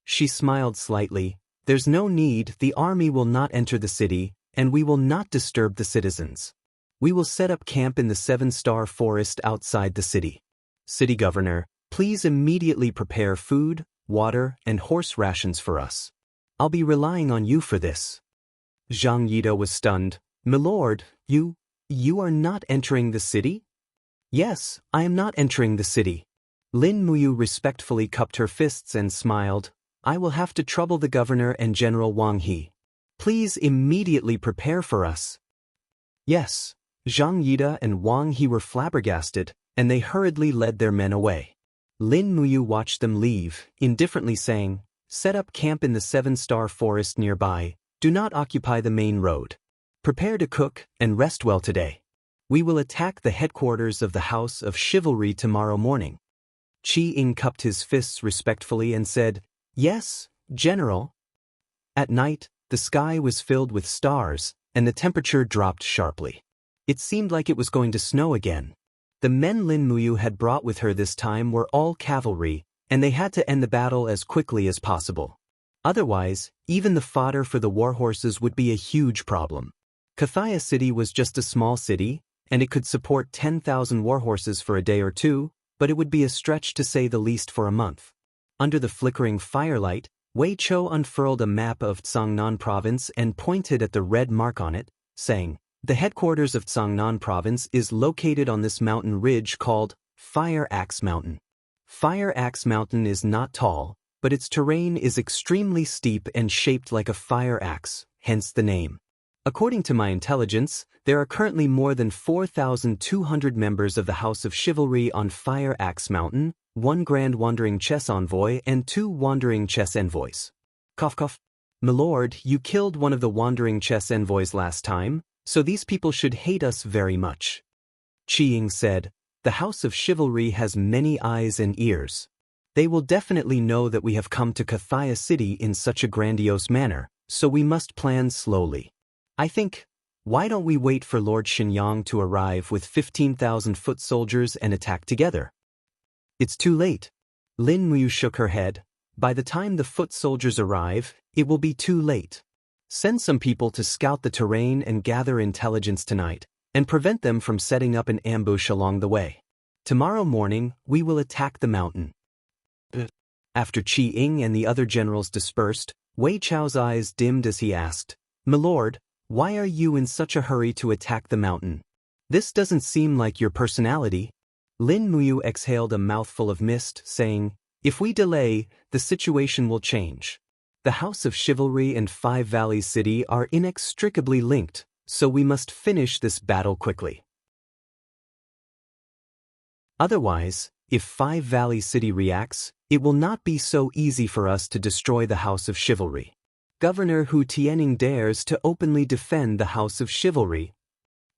She smiled slightly. "There's no need, the army will not enter the city, and we will not disturb the citizens. We will set up camp in the 7-star forest outside the city. City governor, please immediately prepare food, water, and horse rations for us. I'll be relying on you for this." Zhang Yida was stunned. "My lord, you are not entering the city?" "Yes, I am not entering the city." Lin Muyu respectfully cupped her fists and smiled. "I will have to trouble the governor and General Wang He. Please immediately prepare for us." "Yes." Zhang Yida and Wang He were flabbergasted, and they hurriedly led their men away. Lin Muyu watched them leave, indifferently saying, "Set up camp in the 7-star forest nearby, do not occupy the main road. Prepare to cook and rest well today. We will attack the headquarters of the House of Chivalry tomorrow morning." Qi Ying cupped his fists respectfully and said, "Yes, General." At night, the sky was filled with stars, and the temperature dropped sharply. It seemed like it was going to snow again. The men Lin Muyu had brought with her this time were all cavalry, and they had to end the battle as quickly as possible. Otherwise, even the fodder for the war horses would be a huge problem. Kathaya City was just a small city, and it could support 10,000 warhorses for a day or two, but it would be a stretch to say the least for a month. Under the flickering firelight, Wei Chou unfurled a map of Zhangnan Province and pointed at the red mark on it, saying, "The headquarters of Zhangnan Province is located on this mountain ridge called Fire Axe Mountain. Fire Axe Mountain is not tall, but its terrain is extremely steep and shaped like a fire axe, hence the name. According to my intelligence, there are currently more than 4,200 members of the House of Chivalry on Fire Axe Mountain, 1 Grand Wandering Chess Envoy and 2 Wandering Chess Envoys." Cough cough. "Milord, you killed one of the Wandering Chess Envoys last time, so these people should hate us very much." Qi Ying said, "The House of Chivalry has many eyes and ears. They will definitely know that we have come to Cathaya City in such a grandiose manner, so we must plan slowly. I think, why don't we wait for Lord Xinyang to arrive with 15,000 foot soldiers and attack together?" "It's too late." Lin Muyu shook her head. "By the time the foot soldiers arrive, it will be too late. Send some people to scout the terrain and gather intelligence tonight, and prevent them from setting up an ambush along the way. Tomorrow morning, we will attack the mountain." After Qi Ying and the other generals dispersed, Wei Chou's eyes dimmed as he asked, "Milord, why are you in such a hurry to attack the mountain? This doesn't seem like your personality." Lin Muyu exhaled a mouthful of mist, saying, "If we delay, the situation will change. The House of Chivalry and Five Valleys City are inextricably linked, so we must finish this battle quickly. Otherwise, if Five Valleys City reacts, it will not be so easy for us to destroy the House of Chivalry. Governor Hu Tianning dares to openly defend the House of Chivalry.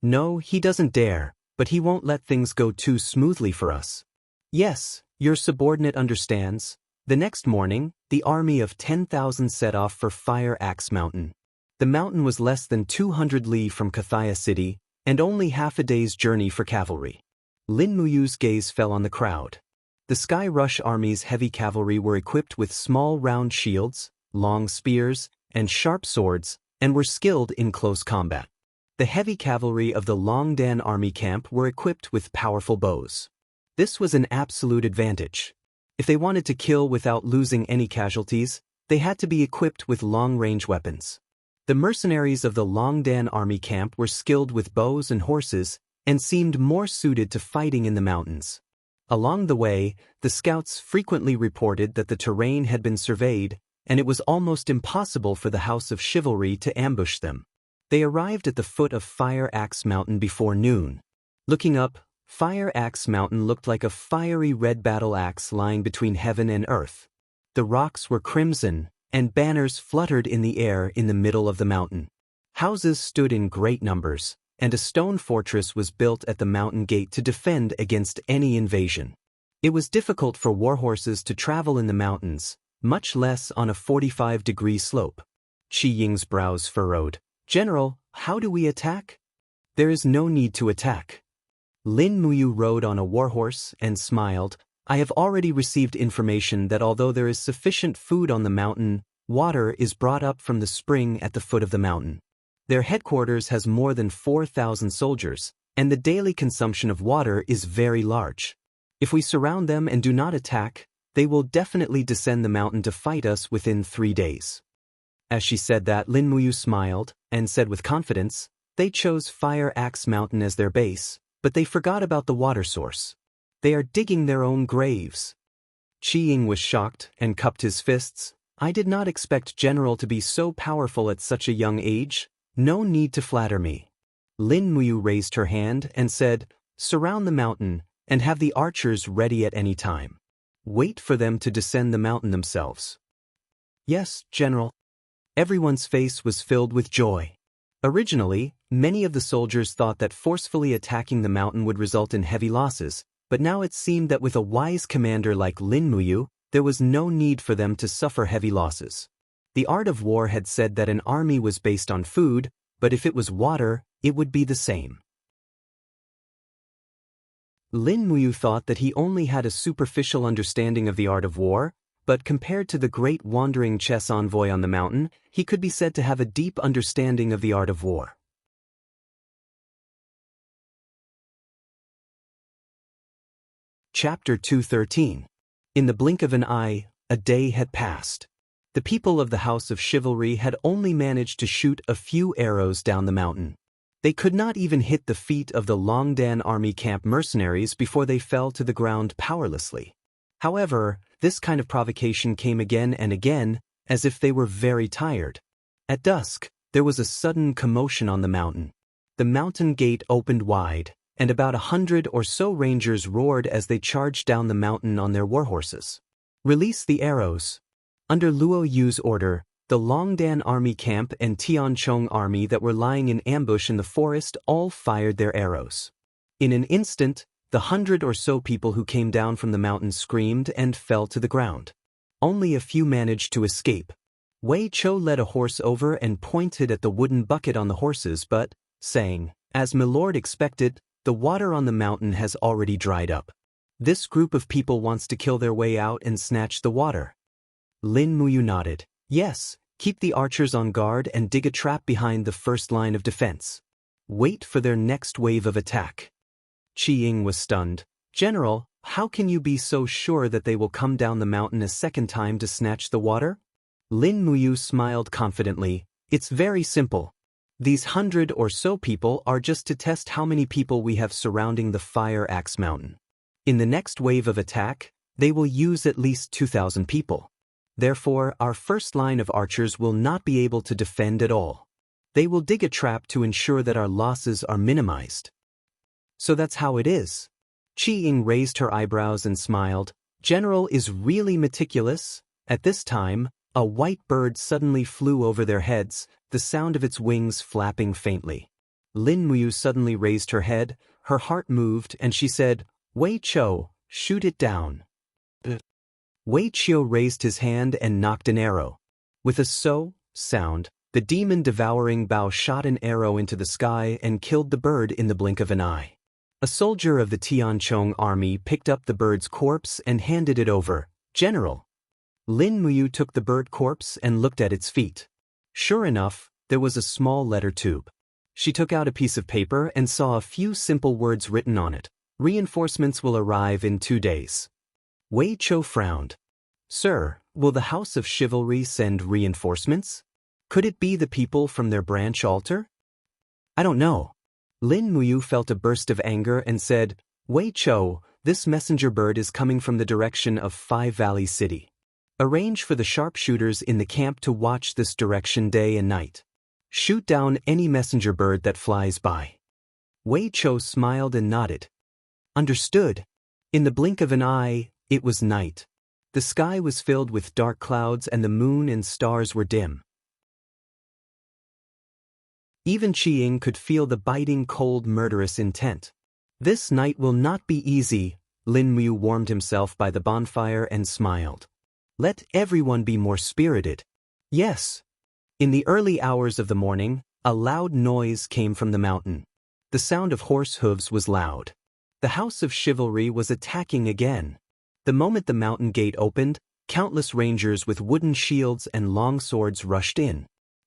No, he doesn't dare, but he won't let things go too smoothly for us. Yes, your subordinate understands." The next morning, the army of 10,000 set off for Fire Axe Mountain. The mountain was less than 200 li from Cathaya City, and only half a day's journey for cavalry. Lin Muyu's gaze fell on the crowd. The Sky Rush Army's heavy cavalry were equipped with small round shields, long spears, and sharp swords, and were skilled in close combat. The heavy cavalry of the Longdan Army camp were equipped with powerful bows. This was an absolute advantage. If they wanted to kill without losing any casualties, they had to be equipped with long-range weapons. The mercenaries of the Longdan Army camp were skilled with bows and horses, and seemed more suited to fighting in the mountains. Along the way, the scouts frequently reported that the terrain had been surveyed, and it was almost impossible for the House of Chivalry to ambush them. They arrived at the foot of Fire Axe Mountain before noon. Looking up, Fire Axe Mountain looked like a fiery red battle axe lying between heaven and earth. The rocks were crimson, and banners fluttered in the air in the middle of the mountain. Houses stood in great numbers, and a stone fortress was built at the mountain gate to defend against any invasion. It was difficult for warhorses to travel in the mountains, much less on a 45-degree slope. Qi Ying's brows furrowed. "General, how do we attack?" "There is no need to attack." Lin Muyu rode on a warhorse and smiled. "I have already received information that although there is sufficient food on the mountain, water is brought up from the spring at the foot of the mountain. Their headquarters has more than 4,000 soldiers, and the daily consumption of water is very large. If we surround them and do not attack, they will definitely descend the mountain to fight us within 3 days." As she said that, Lin Muyu smiled, and said with confidence, "They chose Fire Axe Mountain as their base, but they forgot about the water source. They are digging their own graves." Qi Ying was shocked and cupped his fists. "I did not expect General to be so powerful at such a young age. No need to flatter me." Lin Muyu raised her hand and said, "Surround the mountain, and have the archers ready at any time. Wait for them to descend the mountain themselves." "Yes, General." Everyone's face was filled with joy. Originally, many of the soldiers thought that forcefully attacking the mountain would result in heavy losses, but now it seemed that with a wise commander like Lin Muyu, there was no need for them to suffer heavy losses. The art of war had said that an army was based on food, but if it was water, it would be the same. Lin Muyu thought that he only had a superficial understanding of the art of war, but compared to the great wandering chess envoy on the mountain, he could be said to have a deep understanding of the art of war. Chapter 213. In the blink of an eye, a day had passed. The people of the House of Chivalry had only managed to shoot a few arrows down the mountain. They could not even hit the feet of the Longdan army camp mercenaries before they fell to the ground powerlessly. However, this kind of provocation came again and again, as if they were very tired. At dusk, there was a sudden commotion on the mountain. The mountain gate opened wide, and about 100 or so rangers roared as they charged down the mountain on their warhorses. Release the arrows. Under Luo Yu's order, the Longdan army camp and Tianchong army that were lying in ambush in the forest all fired their arrows. In an instant, the 100 or so people who came down from the mountain screamed and fell to the ground. Only a few managed to escape. Wei Chou led a horse over and pointed at the wooden bucket on the horses but, saying, "As milord expected, the water on the mountain has already dried up. This group of people wants to kill their way out and snatch the water." Lin Muyu nodded. "Yes, keep the archers on guard and dig a trap behind the first line of defense. Wait for their next wave of attack." Qi Ying was stunned. "General, how can you be so sure that they will come down the mountain a second time to snatch the water?" Lin Muyu smiled confidently. "It's very simple. These 100 or so people are just to test how many people we have surrounding the Fire Axe Mountain. In the next wave of attack, they will use at least 2,000 people. Therefore, our first line of archers will not be able to defend at all. They will dig a trap to ensure that our losses are minimized." "So that's how it is." Qi Ying raised her eyebrows and smiled. "General is really meticulous." At this time, a white bird suddenly flew over their heads, the sound of its wings flapping faintly. Lin Muyu suddenly raised her head, her heart moved, and she said, "Wei Chou, shoot it down." Wei Chou raised his hand and knocked an arrow. With a "so" sound, the demon-devouring bow shot an arrow into the sky and killed the bird in the blink of an eye. A soldier of the Tianchong army picked up the bird's corpse and handed it over. "General." Lin Muyu took the bird corpse and looked at its feet. Sure enough, there was a small letter tube. She took out a piece of paper and saw a few simple words written on it. "Reinforcements will arrive in 2 days." Wei Chou frowned. "Sir, will the House of Chivalry send reinforcements? Could it be the people from their branch altar?" "I don't know." Lin Muyu felt a burst of anger and said, "Wei Chou, this messenger bird is coming from the direction of Five Valley City. Arrange for the sharpshooters in the camp to watch this direction day and night. Shoot down any messenger bird that flies by." Wei Chou smiled and nodded. "Understood." In the blink of an eye, it was night. The sky was filled with dark clouds and the moon and stars were dim. Even Qi Ying could feel the biting cold murderous intent. "This night will not be easy." Lin Muyu warmed himself by the bonfire and smiled. "Let everyone be more spirited." "Yes." In the early hours of the morning, a loud noise came from the mountain. The sound of horse hooves was loud. The House of Chivalry was attacking again. The moment the mountain gate opened, countless rangers with wooden shields and long swords rushed in.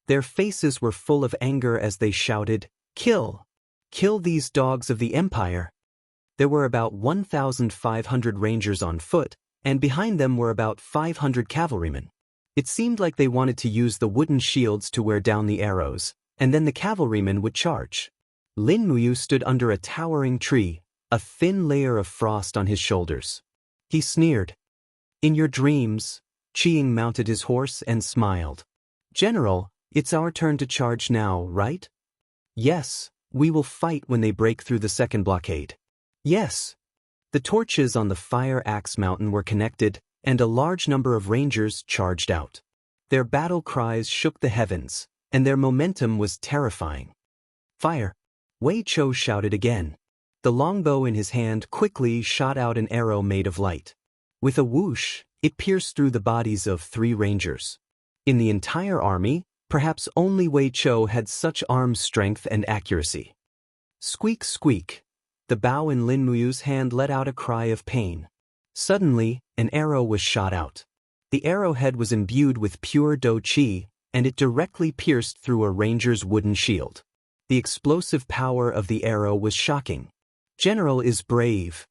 Their faces were full of anger as they shouted, "Kill! Kill these dogs of the Empire!" There were about 1,500 rangers on foot, and behind them were about 500 cavalrymen. It seemed like they wanted to use the wooden shields to wear down the arrows, and then the cavalrymen would charge. Lin Muyu stood under a towering tree, a thin layer of frost on his shoulders. He sneered. "In your dreams." Qi Ying mounted his horse and smiled. "General, it's our turn to charge now, right?" "Yes, we will fight when they break through the second blockade." "Yes." The torches on the Fire Axe Mountain were connected, and a large number of rangers charged out. Their battle cries shook the heavens, and their momentum was terrifying. "Fire!" Wei Chou shouted again. The longbow in his hand quickly shot out an arrow made of light. With a whoosh, it pierced through the bodies of 3 rangers. In the entire army, perhaps only Wei Chou had such arm strength and accuracy. Squeak, squeak. The bow in Lin Muyu's hand let out a cry of pain. Suddenly, an arrow was shot out. The arrowhead was imbued with pure Do Qi, and it directly pierced through a ranger's wooden shield. The explosive power of the arrow was shocking. "General is brave."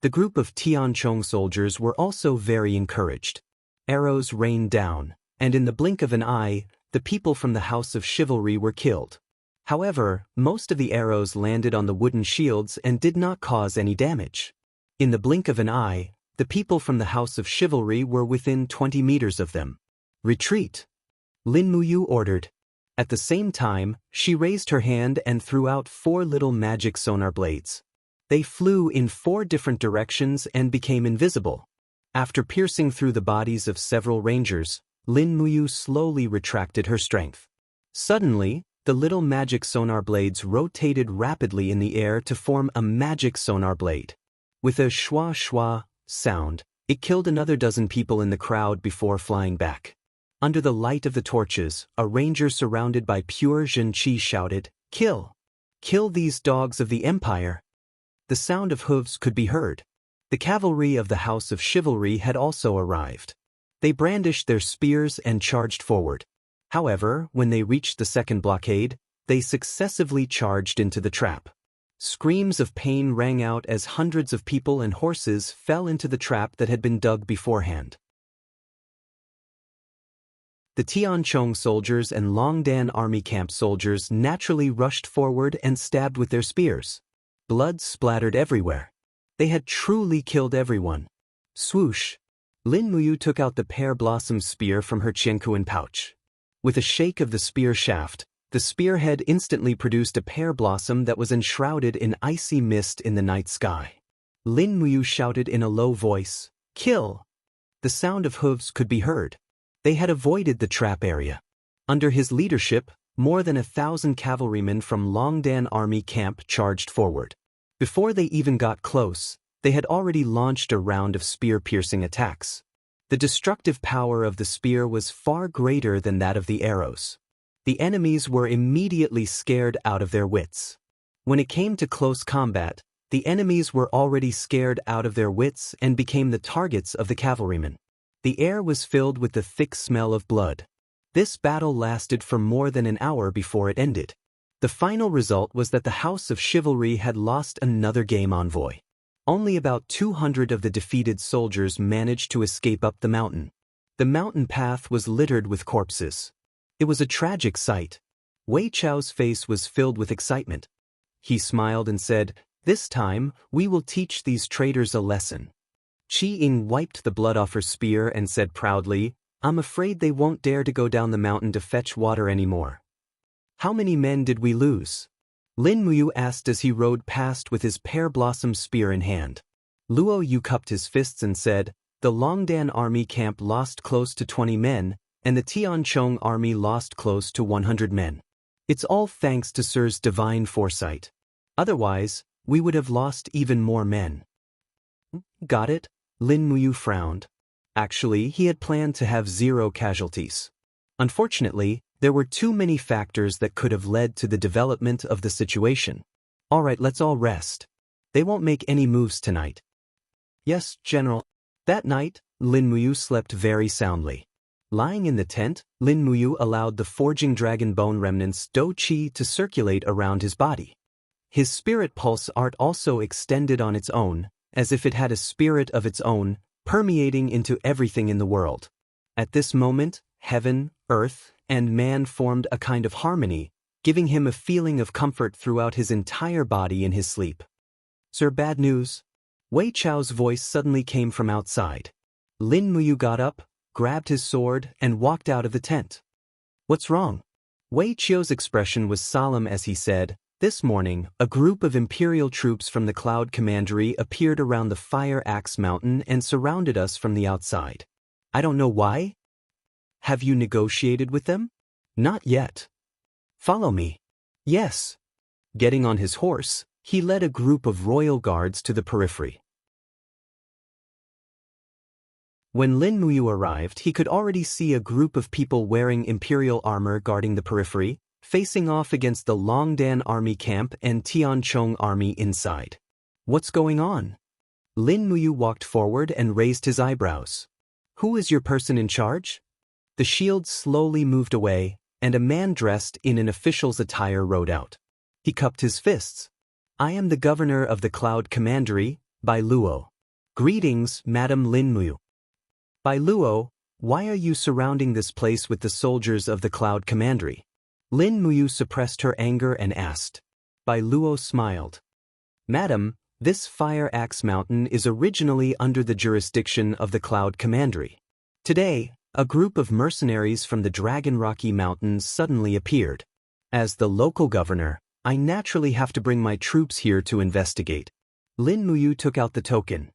The group of Tianchong soldiers were also very encouraged. Arrows rained down, and in the blink of an eye, the people from the House of Chivalry were killed. However, most of the arrows landed on the wooden shields and did not cause any damage. In the blink of an eye, the people from the House of Chivalry were within 20 meters of them. "Retreat!" Lin Muyu ordered. At the same time, she raised her hand and threw out 4 little magic sonar blades. They flew in 4 different directions and became invisible. After piercing through the bodies of several rangers, Lin Muyu slowly retracted her strength. Suddenly, the little magic sonar blades rotated rapidly in the air to form a magic sonar blade. With a schwa schwa sound, it killed another dozen people in the crowd before flying back. Under the light of the torches, a ranger surrounded by pure Zhenqi shouted, "Kill! Kill these dogs of the Empire!" The sound of hooves could be heard. The cavalry of the House of Chivalry had also arrived. They brandished their spears and charged forward. However, when they reached the second blockade, they successively charged into the trap. Screams of pain rang out as hundreds of people and horses fell into the trap that had been dug beforehand. The Tianchong soldiers and Longdan army camp soldiers naturally rushed forward and stabbed with their spears. Blood splattered everywhere. They had truly killed everyone. Swoosh! Lin Muyu took out the pear blossom spear from her Jianghu pouch. With a shake of the spear shaft, the spearhead instantly produced a pear blossom that was enshrouded in icy mist in the night sky. Lin Muyu shouted in a low voice, "Kill!" The sound of hooves could be heard. They had avoided the trap area. Under his leadership, more than 1,000 cavalrymen from Longdan army camp charged forward. Before they even got close, they had already launched a round of spear-piercing attacks. The destructive power of the spear was far greater than that of the arrows. The enemies were immediately scared out of their wits. When it came to close combat, the enemies were already scared out of their wits and became the targets of the cavalrymen. The air was filled with the thick smell of blood. This battle lasted for more than an hour before it ended. The final result was that the House of Chivalry had lost another game envoy. Only about 200 of the defeated soldiers managed to escape up the mountain. The mountain path was littered with corpses. It was a tragic sight. Wei Chao's face was filled with excitement. He smiled and said, "This time, we will teach these traitors a lesson." Qi Ying wiped the blood off her spear and said proudly, "I'm afraid they won't dare to go down the mountain to fetch water anymore." "How many men did we lose?" Lin Muyu asked as he rode past with his pear blossom spear in hand. Luo Yu cupped his fists and said, "The Longdan army camp lost close to 20 men, and the Tianchong army lost close to 100 men. It's all thanks to Sir's divine foresight. Otherwise, we would have lost even more men." "Got it?" Lin Muyu frowned. Actually, he had planned to have 0 casualties. Unfortunately, there were too many factors that could have led to the development of the situation. "All right, let's all rest. They won't make any moves tonight." "Yes, General." That night, Lin Muyu slept very soundly. Lying in the tent, Lin Muyu allowed the forging dragon bone remnants Do Qi to circulate around his body. His spirit pulse art also extended on its own, as if it had a spirit of its own, permeating into everything in the world. At this moment, heaven, earth, and man formed a kind of harmony, giving him a feeling of comfort throughout his entire body in his sleep. "Sir, bad news." Wei Chao's voice suddenly came from outside. Lin Muyu got up, grabbed his sword, and walked out of the tent. "What's wrong?" Wei Chao's expression was solemn as he said, "This morning, a group of Imperial troops from the Cloud Commandery appeared around the Fire Axe Mountain and surrounded us from the outside. I don't know why." "Have you negotiated with them?" "Not yet." "Follow me." "Yes." Getting on his horse, he led a group of royal guards to the periphery. When Lin Muyu arrived, he could already see a group of people wearing imperial armor guarding the periphery, facing off against the Longdan army camp and Tianchong army inside. "What's going on?" Lin Muyu walked forward and raised his eyebrows. "Who is your person in charge?" The shield slowly moved away, and a man dressed in an official's attire rode out. He cupped his fists. "I am the governor of the Cloud Commandery, by Luo." Greetings, Madam Linmu. By Luo, why are you surrounding this place with the soldiers of the Cloud Commandery? Lin Muyu suppressed her anger and asked. Bai Luo smiled. Madam, this Fire Axe Mountain is originally under the jurisdiction of the Cloud Commandery. Today, a group of mercenaries from the Dragon Rocky Mountains suddenly appeared. As the local governor, I naturally have to bring my troops here to investigate. Lin Muyu took out the token.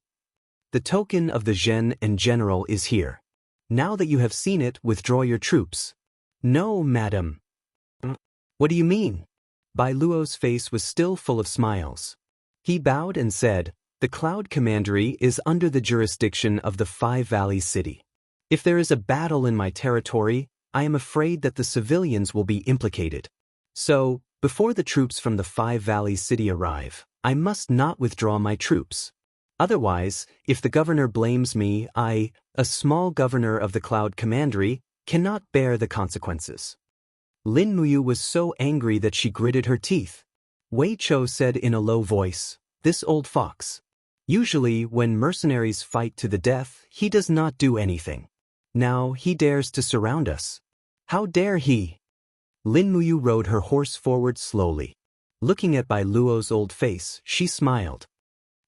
The token of the Zhen and General is here. Now that you have seen it, withdraw your troops. No, madam. What do you mean? Bai Luo's face was still full of smiles. He bowed and said, the Cloud Commandery is under the jurisdiction of the Five Valleys City. If there is a battle in my territory, I am afraid that the civilians will be implicated. So, before the troops from the Five Valleys City arrive, I must not withdraw my troops. Otherwise, if the governor blames me, I, a small governor of the Cloud Commandery, cannot bear the consequences. Lin Muyu was so angry that she gritted her teeth. Wei Chou said in a low voice, this old fox. Usually, when mercenaries fight to the death, he does not do anything. Now he dares to surround us. How dare he? Lin Muyu rode her horse forward slowly. Looking at Bai Luo's old face, she smiled.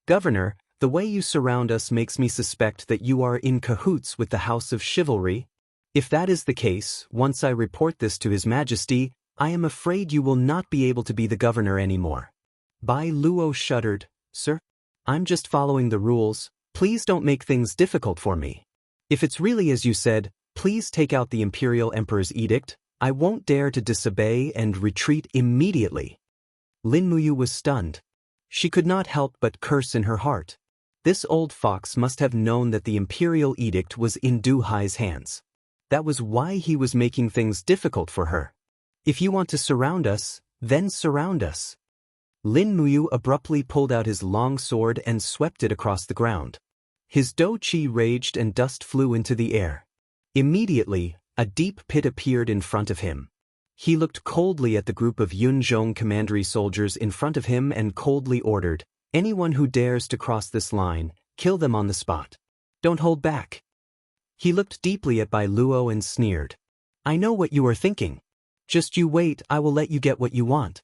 Governor, the way you surround us makes me suspect that you are in cahoots with the House of Chivalry. If that is the case, once I report this to His Majesty, I am afraid you will not be able to be the governor anymore. Bai Luo shuddered. Sir, I'm just following the rules. Please don't make things difficult for me. If it's really as you said, please take out the Imperial Emperor's edict. I won't dare to disobey and retreat immediately. Lin Muyu was stunned. She could not help but curse in her heart. This old fox must have known that the Imperial edict was in Du Hai's hands. That was why he was making things difficult for her. If you want to surround us, then surround us. Lin Muyu abruptly pulled out his long sword and swept it across the ground. His dou qi raged and dust flew into the air. Immediately, a deep pit appeared in front of him. He looked coldly at the group of Yunzhong Commandery soldiers in front of him and coldly ordered, anyone who dares to cross this line, kill them on the spot. Don't hold back. He looked deeply at Bai Luo and sneered. I know what you are thinking. Just you wait, I will let you get what you want.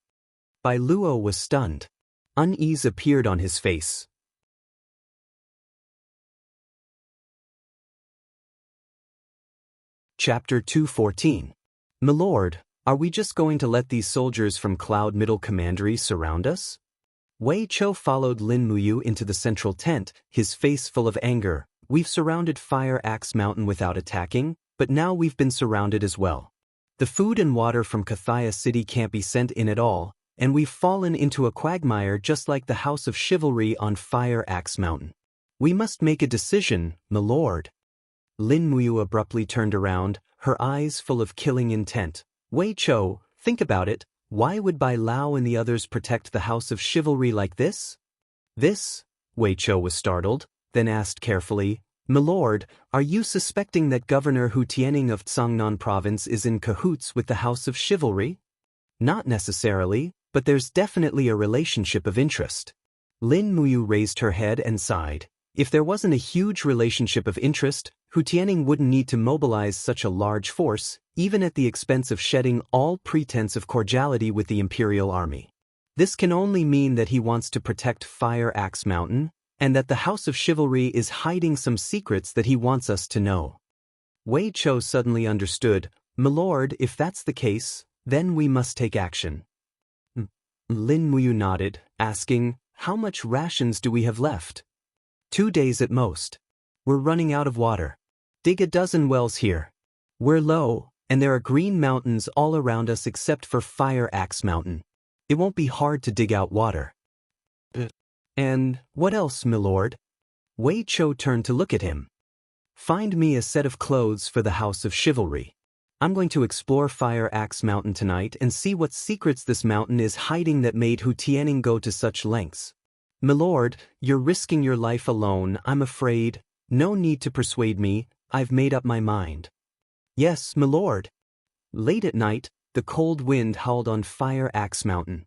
Bai Luo was stunned. Unease appeared on his face. Chapter 214. Milord, are we just going to let these soldiers from Cloud Middle Commandery surround us? Wei Chou followed Lin Muyu into the central tent, his face full of anger. We've surrounded Fire Axe Mountain without attacking, but now we've been surrounded as well. The food and water from Cathaya City can't be sent in at all, and we've fallen into a quagmire just like the House of Chivalry on Fire Axe Mountain. We must make a decision, milord. Lin Muyu abruptly turned around, her eyes full of killing intent. Wei Chou, think about it, why would Bai Lao and the others protect the House of Chivalry like this? This? Wei Chou was startled, then asked carefully, Milord, are you suspecting that Governor Hu Tianning of Tsangnan Province is in cahoots with the House of Chivalry? Not necessarily, but there's definitely a relationship of interest. Lin Muyu raised her head and sighed. If there wasn't a huge relationship of interest, Hu Tianning wouldn't need to mobilize such a large force, even at the expense of shedding all pretense of cordiality with the Imperial Army. This can only mean that he wants to protect Fire Axe Mountain, and that the House of Chivalry is hiding some secrets that he wants us to know. Wei Chou suddenly understood, Milord, if that's the case, then we must take action. Lin Muyu nodded, asking, how much rations do we have left? 2 days at most. We're running out of water. Dig a dozen wells here. We're low, and there are green mountains all around us except for Fire Axe Mountain. It won't be hard to dig out water. And what else, milord? Wei Chou turned to look at him. Find me a set of clothes for the House of Chivalry. I'm going to explore Fire Axe Mountain tonight and see what secrets this mountain is hiding that made Hu Tianning go to such lengths. Milord, you're risking your life alone, I'm afraid. No need to persuade me, I've made up my mind. Yes, milord. Late at night, the cold wind howled on Fire Axe Mountain.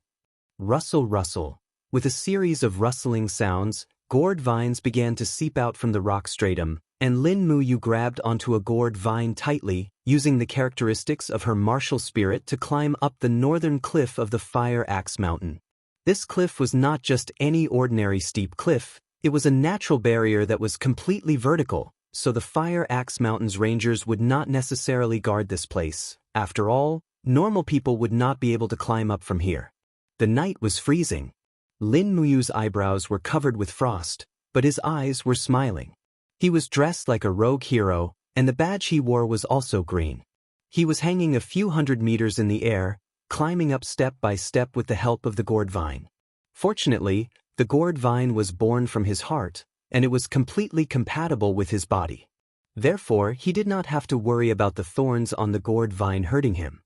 Rustle, rustle. With a series of rustling sounds, Gourd vines began to seep out from the rock stratum, and Lin Muyu grabbed onto a gourd vine tightly, using the characteristics of her martial spirit to climb up the northern cliff of the Fire Axe Mountain. This cliff was not just any ordinary steep cliff, it was a natural barrier that was completely vertical, so the Fire Axe Mountain's rangers would not necessarily guard this place. After all, normal people would not be able to climb up from here. The night was freezing. Lin Muyu's eyebrows were covered with frost, but his eyes were smiling. He was dressed like a rogue hero, and the badge he wore was also green. He was hanging a few hundred meters in the air, climbing up step by step with the help of the gourd vine. Fortunately, the gourd vine was born from his heart, and it was completely compatible with his body. Therefore, he did not have to worry about the thorns on the gourd vine hurting him.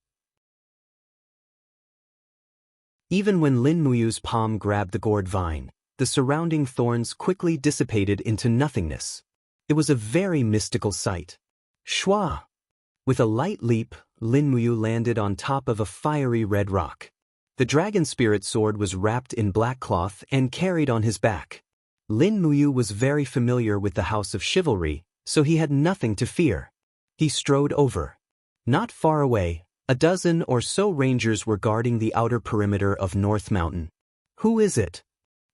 Even when Lin Muyu's palm grabbed the gourd vine, the surrounding thorns quickly dissipated into nothingness. It was a very mystical sight. Shwa! With a light leap, Lin Muyu landed on top of a fiery red rock. The dragon spirit sword was wrapped in black cloth and carried on his back. Lin Muyu was very familiar with the House of Chivalry, so he had nothing to fear. He strode over. Not far away, a dozen or so rangers were guarding the outer perimeter of North Mountain. "Who is it?"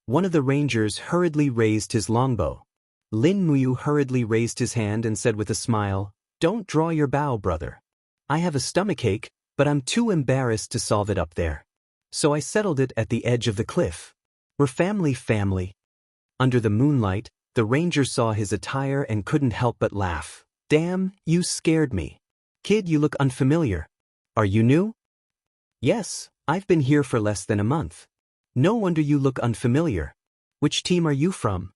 One of the rangers hurriedly raised his longbow. Lin Muyu hurriedly raised his hand and said with a smile, "Don't draw your bow, brother. I have a stomachache, but I'm too embarrassed to solve it up there. So I settled it at the edge of the cliff. We're family. Under the moonlight, the ranger saw his attire and couldn't help but laugh. "Damn, you scared me. Kid, you look unfamiliar. Are you new?" "Yes, I've been here for less than a month." "No wonder you look unfamiliar. Which team are you from?"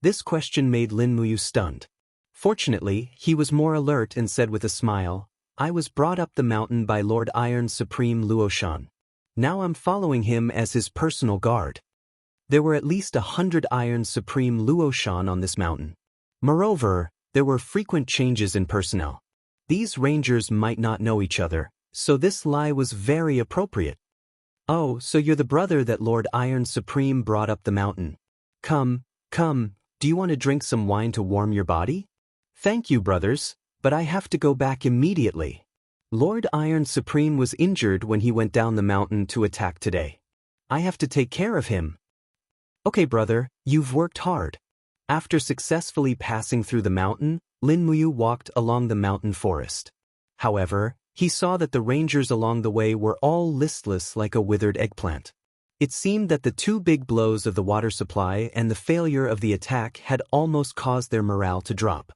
This question made Lin Muyu stunned. Fortunately, he was more alert and said with a smile, "I was brought up the mountain by Lord Iron's Supreme Luoshan. Now I'm following him as his personal guard." There were at least 100 Iron Supreme Luoshan on this mountain. Moreover, there were frequent changes in personnel. These rangers might not know each other, so this lie was very appropriate. "Oh, so you're the brother that Lord Iron Supreme brought up the mountain. Come, do you want to drink some wine to warm your body?" "Thank you, brothers, but I have to go back immediately. Lord Iron Supreme was injured when he went down the mountain to attack today. I have to take care of him." "Okay, brother, you've worked hard." After successfully passing through the mountain, Lin Muyu walked along the mountain forest. However, he saw that the rangers along the way were all listless like a withered eggplant. It seemed that the two big blows of the water supply and the failure of the attack had almost caused their morale to drop.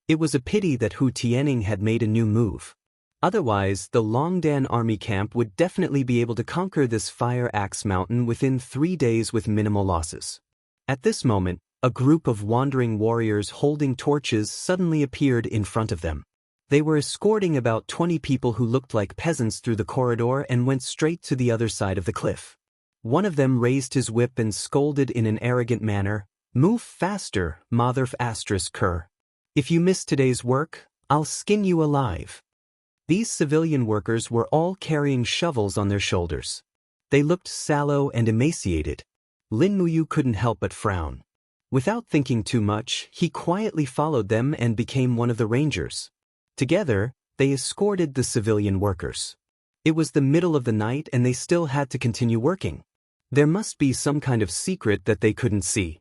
It was a pity that Hu Tianning had made a new move. Otherwise, the Longdan army camp would definitely be able to conquer this Fire Axe Mountain within 3 days with minimal losses. At this moment, a group of wandering warriors holding torches suddenly appeared in front of them. They were escorting about 20 people who looked like peasants through the corridor and went straight to the other side of the cliff. One of them raised his whip and scolded in an arrogant manner, "Move faster, mother asterisk cur. If you miss today's work, I'll skin you alive." These civilian workers were all carrying shovels on their shoulders. They looked sallow and emaciated. Lin Muyu couldn't help but frown. Without thinking too much, he quietly followed them and became one of the rangers. Together, they escorted the civilian workers. It was the middle of the night and they still had to continue working. There must be some kind of secret that they couldn't see.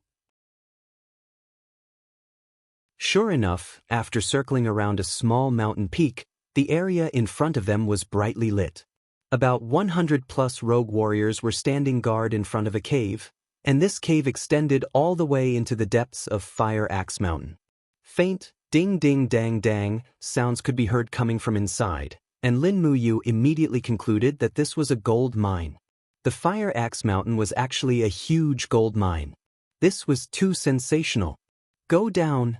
Sure enough, after circling around a small mountain peak, the area in front of them was brightly lit. About 100+ rogue warriors were standing guard in front of a cave, and this cave extended all the way into the depths of Fire Axe Mountain. Faint, ding-ding-dang-dang sounds could be heard coming from inside, and Lin Muyu immediately concluded that this was a gold mine. The Fire Axe Mountain was actually a huge gold mine. This was too sensational. "Go down."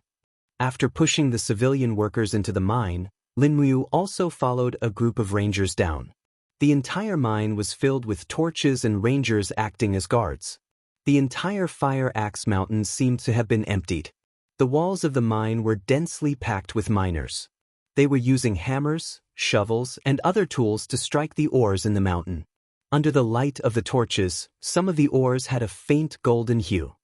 After pushing the civilian workers into the mine, Lin Muyu also followed a group of rangers down. The entire mine was filled with torches and rangers acting as guards. The entire Fire Axe Mountain seemed to have been emptied. The walls of the mine were densely packed with miners. They were using hammers, shovels, and other tools to strike the ores in the mountain. Under the light of the torches, some of the ores had a faint golden hue.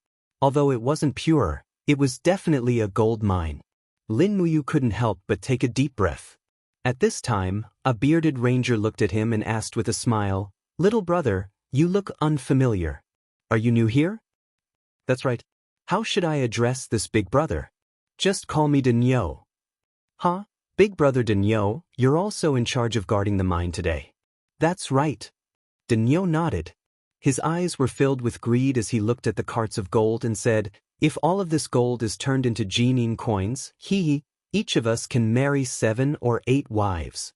Although it wasn't pure, it was definitely a gold mine. Lin Muyu couldn't help but take a deep breath. At this time, a bearded ranger looked at him and asked with a smile, "Little brother, you look unfamiliar. Are you new here?" "That's right. How should I address this big brother?" "Just call me Denyo." "Huh? Big brother Denyo, you're also in charge of guarding the mine today." "That's right." Denyo nodded. His eyes were filled with greed as he looked at the carts of gold and said, "If all of this gold is turned into Jianghu coins, each of us can marry 7 or 8 wives."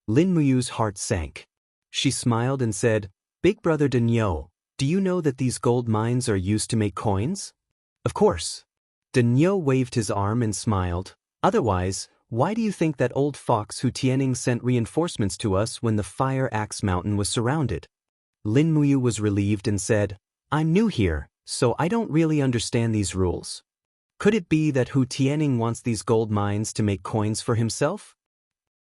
Lin Muyu's heart sank. She smiled and said, "Big brother Denyo, do you know that these gold mines are used to make coins?" "Of course." Denyo waved his arm and smiled. "Otherwise, why do you think that old fox Hu Tianning sent reinforcements to us when the Fire Axe Mountain was surrounded?" Lin Muyu was relieved and said, "I'm new here, so I don't really understand these rules. Could it be that Hu Tianning wants these gold mines to make coins for himself?"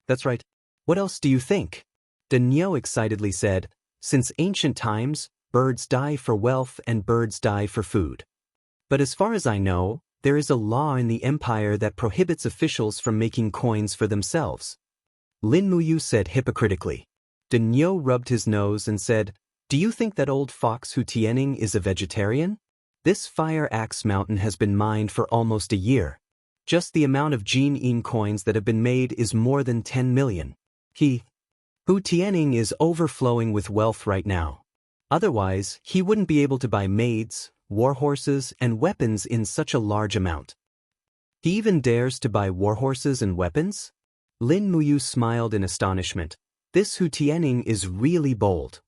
"That's right. What else do you think?" Denyo excitedly said, "Since ancient times, birds die for wealth and birds die for food. But as far as I know, there is a law in the empire that prohibits officials from making coins for themselves." Lin Muyu said hypocritically. Denyo rubbed his nose and said, "Do you think that old fox Hu Tianning is a vegetarian? This Fire Axe Mountain has been mined for almost a year. Just the amount of Jianghu coins that have been made is more than 10 million. Hu Tianning is overflowing with wealth right now. Otherwise, he wouldn't be able to buy maids, war horses, and weapons in such a large amount. He even dares to buy war horses and weapons?" Lin Muyu smiled in astonishment. "This Hu Tianning is really bold."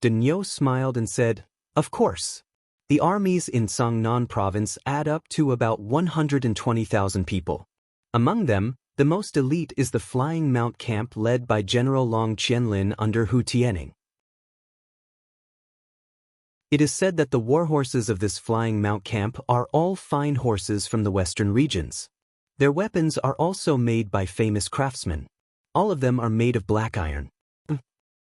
Denyo smiled and said, "Of course. The armies in Songnan province add up to about 120,000 people. Among them, the most elite is the Flying Mount camp led by General Long Qianlin under Hu Tianning. It is said that the war horses of this Flying Mount camp are all fine horses from the western regions. Their weapons are also made by famous craftsmen. All of them are made of black iron.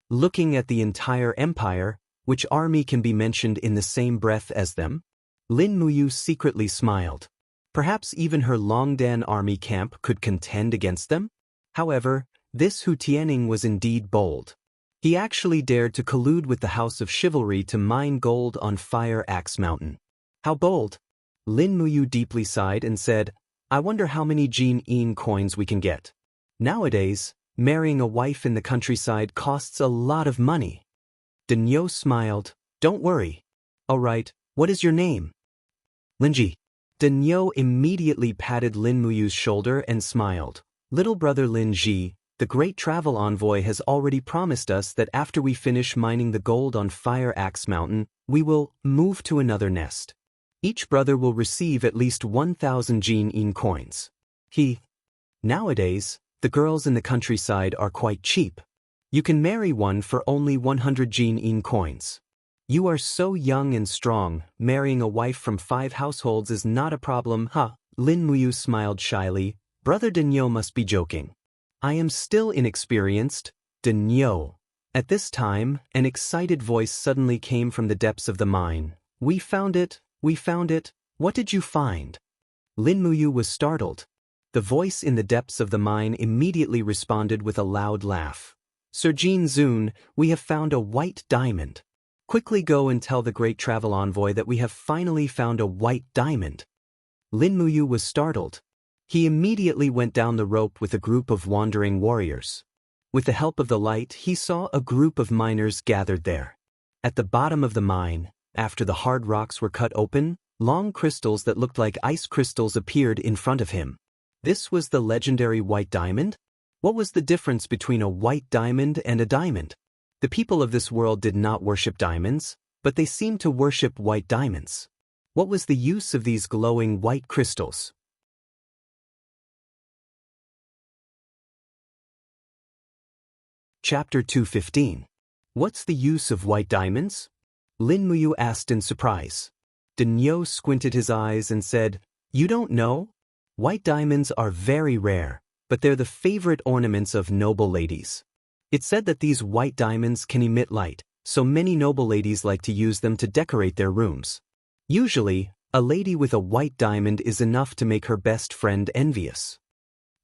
Looking at the entire empire, which army can be mentioned in the same breath as them?" Lin Muyu secretly smiled. Perhaps even her Longdan army camp could contend against them? However, this Hu Tianning was indeed bold. He actually dared to collude with the House of Chivalry to mine gold on Fire Axe Mountain. How bold! Lin Muyu deeply sighed and said, "I wonder how many Jianghu coins we can get. Nowadays, marrying a wife in the countryside costs a lot of money." Denyo smiled. "Don't worry." "All right, what is your name?" "Linji." Denyo immediately patted Lin Muyu's shoulder and smiled. "Little brother Linji, the great travel envoy has already promised us that after we finish mining the gold on Fire Axe Mountain, we will move to another nest. Each brother will receive at least 1,000 Jianghu coins. Nowadays, the girls in the countryside are quite cheap. You can marry one for only 100 Jianghu coins. You are so young and strong, marrying a wife from 5 households is not a problem, huh?" Lin Muyu smiled shyly. "Brother Denyo must be joking. I am still inexperienced, Denyo." At this time, an excited voice suddenly came from the depths of the mine. We found it. What did you find?" Lin Muyu was startled. The voice in the depths of the mine immediately responded with a loud laugh. "Sir Jin Zun, we have found a white diamond. Quickly go and tell the great travel envoy that we have finally found a white diamond." Lin Muyu was startled. He immediately went down the rope with a group of wandering warriors. With the help of the light, he saw a group of miners gathered there. At the bottom of the mine, after the hard rocks were cut open, long crystals that looked like ice crystals appeared in front of him. This was the legendary white diamond? What was the difference between a white diamond and a diamond? The people of this world did not worship diamonds, but they seemed to worship white diamonds. What was the use of these glowing white crystals? Chapter 215. What's the use of white diamonds? Lin Muyu asked in surprise. Denyo squinted his eyes and said, "You don't know? White diamonds are very rare, but they're the favorite ornaments of noble ladies. It's said that these white diamonds can emit light, so many noble ladies like to use them to decorate their rooms. Usually, A lady with a white diamond is enough to make her best friend envious.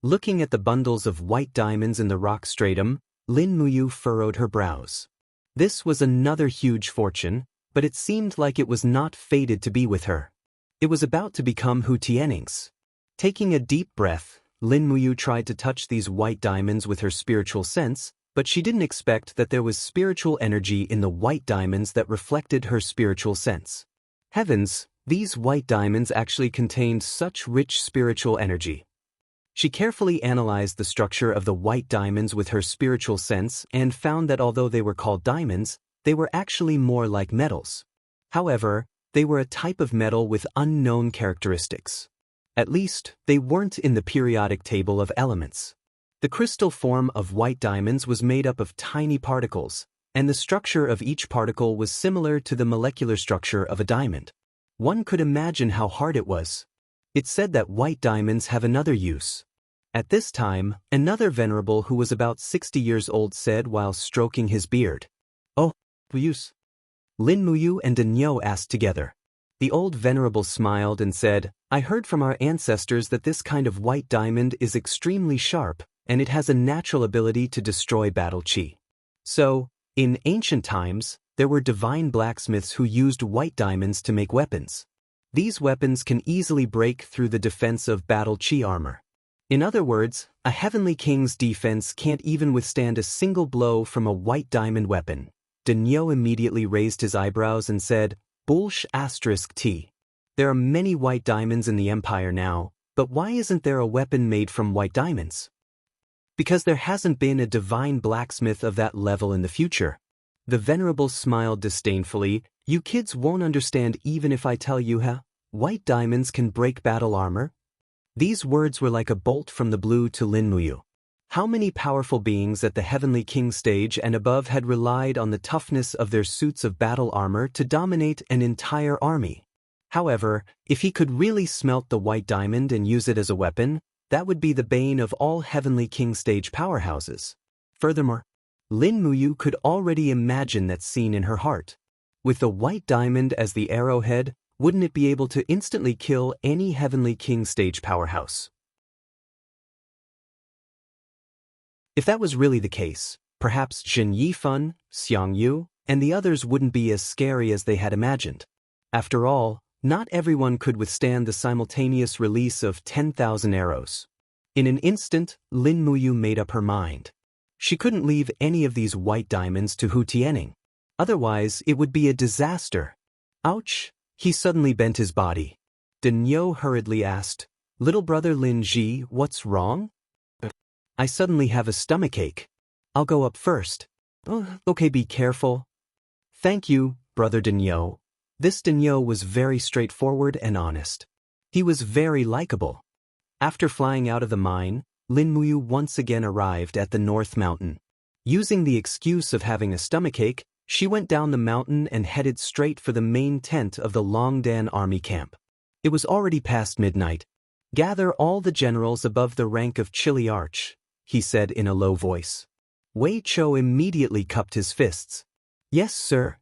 Looking at the bundles of white diamonds in the rock stratum, Lin Muyu furrowed her brows. This was another huge fortune, but it seemed like it was not fated to be with her. It was about to become Hu Tianing's. Taking a deep breath, Lin Muyu tried to touch these white diamonds with her spiritual sense, but she didn't expect that there was spiritual energy in the white diamonds that reflected her spiritual sense. Heavens, these white diamonds actually contained such rich spiritual energy. She carefully analyzed the structure of the white diamonds with her spiritual sense and found that although they were called diamonds, they were actually more like metals. However, they were a type of metal with unknown characteristics. At least, they weren't in the periodic table of elements. The crystal form of white diamonds was made up of tiny particles, and the structure of each particle was similar to the molecular structure of a diamond. One could imagine how hard it was. It's said that white diamonds have another use. At this time, another venerable who was about 60 years old said while stroking his beard, "Oh, use." Lin Muyu and Denyo asked together. The old venerable smiled and said, "I heard from our ancestors that this kind of white diamond is extremely sharp, and it has a natural ability to destroy battle chi. So, in ancient times, there were divine blacksmiths who used white diamonds to make weapons. These weapons can easily break through the defense of battle chi armor. In other words, a heavenly king's defense can't even withstand a single blow from a white diamond weapon." Denyo immediately raised his eyebrows and said, "Bullsh asterisk T. There are many white diamonds in the empire now, but why isn't there a weapon made from white diamonds? Because there hasn't been a divine blacksmith of that level in the future." The venerable smiled disdainfully. "You kids won't understand even if I tell you how white diamonds can break battle armor." These words were like a bolt from the blue to Lin Muyu. How many powerful beings at the Heavenly King stage and above had relied on the toughness of their suits of battle armor to dominate an entire army? However, if he could really smelt the white diamond and use it as a weapon, that would be the bane of all Heavenly King stage powerhouses. Furthermore, Lin Muyu could already imagine that scene in her heart. With the white diamond as the arrowhead, wouldn't it be able to instantly kill any Heavenly King stage powerhouse? If that was really the case, perhaps Jin Yifan, Xiang Yu, and the others wouldn't be as scary as they had imagined. After all, not everyone could withstand the simultaneous release of 10,000 arrows. In an instant, Lin Muyu made up her mind. She couldn't leave any of these white diamonds to Hu Tianing. Otherwise, it would be a disaster. Ouch! He suddenly bent his body. Denyo hurriedly asked, "Little brother Lin Ji, what's wrong?" "I suddenly have a stomachache. I'll go up first." "Oh, okay, be careful." "Thank you, brother Denyo." This Denyo was very straightforward and honest. He was very likable. After flying out of the mine, Lin Muyu once again arrived at the North Mountain. Using the excuse of having a stomachache, she went down the mountain and headed straight for the main tent of the Longdan army camp. It was already past midnight. "Gather all the generals above the rank of Chili Arch," he said in a low voice. Wei Chou immediately cupped his fists. "Yes, sir."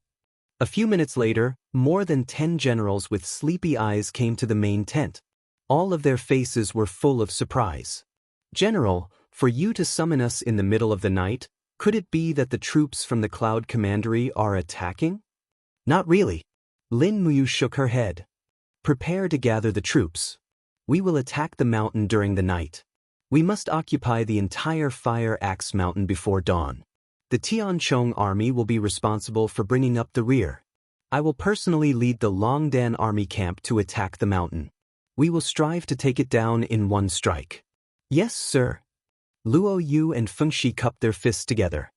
A few minutes later, more than 10 generals with sleepy eyes came to the main tent. All of their faces were full of surprise. "General, for you to summon us in the middle of the night, could it be that the troops from the Cloud Commandery are attacking?" "Not really." Lin Muyu shook her head. "Prepare to gather the troops. We will attack the mountain during the night. We must occupy the entire Fire Axe Mountain before dawn. The Tianchong army will be responsible for bringing up the rear. I will personally lead the Longdan army camp to attack the mountain. We will strive to take it down in one strike." "Yes, sir." Luo Yu and Fengshi cupped their fists together.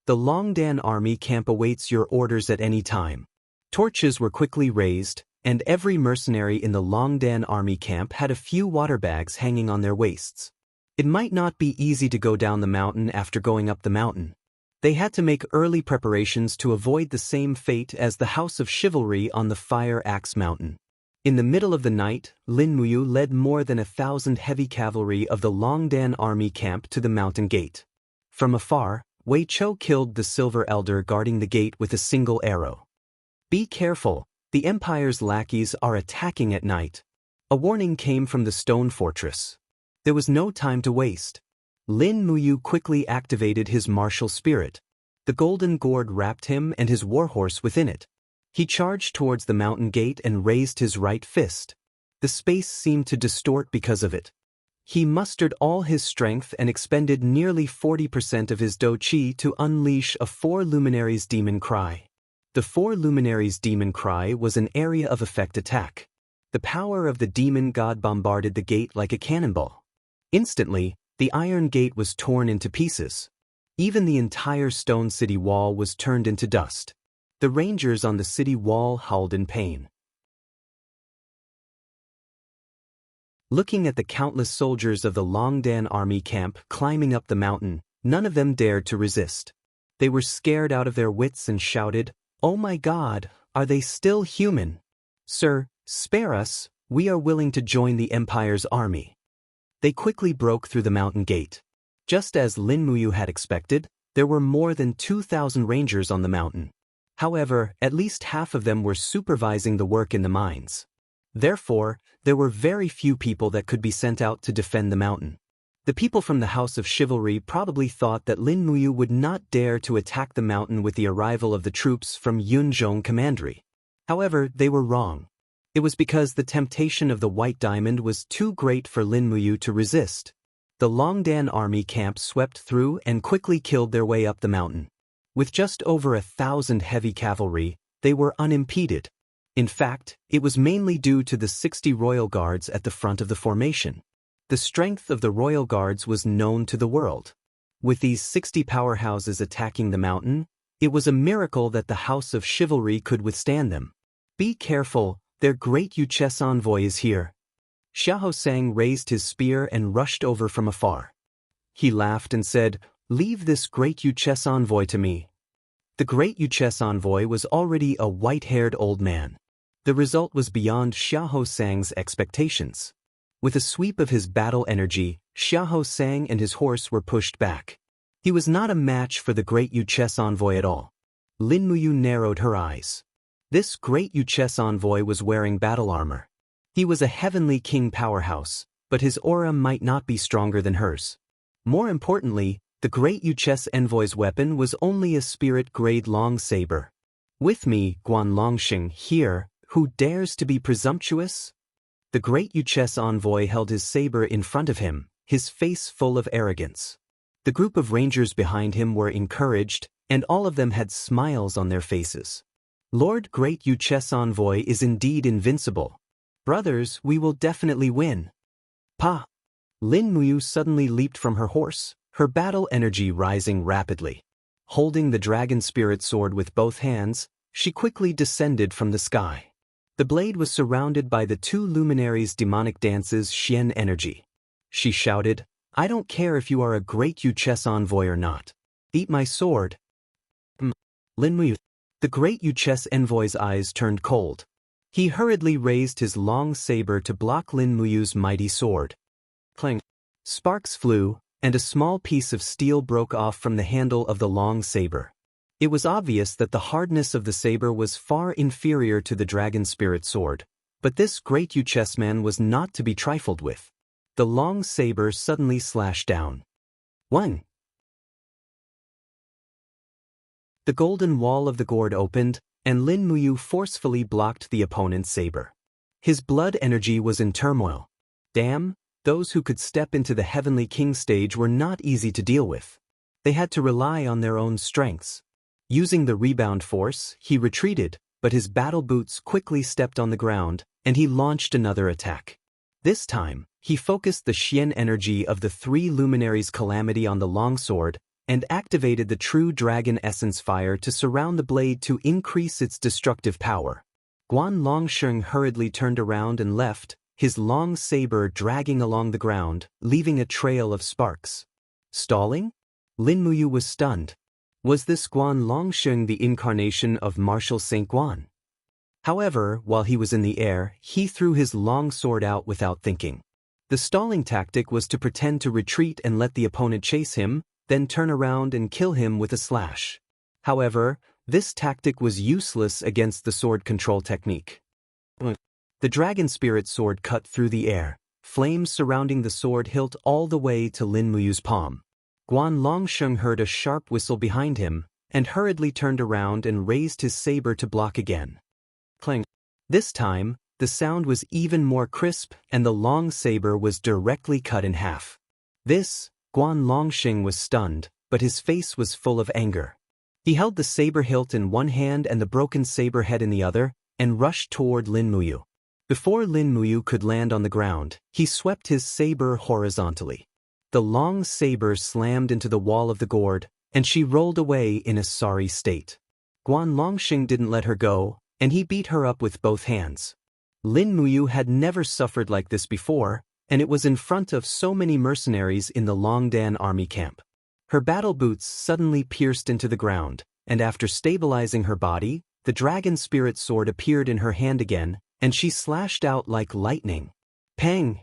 "The Longdan army camp awaits your orders at any time." Torches were quickly raised, and every mercenary in the Longdan army camp had a few water bags hanging on their waists. It might not be easy to go down the mountain after going up the mountain. They had to make early preparations to avoid the same fate as the House of Chivalry on the Fire Axe Mountain. In the middle of the night, Lin Muyu led more than 1,000 heavy cavalry of the Longdan army camp to the mountain gate. From afar, Wei Chou killed the Silver Elder guarding the gate with a single arrow. "Be careful," The Empire's lackeys are attacking at night. A warning came from the stone fortress. There was no time to waste. Lin Muyu quickly activated his martial spirit. The golden gourd wrapped him and his warhorse within it. He charged towards the mountain gate and raised his right fist. The space seemed to distort because of it. He mustered all his strength and expended nearly 40% of his do qi to unleash a Four Luminaries Demon Cry. The Four Luminaries Demon Cry was an area of effect attack. The power of the demon god bombarded the gate like a cannonball. Instantly, the iron gate was torn into pieces. Even the entire stone city wall was turned into dust. The rangers on the city wall howled in pain. Looking at the countless soldiers of the Longdan army camp climbing up the mountain, none of them dared to resist. They were scared out of their wits and shouted, "Oh my God, are they still human? Sir, spare us, we are willing to join the Empire's army." They quickly broke through the mountain gate. Just as Lin Muyu had expected, there were more than 2,000 rangers on the mountain. However, at least half of them were supervising the work in the mines. Therefore, there were very few people that could be sent out to defend the mountain. The people from the House of Chivalry probably thought that Lin Muyu would not dare to attack the mountain with the arrival of the troops from Yunzhong Commandery. However, they were wrong. It was because the temptation of the White Diamond was too great for Lin Muyu to resist. The Longdan army camp swept through and quickly killed their way up the mountain. With just over 1,000 heavy cavalry, they were unimpeded. In fact, it was mainly due to the 60 royal guards at the front of the formation. The strength of the royal guards was known to the world. With these 60 powerhouses attacking the mountain, it was a miracle that the House of Chivalry could withstand them. "Be careful, their great Yuchess envoy is here." Xiahou Sang raised his spear and rushed over from afar. He laughed and said, "Leave this great Yuchess envoy to me." The great Yuchess envoy was already a white-haired old man. The result was beyond Xiahou Sang's expectations. With a sweep of his battle energy, Xiahou Sang and his horse were pushed back. He was not a match for the great Yuchess envoy at all. Lin Muyu narrowed her eyes. This great Yuchess envoy was wearing battle armor. He was a heavenly king powerhouse, but his aura might not be stronger than hers. More importantly, the great Yuchess envoy's weapon was only a spirit-grade long saber. "With me, Guan Longsheng, here, who dares to be presumptuous?" The great Yuchess envoy held his saber in front of him, his face full of arrogance. The group of rangers behind him were encouraged, and all of them had smiles on their faces. "Lord Great Yuchess envoy is indeed invincible. Brothers, we will definitely win." "Pa!" Lin Muyu suddenly leaped from her horse, her battle energy rising rapidly. Holding the dragon spirit sword with both hands, she quickly descended from the sky. The blade was surrounded by the two luminaries' demonic dance's Xian energy. She shouted, "I don't care if you are a great Yuchess envoy or not. Eat my sword." Lin Muyu. The great Yuchess envoy's eyes turned cold. He hurriedly raised his long saber to block Lin Muyu's mighty sword. Clang! Sparks flew, and a small piece of steel broke off from the handle of the long saber. It was obvious that the hardness of the saber was far inferior to the dragon spirit sword, but this great Yuchess man was not to be trifled with. The long saber suddenly slashed down. One! The golden wall of the gourd opened, and Lin Muyu forcefully blocked the opponent's saber. His blood energy was in turmoil. Damn, those who could step into the Heavenly King stage were not easy to deal with. They had to rely on their own strengths. Using the rebound force, he retreated, but his battle boots quickly stepped on the ground, and he launched another attack. This time, he focused the Xian energy of the three luminaries' calamity on the longsword, and activated the true dragon essence fire to surround the blade to increase its destructive power. Guan Longsheng hurriedly turned around and left, his long saber dragging along the ground, leaving a trail of sparks. Stalling? Lin Muyu was stunned. Was this Guan Longsheng the incarnation of Marshal Saint Guan? However, while he was in the air, he threw his long sword out without thinking. The stalling tactic was to pretend to retreat and let the opponent chase him, then turn around and kill him with a slash. However, This tactic was useless against the sword control technique. The dragon spirit sword cut through the air, flames surrounding the sword hilt all the way to Lin Muyu's palm. Guan Longsheng heard a sharp whistle behind him, and hurriedly turned around and raised his saber to block again. Clang. This time, the sound was even more crisp and the long saber was directly cut in half. Guan Longsheng was stunned, but his face was full of anger. He held the saber hilt in one hand and the broken saber head in the other, and rushed toward Lin Muyu. Before Lin Muyu could land on the ground, he swept his saber horizontally. The long saber slammed into the wall of the gourd, and she rolled away in a sorry state. Guan Longsheng didn't let her go, and he beat her up with both hands. Lin Muyu had never suffered like this before, and it was in front of so many mercenaries in the Longdan army camp. Her battle boots suddenly pierced into the ground, and after stabilizing her body, the dragon spirit sword appeared in her hand again, and she slashed out like lightning. Pang!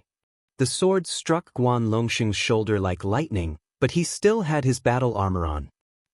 The sword struck Guan Longsheng's shoulder like lightning, but he still had his battle armor on.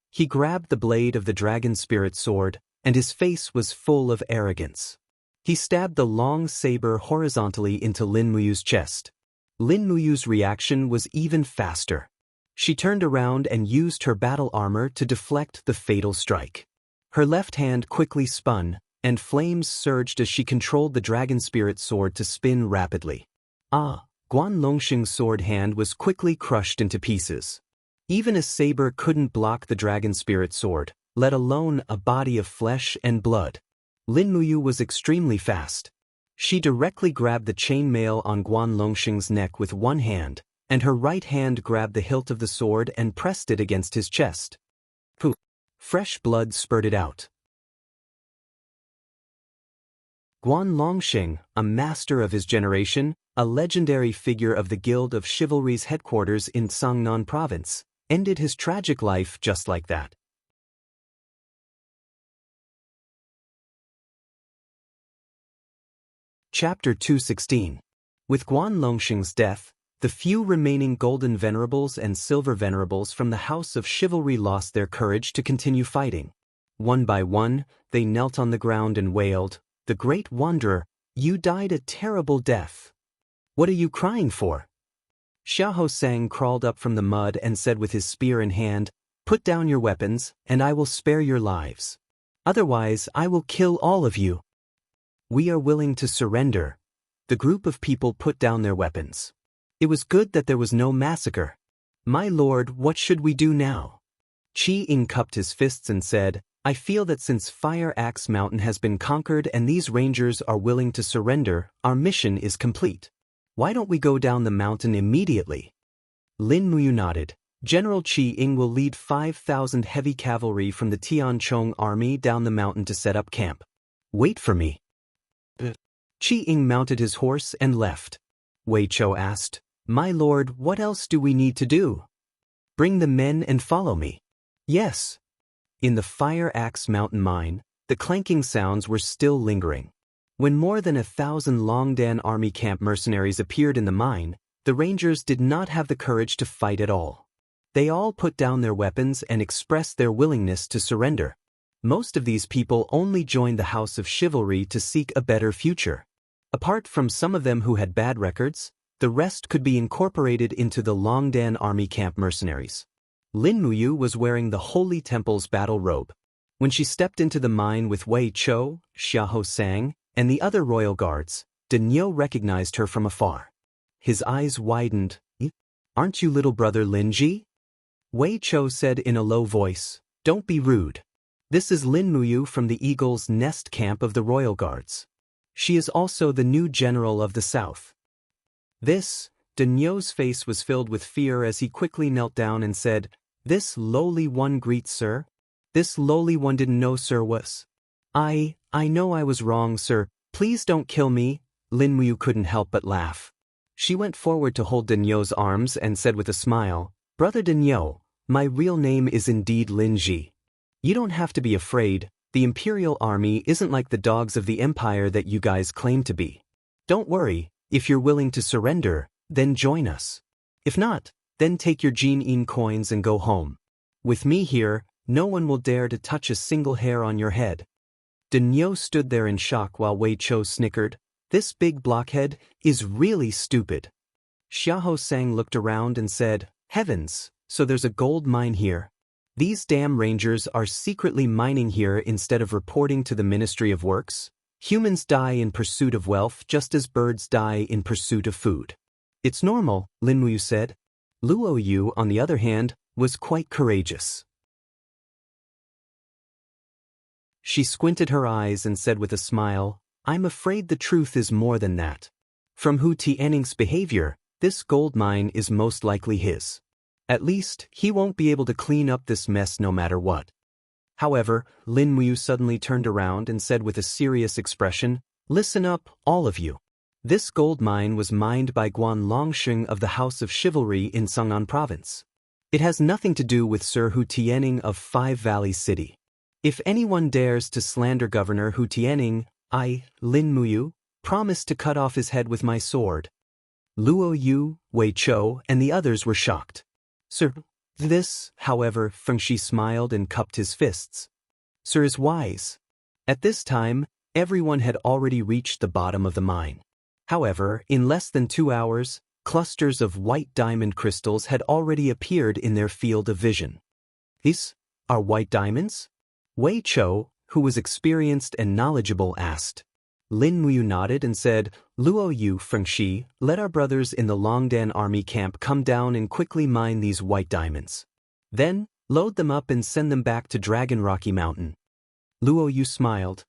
He grabbed the blade of the dragon spirit sword, and his face was full of arrogance. He stabbed the long saber horizontally into Lin Muyu's chest. Lin Muyu's reaction was even faster. She turned around and used her battle armor to deflect the fatal strike. Her left hand quickly spun, and flames surged as she controlled the dragon spirit sword to spin rapidly. Guan Longsheng's sword hand was quickly crushed into pieces. Even a saber couldn't block the dragon spirit sword, let alone a body of flesh and blood. Lin Muyu was extremely fast. She directly grabbed the chainmail on Guan Longsheng's neck with one hand, and her right hand grabbed the hilt of the sword and pressed it against his chest. Poof! Fresh blood spurted out. Guan Longsheng, a master of his generation, a legendary figure of the Guild of Chivalry's headquarters in Sangnan Province, ended his tragic life just like that. Chapter 216. With Guan Longsheng's death, the few remaining golden venerables and silver venerables from the House of Chivalry lost their courage to continue fighting. One by one, they knelt on the ground and wailed, "The great wanderer, you died a terrible death. What are you crying for?" Xiahou Sang crawled up from the mud and said with his spear in hand, "Put down your weapons, and I will spare your lives. Otherwise, I will kill all of you." "We are willing to surrender." The group of people put down their weapons. It was good that there was no massacre. "My lord, what should we do now?" Qi Ying cupped his fists and said, "I feel that since Fire Axe Mountain has been conquered and these rangers are willing to surrender, our mission is complete. Why don't we go down the mountain immediately?" Lin Muyu nodded. "General Qi Ying will lead 5,000 heavy cavalry from the Tianchong army down the mountain to set up camp. Wait for me." Qi Ying mounted his horse and left. Wei Chou asked, "My lord, what else do we need to do?" "Bring the men and follow me." "Yes." In the Fire Axe Mountain mine, the clanking sounds were still lingering. When more than 1,000 Longdan army camp mercenaries appeared in the mine, the rangers did not have the courage to fight at all. They all put down their weapons and expressed their willingness to surrender. Most of these people only joined the House of Chivalry to seek a better future. Apart from some of them who had bad records, the rest could be incorporated into the Longdan army camp mercenaries. Lin Muyu was wearing the Holy Temple's battle robe. When she stepped into the mine with Wei Chou, Xiahou Sang, and the other royal guards, Daniel recognized her from afar. His eyes widened. "Aren't you little brother Lin Ji?" Wei Chou said in a low voice, "Don't be rude. This is Lin Muyu from the Eagle's Nest camp of the royal guards. She is also the new general of the south." Daniel's face was filled with fear as he quickly knelt down and said, "This lowly one greets sir. This lowly one didn't know sir was. I know I was wrong, sir. Please don't kill me." Lin Muyu couldn't help but laugh. She went forward to hold Daniel's arms and said with a smile, "Brother Daniel, my real name is indeed Lin Ji. You don't have to be afraid. The Imperial Army isn't like the dogs of the Empire that you guys claim to be. Don't worry, if you're willing to surrender, then join us. If not, then take your Jin-in coins and go home. With me here, no one will dare to touch a single hair on your head. Daniel stood there in shock while Wei Chou snickered. This big blockhead is really stupid. Xiahou Sang looked around and said, Heavens, so there's a gold mine here. These damn rangers are secretly mining here instead of reporting to the Ministry of Works. Humans die in pursuit of wealth just as birds die in pursuit of food. It's normal, Lin Muyu said. Luo Yu, on the other hand, was quite courageous. She squinted her eyes and said with a smile, I'm afraid the truth is more than that. From Hu Tianing's behavior, this gold mine is most likely his. At least, he won't be able to clean up this mess no matter what. However, Lin Muyu suddenly turned around and said with a serious expression, Listen up, all of you. This gold mine was mined by Guan Longsheng of the House of Chivalry in Songnan Province. It has nothing to do with Sir Hu Tianing of Five Valleys City. If anyone dares to slander Governor Hu Tianing, I, Lin Muyu, promise to cut off his head with my sword. Luo Yu, Wei Chou, and the others were shocked. Sir, this, however, Feng Shi smiled and cupped his fists. Sir is wise. At this time, everyone had already reached the bottom of the mine. However, in less than 2 hours, clusters of white diamond crystals had already appeared in their field of vision. These are white diamonds? Wei Chou, who was experienced and knowledgeable, asked. Lin Muyu nodded and said, Luo Yu, Feng Shi, let our brothers in the Longdan army camp come down and quickly mine these white diamonds. Then, load them up and send them back to Dragon Rocky Mountain. Luo Yu smiled.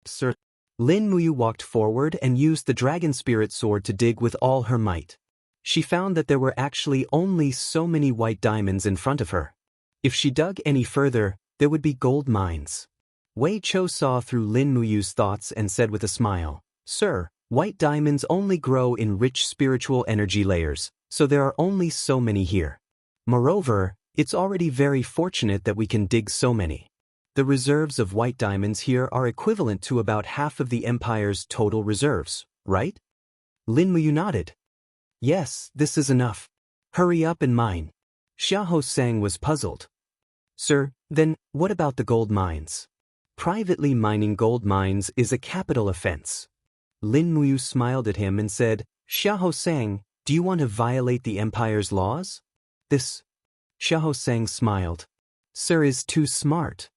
Sir. Lin Muyu walked forward and used the dragon spirit sword to dig with all her might. She found that there were actually only so many white diamonds in front of her. If she dug any further, there would be gold mines. Wei Chou saw through Lin Muyu's thoughts and said with a smile, Sir, white diamonds only grow in rich spiritual energy layers, so there are only so many here. Moreover, it's already very fortunate that we can dig so many. The reserves of white diamonds here are equivalent to about half of the Empire's total reserves, right? Lin Muyu nodded. Yes, this is enough. Hurry up and mine. Xiahou Sang was puzzled. Sir, then, what about the gold mines? Privately mining gold mines is a capital offense. Lin Muyu smiled at him and said, Xiahou Sang, do you want to violate the Empire's laws? This. Xiahou Sang smiled. Sir is too smart.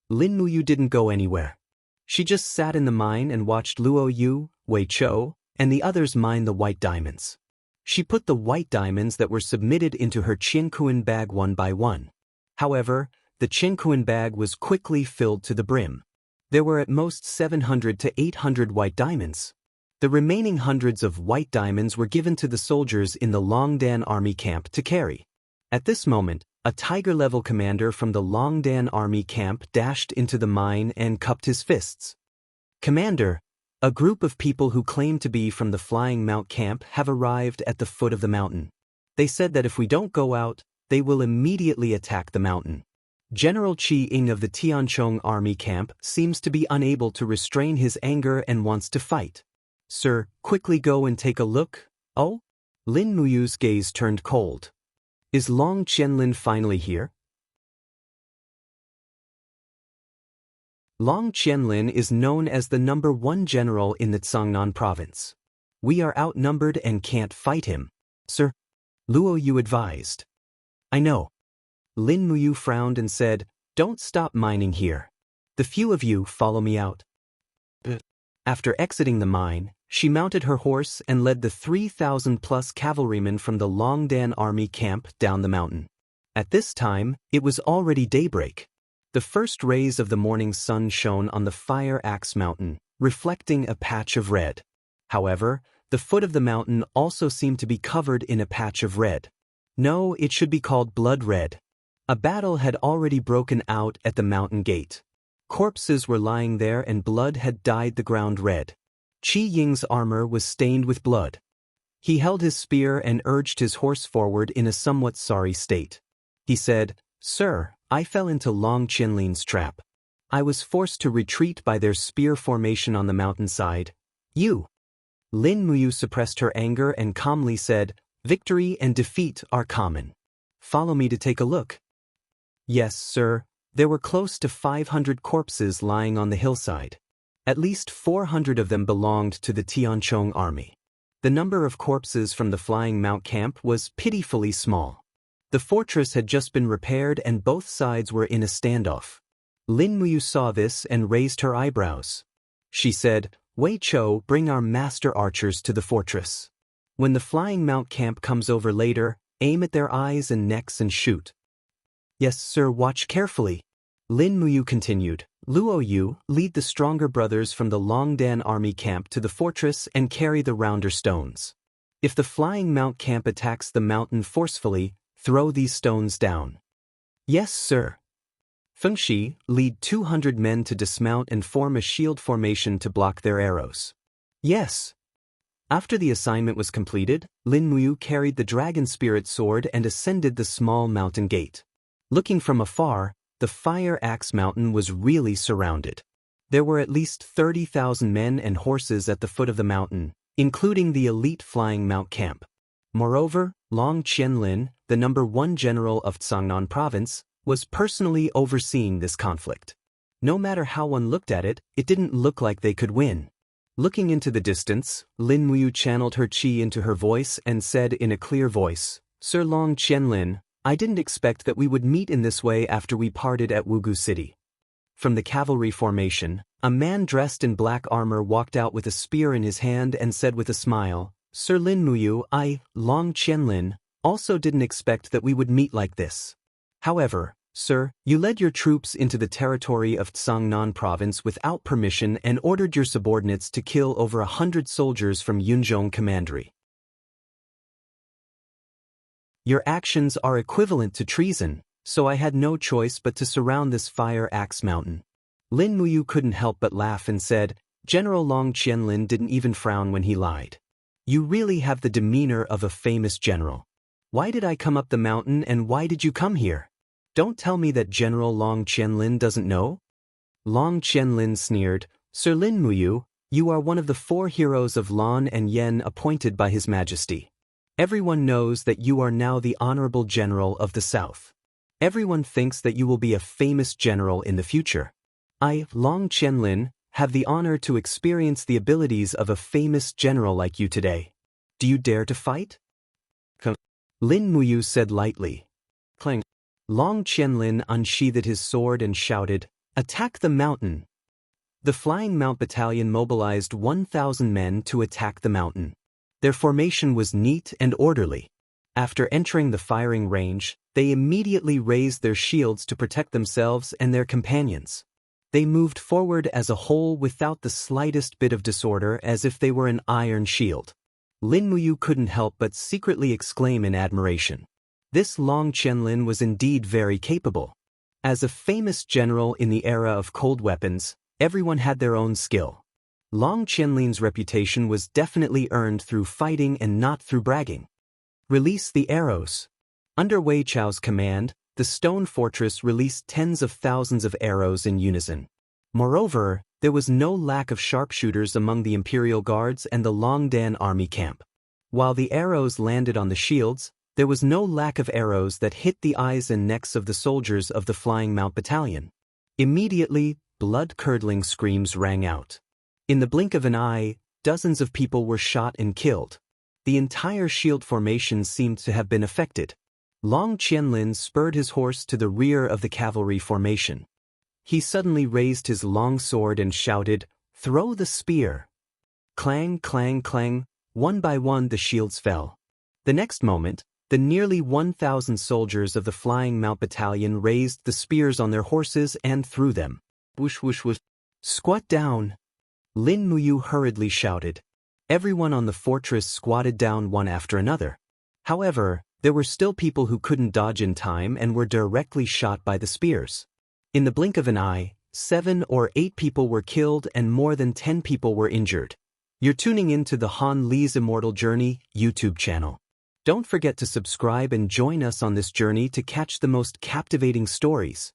Lin Muyu didn't go anywhere. She just sat in the mine and watched Luo Yu, Wei Chou, and the others mine the white diamonds. She put the white diamonds that were submitted into her Qinkuan bag one by one. However, the Qinkuan bag was quickly filled to the brim. There were at most 700 to 800 white diamonds. The remaining hundreds of white diamonds were given to the soldiers in the Longdan army camp to carry. At this moment, a tiger-level commander from the Longdan army camp dashed into the mine and cupped his fists. Commander, a group of people who claim to be from the Flying Mount camp have arrived at the foot of the mountain. They said that if we don't go out, they will immediately attack the mountain. General Qi Ying of the Tianchong army camp seems to be unable to restrain his anger and wants to fight. Sir, quickly go and take a look. Oh? Lin Muyu's gaze turned cold. Is Long Qianlin finally here? Long Qianlin is known as the #1 general in the Songnan province. We are outnumbered and can't fight him, sir. Luo Yu advised. I know. Lin Muyu frowned and said, Don't stop mining here. The few of you follow me out. After exiting the mine, she mounted her horse and led the 3,000-plus cavalrymen from the Longdan army camp down the mountain. At this time, it was already daybreak. The first rays of the morning sun shone on the Fire Axe Mountain, reflecting a patch of red. However, the foot of the mountain also seemed to be covered in a patch of red. No, it should be called blood red. A battle had already broken out at the mountain gate. Corpses were lying there and blood had dyed the ground red. Qi Ying's armor was stained with blood. He held his spear and urged his horse forward in a somewhat sorry state. He said, Sir, I fell into Long Qianlin's trap. I was forced to retreat by their spear formation on the mountainside. You. Lin Muyu suppressed her anger and calmly said, Victory and defeat are common. Follow me to take a look. Yes, sir. There were close to 500 corpses lying on the hillside. At least 400 of them belonged to the Tianchong army. The number of corpses from the Flying Mount camp was pitifully small. The fortress had just been repaired and both sides were in a standoff. Lin Muyu saw this and raised her eyebrows. She said, "Wei Chou, bring our master archers to the fortress. When the Flying Mount camp comes over later, aim at their eyes and necks and shoot." "Yes, sir, watch carefully." Lin Muyu continued. "Luo Yu, lead the stronger brothers from the Longdan army camp to the fortress and carry the rounder stones. If the Flying Mount camp attacks the mountain forcefully, throw these stones down." "Yes, sir." Fengxi, lead 200 men to dismount and form a shield formation to block their arrows. "Yes." After the assignment was completed, Lin Muyu carried the dragon spirit sword and ascended the small mountain gate. Looking from afar, the Fire Axe Mountain was really surrounded. There were at least 30,000 men and horses at the foot of the mountain, including the elite Flying Mount camp. Moreover, Long Qianlin, the #1 general of Cangnan province, was personally overseeing this conflict. No matter how one looked at it, it didn't look like they could win. Looking into the distance, Lin Muyu channeled her qi into her voice and said in a clear voice, "Sir Long Qianlin, I didn't expect that we would meet in this way after we parted at Wugu City." From the cavalry formation, a man dressed in black armor walked out with a spear in his hand and said with a smile, "Sir Lin Muyu, I, Long Qianlin, also didn't expect that we would meet like this. However, sir, you led your troops into the territory of Cangnan province without permission and ordered your subordinates to kill over 100 soldiers from Yunzhong commandery. Your actions are equivalent to treason, so I had no choice but to surround this Fire Axe Mountain." Lin Muyu couldn't help but laugh and said, "General Long Qianlin didn't even frown when he lied. You really have the demeanor of a famous general. Why did I come up the mountain and why did you come here? Don't tell me that General Long Qianlin doesn't know?" Long Qianlin sneered, "Sir Lin Muyu, you are one of the 4 heroes of Lan and Yen appointed by His Majesty. Everyone knows that you are now the honorable general of the South. Everyone thinks that you will be a famous general in the future. I, Long Qianlin, have the honor to experience the abilities of a famous general like you today. Do you dare to fight?" Lin Muyu said lightly. Clang. Long Qianlin unsheathed his sword and shouted, "Attack the mountain!" The Flying Mount Battalion mobilized 1,000 men to attack the mountain. Their formation was neat and orderly. After entering the firing range, they immediately raised their shields to protect themselves and their companions. They moved forward as a whole without the slightest bit of disorder, as if they were an iron shield. Lin Muyu couldn't help but secretly exclaim in admiration. This Long Qianlin was indeed very capable. As a famous general in the era of cold weapons, everyone had their own skill. Long Qianlin's reputation was definitely earned through fighting and not through bragging. Release the arrows. Under Wei Chou's command, the stone fortress released tens of thousands of arrows in unison. Moreover, there was no lack of sharpshooters among the Imperial Guards and the Longdan army camp. While the arrows landed on the shields, there was no lack of arrows that hit the eyes and necks of the soldiers of the Flying Mount Battalion. Immediately, blood-curdling screams rang out. In the blink of an eye, dozens of people were shot and killed. The entire shield formation seemed to have been affected. Long Qianlin spurred his horse to the rear of the cavalry formation. He suddenly raised his long sword and shouted, "Throw the spear!" Clang, clang, clang, one by one the shields fell. The next moment, the nearly 1,000 soldiers of the Flying Mount Battalion raised the spears on their horses and threw them. Whoosh, whoosh, whoosh. "Squat down!" Lin Muyu hurriedly shouted. Everyone on the fortress squatted down one after another. However, there were still people who couldn't dodge in time and were directly shot by the spears. In the blink of an eye, 7 or 8 people were killed and more than 10 people were injured. You're tuning into the Han Li's Immortal Journey YouTube channel. Don't forget to subscribe and join us on this journey to catch the most captivating stories.